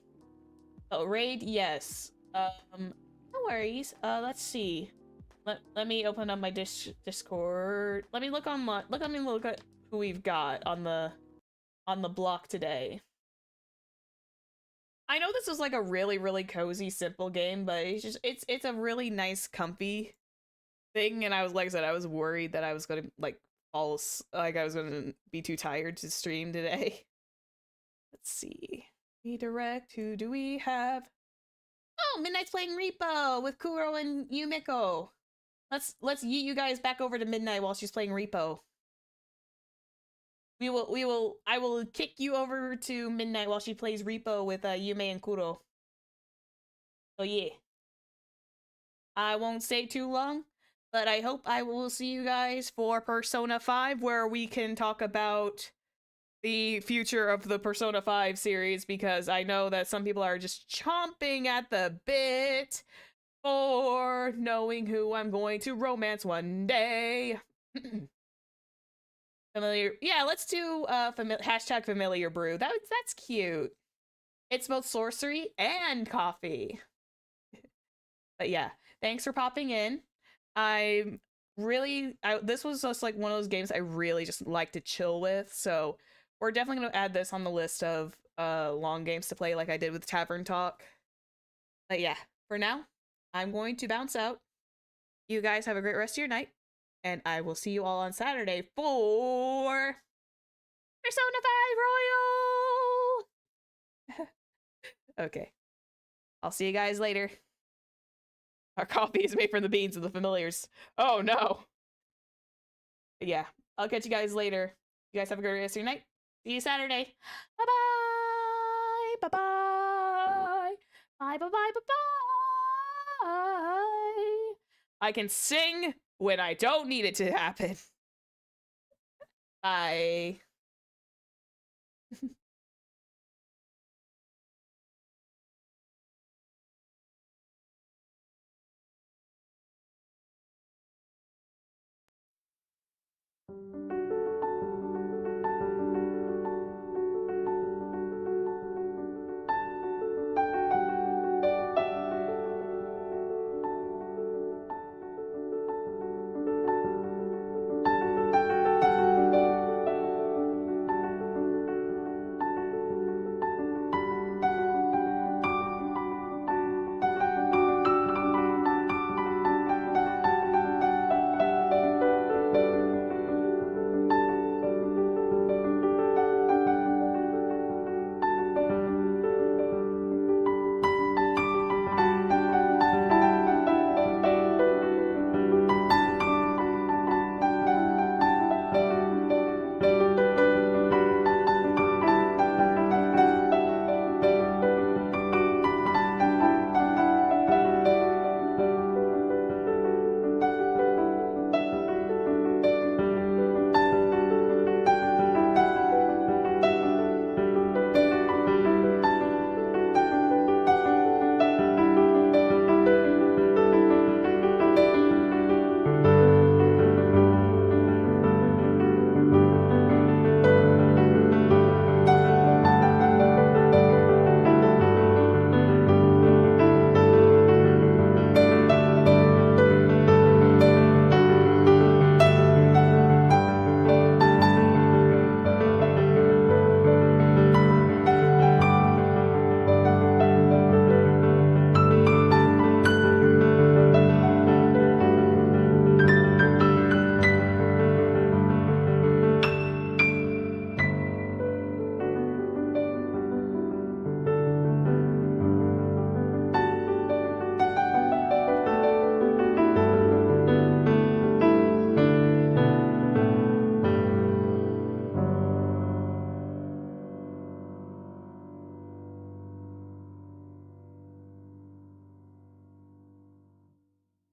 Oh, raid, yes. No worries. Let's see. Let me open up my Discord. Let me look at who we've got on the block today. I know this was like a really, really cozy, simple game, but it's a really nice, comfy thing. And I was worried that I was gonna like I was gonna be too tired to stream today. Let's see. Redirect. Who do we have? Oh, Midnight's playing Repo with Kuro and Yumiko. Let's yeet you guys back over to Midnight while she's playing Repo. I will kick you over to Midnight while she plays Repo with Yume and Kuro. So yeah. I won't stay too long, but I hope I will see you guys for Persona 5, where we can talk about the future of the Persona 5 series, because I know that some people are just chomping at the bit for knowing who I'm going to romance one day. Familiar. Yeah, let's do hashtag familiar brew. That's cute. It's both sorcery and coffee. But yeah, thanks for popping in. This was just like one of those games I really just like to chill with, so we're definitely going to add this on the list of long games to play like I did with Tavern Talk. But yeah, for now, I'm going to bounce out. You guys have a great rest of your night, and I will see you all on Saturday for Persona 5 Royal! Okay. I'll see you guys later. Our coffee is made from the beans of the familiars. Oh no. Yeah. I'll catch you guys later. You guys have a great rest of your night. See you Saturday. Bye bye. Bye bye. Bye bye bye bye bye. I can sing when I don't need it to happen. Bye.